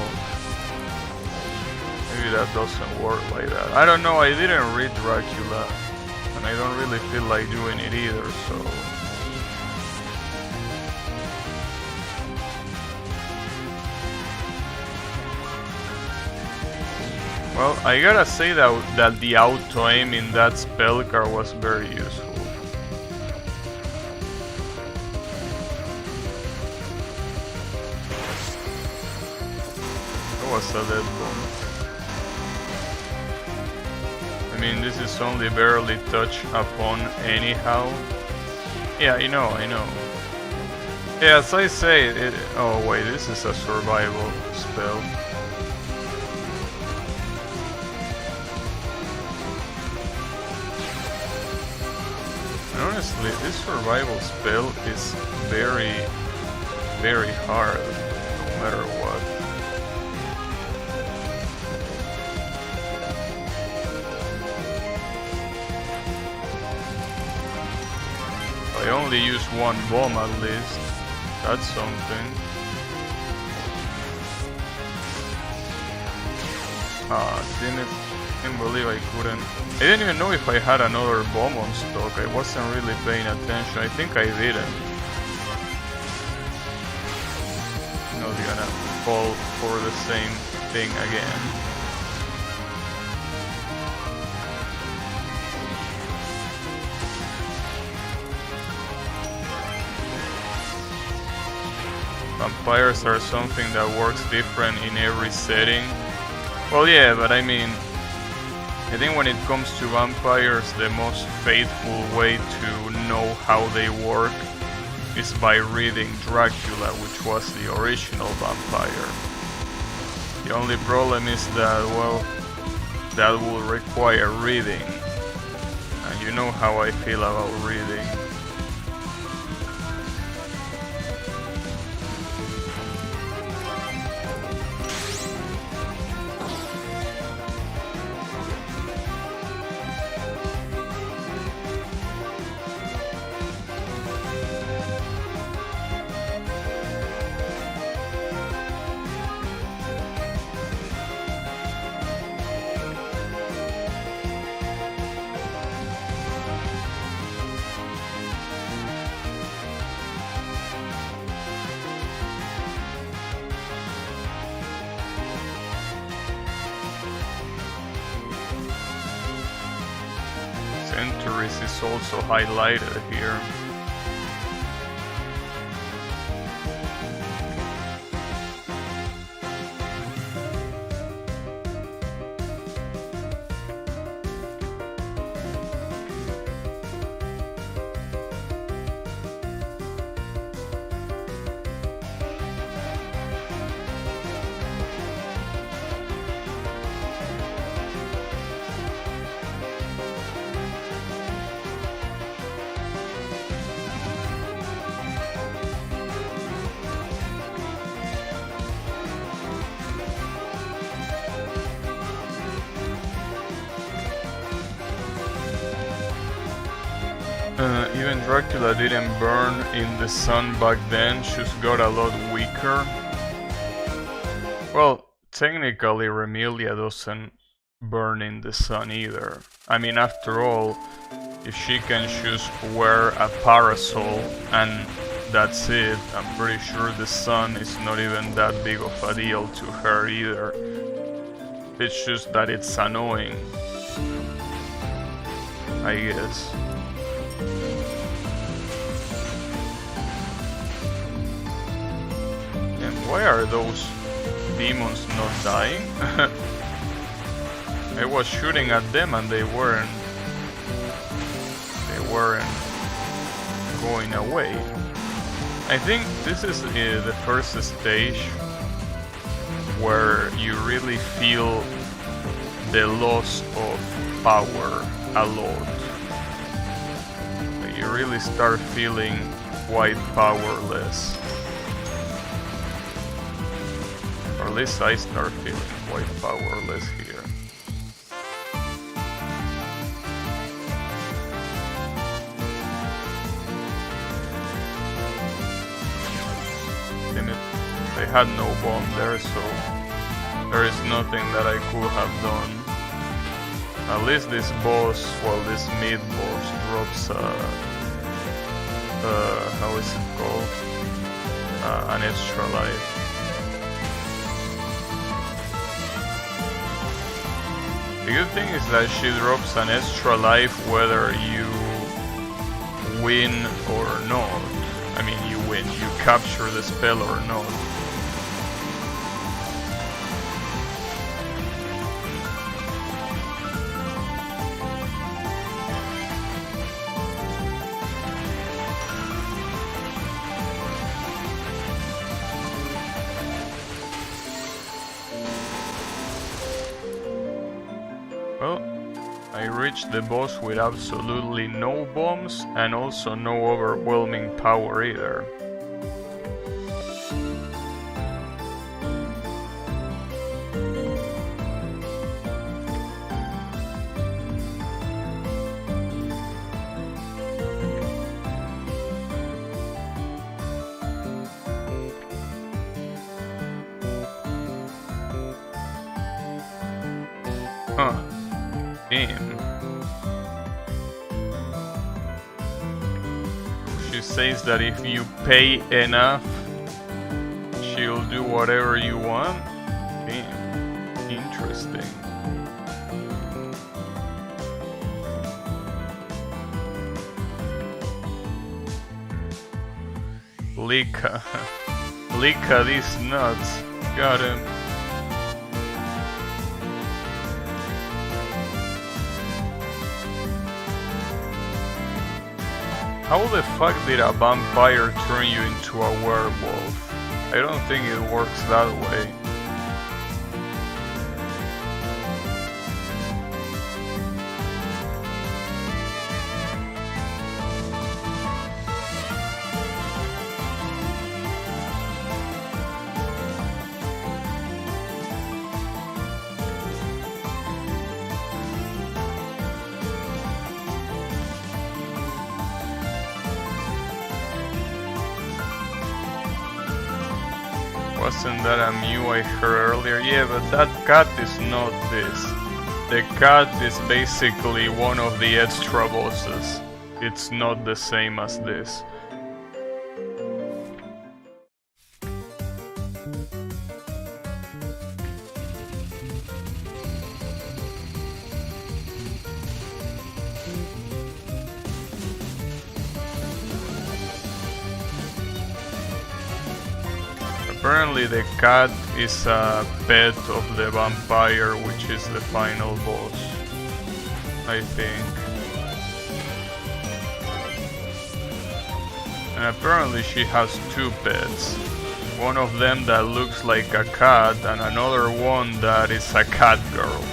Maybe that doesn't work like that. I don't know, I didn't read Dracula, and I don't really feel like doing it either, so... Well, I gotta say that the auto-aim in that spell card was very useful. That was a dead bonus. I mean, this is only barely touched upon anyhow. Yeah, I know. Yeah, as I say, oh wait, this is a survival spell. Honestly, this survival spell is very, very hard, no matter what. I only use one bomb at least. That's something. Damn it. I can't believe I couldn't. I didn't even know if I had another bomb on stock. I wasn't really paying attention. I think I didn't. Not gonna fall for the same thing again. Vampires are something that works different in every setting. Well, yeah, but I mean, I think when it comes to vampires, the most faithful way to know how they work is by reading Dracula, which was the original vampire. The only problem is that, well, that will require reading. And you know how I feel about reading. Centuries is also highlighted here. Even Dracula didn't burn in the sun back then, just got a lot weaker. Well, technically Remilia doesn't burn in the sun either. I mean, after all, if she can just wear a parasol and that's it, I'm pretty sure the sun is not even that big of a deal to her either. It's just that it's annoying, I guess. Why are those demons not dying? I was shooting at them and they weren't going away. I think this is the first stage where you really feel the loss of power a lot. You really start feeling quite powerless. Or at least I start feeling quite powerless here. They had no bomb there, so there is nothing that I could have done. At least this boss, well, this mid-boss drops how is it called? An extra life. The good thing is that she drops an extra life whether you win or not. I mean, you win, you capture the spell or not. Well, I reached the boss with absolutely no bombs and also no overwhelming power either. Huh. Damn. She says that if you pay enough, she'll do whatever you want. Damn. Interesting. Lick at these nuts. Got him. How the fuck did a vampire turn you into a werewolf? I don't think it works that way. Wasn't that a mew I heard earlier? Yeah, but that cat is not this. The cat is basically one of the extra bosses. It's not the same as this. Apparently the cat is a pet of the vampire, which is the final boss, I think. And apparently she has two pets. One of them that looks like a cat and another one that is a cat girl.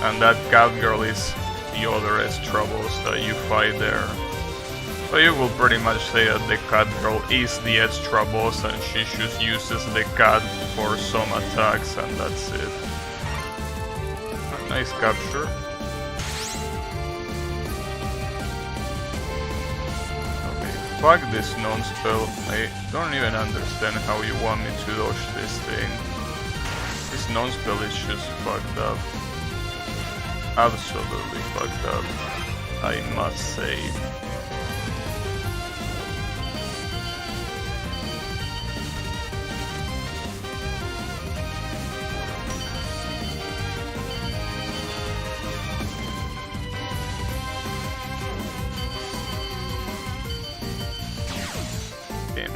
And that cat girl is the other extra boss that you fight there. So you will pretty much say that the cat girl is the extra boss and she just uses the cat for some attacks and that's it. Nice capture. Okay, fuck this non-spell. I don't even understand how you want me to dodge this thing. This non-spell is just fucked up. Absolutely fucked up, I must say.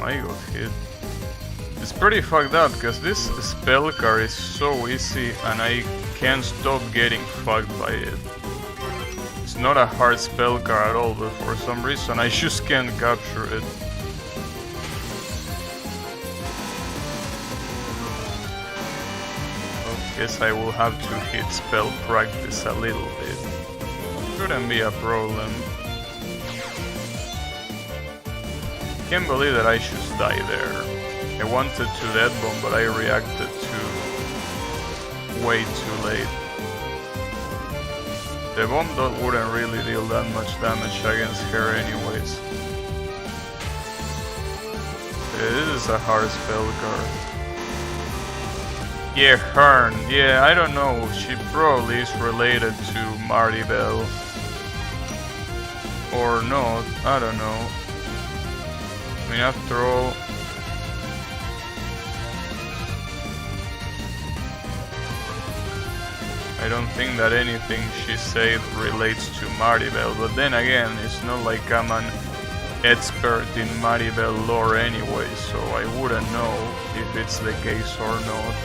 I got hit. It's pretty fucked up because this spell card is so easy and I can't stop getting fucked by it. It's not a hard spell card at all, but for some reason I just can't capture it. Well, guess I will have to hit spell practice a little bit. Shouldn't be a problem. Can't believe that I just died there. I wanted to death bomb, but I reacted way too late. The bomb wouldn't really deal that much damage against her anyways. This is a hard spell card. Yeah, Hearn. Yeah, I don't know. She probably is related to Maribel. Or not, I don't know. I mean, after all, I don't think that anything she said relates to Maribel, but then again, it's not like I'm an expert in Maribel lore anyway, so I wouldn't know if it's the case or not.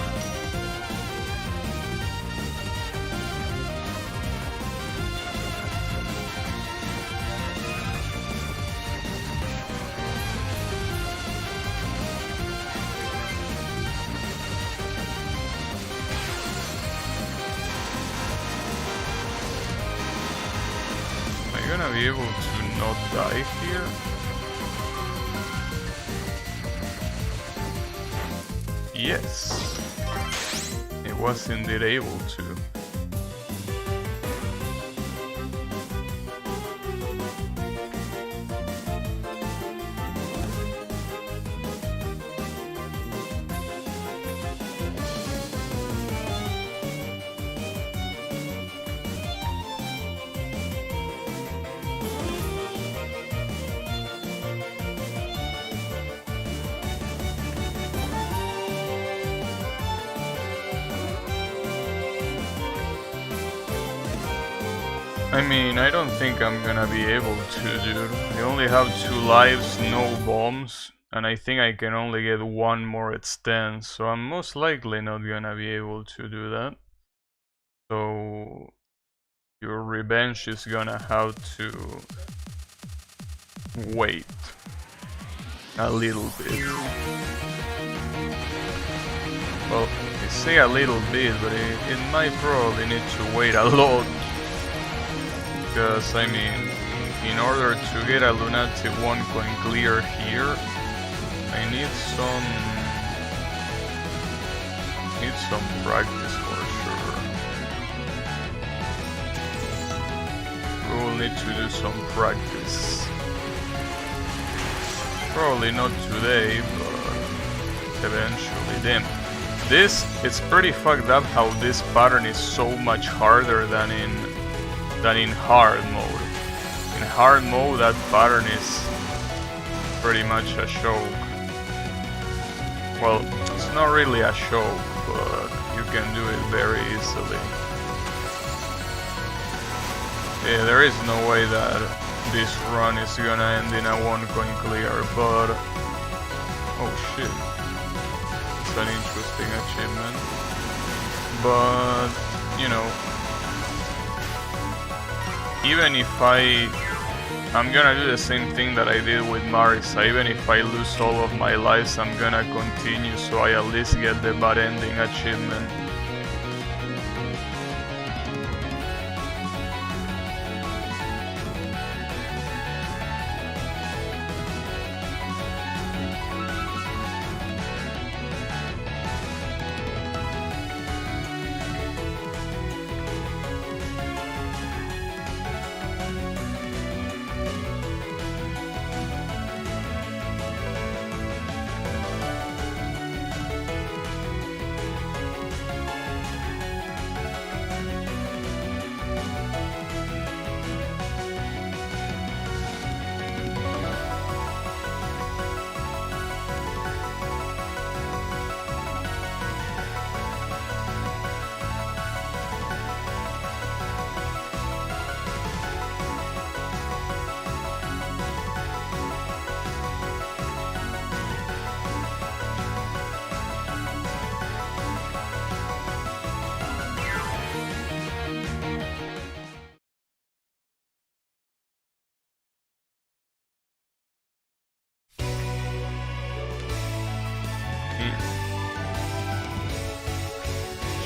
Gonna be able to not die here? Yes, it was indeed able to. I mean, I don't think I'm gonna be able to, dude. I only have 2 lives, no bombs. and I think I can only get one more extend, so I'm most likely not gonna be able to do that. So your revenge is gonna have to wait a little bit. Well, I say a little bit, but it might probably need to wait a lot. Because, I mean, in order to get a Lunatic 1 coin clear here, I need some practice for sure. We will need to do some practice. Probably not today, but eventually. Damn. This, it's pretty fucked up how this pattern is so much harder than in hard mode. In hard mode, that pattern is pretty much a choke. Well, it's not really a choke, but you can do it very easily. Yeah, there is no way that this run is gonna end in a 1 coin clear, but oh shit. It's an interesting achievement. But, you know, even if I'm gonna do the same thing that I did with Marisa. Even if I lose all of my lives, I'm gonna continue so I at least get the bad ending achievement.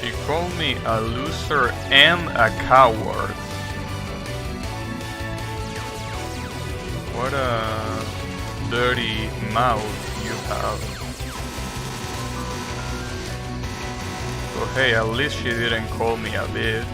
She called me a loser and a coward. What a dirty mouth you have. So hey, at least she didn't call me a bitch.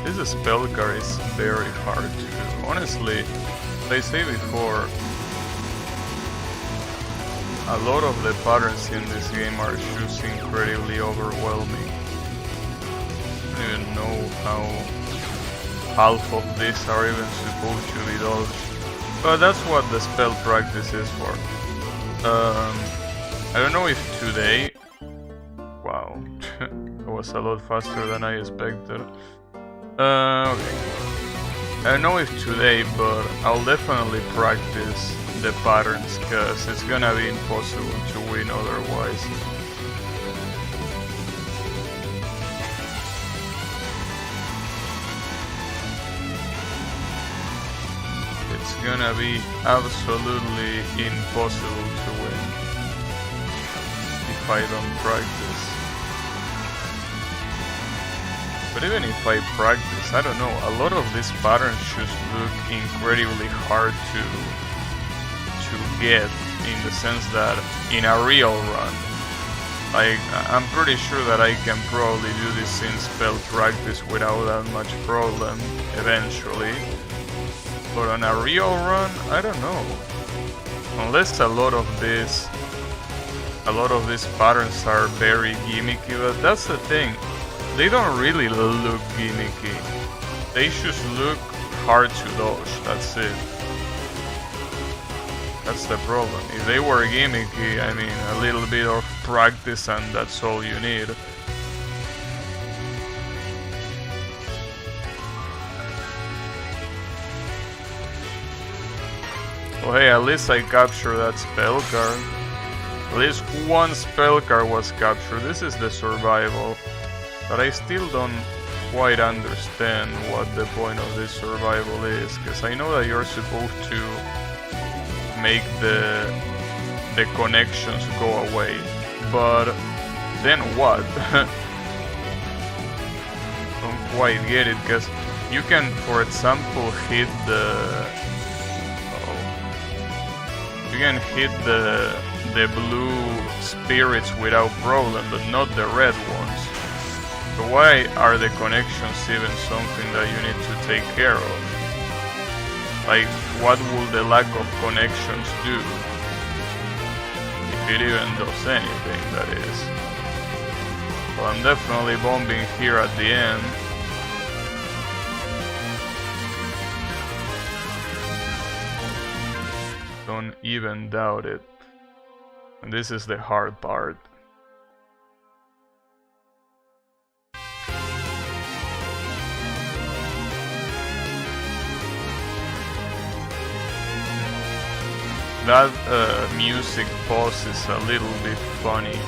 This spell card is very hard to do. Honestly, as I say before, a lot of the patterns in this game are just incredibly overwhelming. I don't even know how half of these are even supposed to be dodged. But that's what the spell practice is for. I don't know if today... Wow, it was a lot faster than I expected. Okay. I don't know if today, but I'll definitely practice the patterns, cause it's gonna be impossible to win otherwise. It's gonna be absolutely impossible to win if I don't practice. But even if I practice, I don't know, a lot of these patterns just look incredibly hard to get, in the sense that in a real run, like, I'm pretty sure that I can probably do this in spell practice without that much problem eventually. But on a real run, I don't know. Unless a lot of these patterns are very gimmicky, but that's the thing. They don't really look gimmicky. They just look hard to dodge, that's it. That's the problem. If they were gimmicky, I mean, a little bit of practice and that's all you need. Well, hey, at least I captured that spell card. At least one spell card was captured. This is the survival. But I still don't quite understand what the point of this survival is. Because I know that you're supposed to make the connections go away. But then what? Don't quite get it. Because you can, for example, hit the... You can hit the blue spirits without problem, but not the red ones. So why are the connections even something that you need to take care of? Like, what will the lack of connections do? If it even does anything, that is. Well, I'm definitely bombing here at the end. Don't even doubt it. And this is the hard part. That music pause is a little bit funny,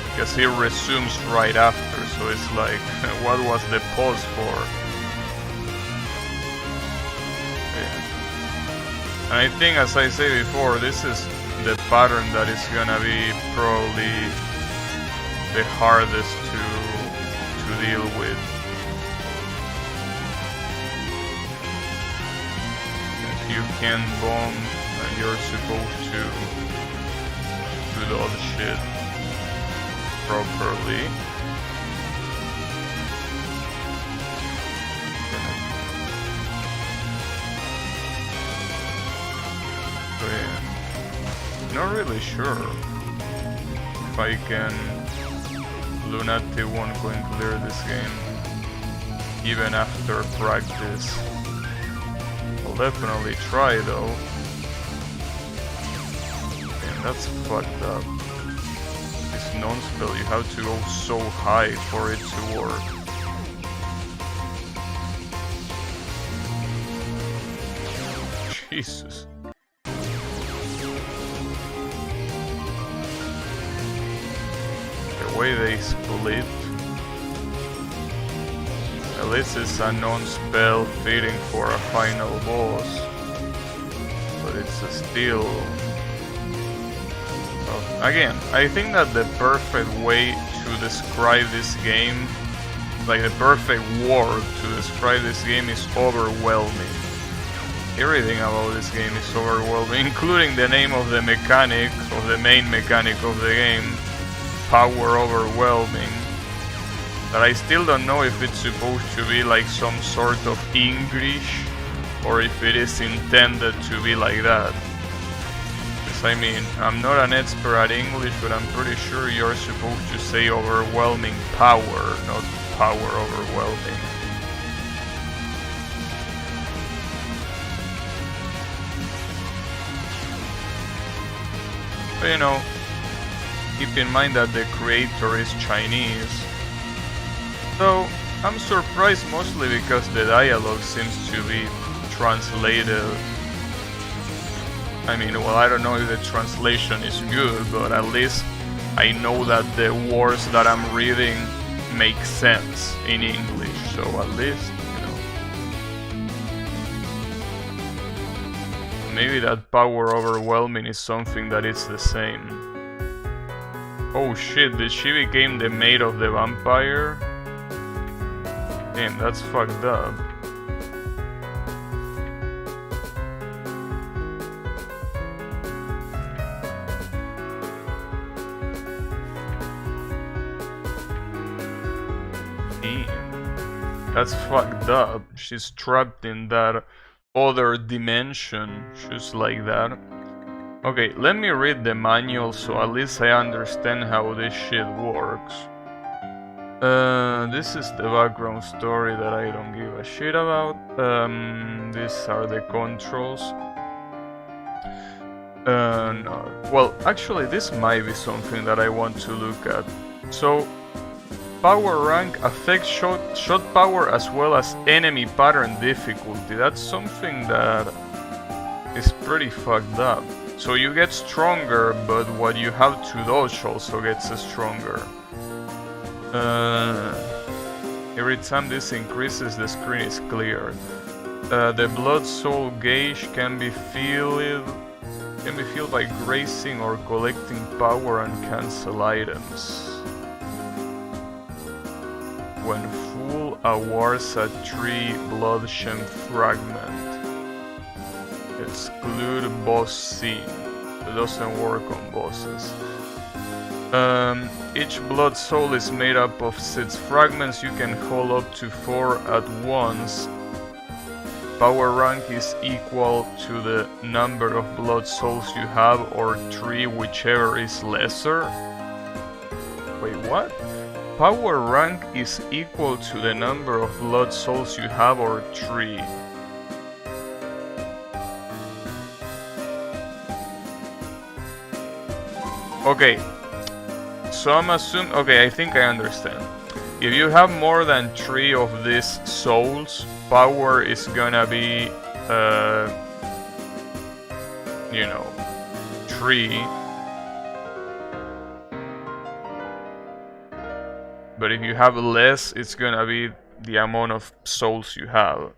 because it resumes right after, so it's like, what was the pause for? Yeah. And I think, as I said before, this is the pattern that is gonna be probably the hardest to deal with. If you can bomb, and you're supposed to do all the shit properly. So yeah, not really sure if I can. Lunati won't go and clear this game even after practice. I'll definitely try though. And that's fucked up. This non-spell, you have to go so high for it to work. Jesus. The way they split. At least it's a non-spell fitting for a final boss. But it's a still... Again, I think that the perfect way to describe this game, like the perfect word to describe this game, is overwhelming. Everything about this game is overwhelming, including the name of the mechanic, of the main mechanic of the game, Power Overwhelming. But I still don't know if it's supposed to be like some sort of English, or if it is intended to be like that. I mean, I'm not an expert at English, but I'm pretty sure you're supposed to say overwhelming power, not power overwhelming. But you know, keep in mind that the creator is Chinese. So, I'm surprised mostly because the dialogue seems to be translated. I mean, well, I don't know if the translation is good, but at least I know that the words that I'm reading make sense in English, so at least, you know. Maybe that power overwhelming is something that is the same. Oh shit, did she become the mate of the vampire? Damn, that's fucked up. That's fucked up. She's trapped in that other dimension, just like that. Okay, let me read the manual so at least I understand how this shit works. This is the background story that I don't give a shit about. These are the controls. No. Well, actually, this might be something that I want to look at. So, power rank affects shot power as well as enemy pattern difficulty. That's something that is pretty fucked up. So you get stronger, but what you have to dodge also gets stronger. Every time this increases, the screen is cleared. The blood soul gauge can be filled by grazing or collecting power and cancel items. When full, awards a 3 blood gem fragment. Exclude boss scene. It doesn't work on bosses. Each blood soul is made up of 6 fragments. You can hold up to 4 at once. Power rank is equal to the number of blood souls you have, or 3, whichever is lesser. Wait, what? Power rank is equal to the number of blood souls you have, or 3. Okay, so I'm assuming... Okay, I think I understand. If you have more than 3 of these souls, power is gonna be, 3. But if you have less, it's gonna be the amount of souls you have.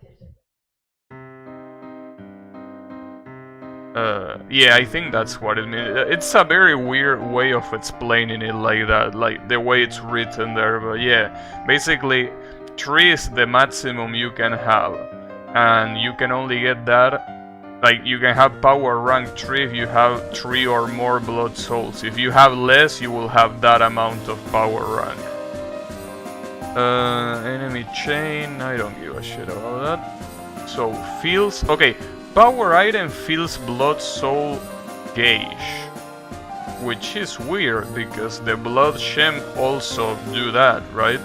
Yeah, I think that's what it means. It's a very weird way of explaining it like that, like the way it's written there, but yeah. Basically, 3 is the maximum you can have, and you can only get that, like, you can have power rank 3 if you have 3 or more blood souls. If you have less, you will have that amount of power rank. Enemy chain, I don't give a shit about that. So, feels... Okay, power item fills blood soul gauge, which is weird because the blood gem also do that, right?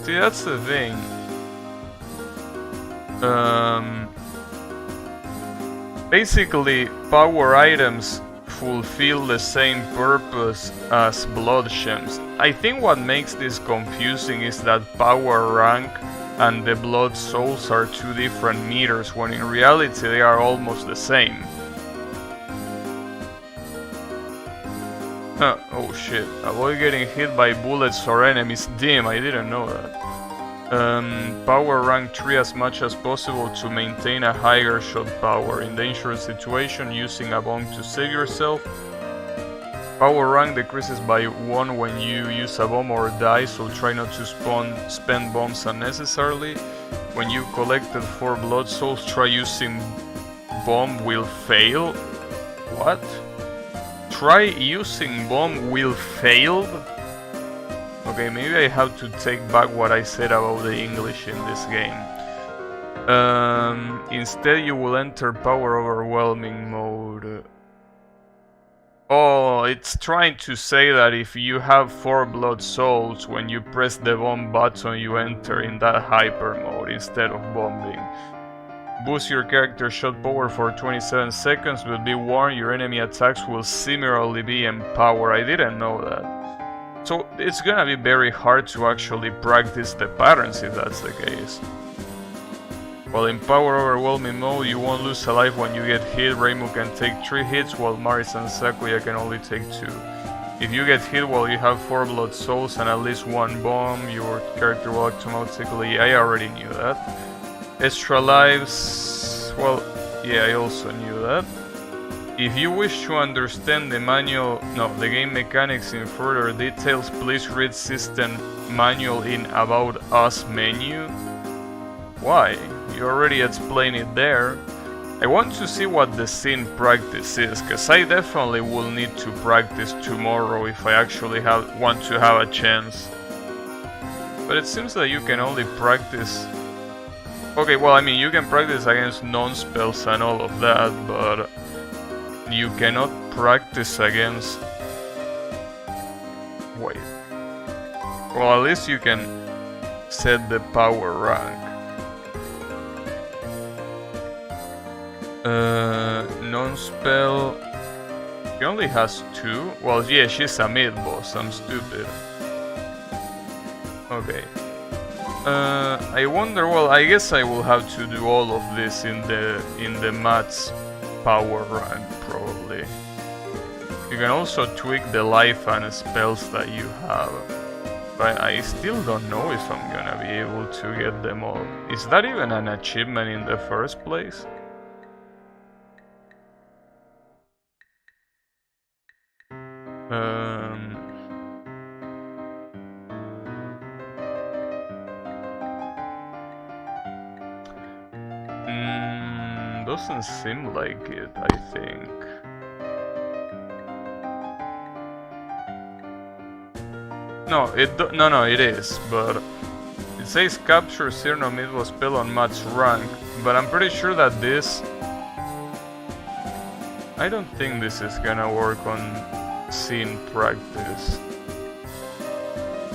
See, that's the thing. Basically, power items fulfill the same purpose as blood gems. I think what makes this confusing is that power rank and the blood souls are 2 different meters, when in reality they are almost the same. Huh, oh shit. Avoid getting hit by bullets or enemies. Damn, I didn't know that. Power rank 3 as much as possible to maintain a higher shot power. In dangerous situation, using a bomb to save yourself. Power rank decreases by 1 when you use a bomb or die, so try not to spend bombs unnecessarily. When you collected 4 blood souls, try using bomb will fail. What? Try using bomb will fail? Okay, maybe I have to take back what I said about the English in this game. Instead you will enter power overwhelming mode. Oh, it's trying to say that if you have 4 blood souls, when you press the bomb button you enter in that hyper mode instead of bombing. Boost your character's shot power for 27 seconds, but be warned, your enemy attacks will similarly be empowered. I didn't know that. So it's gonna be very hard to actually practice the patterns if that's the case. While in power overwhelming mode, you won't lose a life when you get hit. Reimu can take 3 hits, while Maris and Sakuya can only take 2. If you get hit while you have 4 blood souls and at least 1 bomb, your character will automatically... I already knew that. Extra lives... Well, yeah, I also knew that. If you wish to understand the game mechanics in further details, please read System Manual in About Us menu. Why? You already explained it there. I want to see what the scene practice is, cause I definitely will need to practice tomorrow if I actually want to have a chance. But it seems that you can only practice... Okay, well, I mean, you can practice against non-spells and all of that, but... you cannot practice against... Wait. Well, at least you can set the power rank. Non-spell. She only has 2? Well, yeah, she's a mid-boss, I'm stupid. Okay. I wonder, well, I guess I will have to do all of this in the max power rank, probably. You can also tweak the life and spells that you have. But I still don't know if I'm gonna be able to get them all. Is that even an achievement in the first place? Doesn't seem like it, I think. No, it is, but it says capture zero mid-boss spell on match rank, but I'm pretty sure that this... I don't think this is gonna work on scene practice.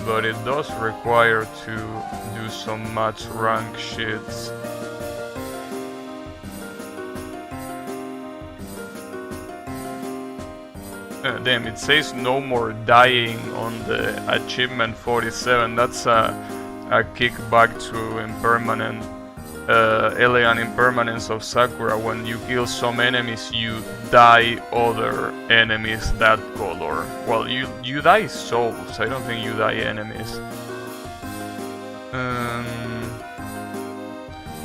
But it does require to do some match rank shits. Damn, it says no more dying on the achievement 47. That's a kickback to impermanent, elegant impermanence of Sakura. When you kill some enemies, you die other enemies that color. Well, you die souls. I don't think you die enemies.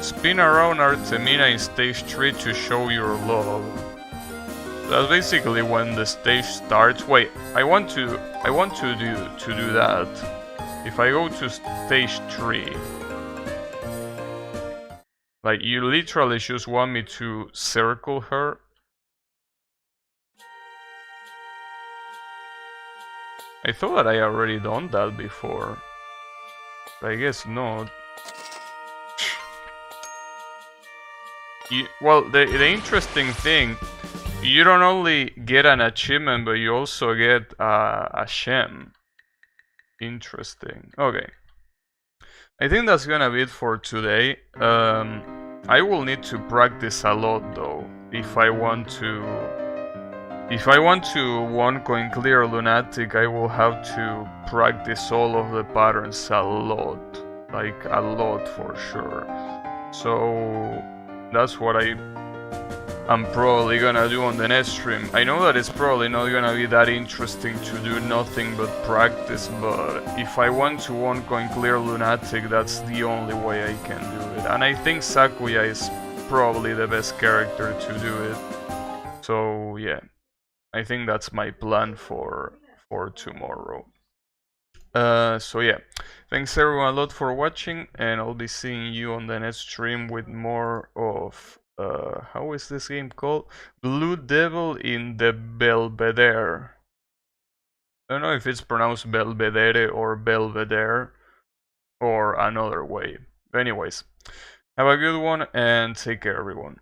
Spin around Artemina in stage 3 to show your love. That's basically when the stage starts. Wait, I want to do that. If I go to stage 3, like you literally just want me to circle her. I thought that I already done that before, but I guess not. Well, the interesting thing. You don't only get an achievement, but you also get a gem. Interesting. Okay. I think that's gonna be it for today. I will need to practice a lot though, if I want to one coin clear Lunatic. I will have to practice all of the patterns a lot, like a lot for sure. So that's what I'm probably gonna do on the next stream. I know that it's probably not gonna be that interesting to do nothing but practice, but if I want to one coin clear Lunatic, that's the only way I can do it. And I think Sakuya is probably the best character to do it. So yeah, I think that's my plan for tomorrow. So yeah, thanks everyone a lot for watching, and I'll be seeing you on the next stream with more of how is this game called? Blue Devil in the Belvedere. I don't know if it's pronounced Belvedere or Belvedere or another way. Anyways, have a good one and take care everyone.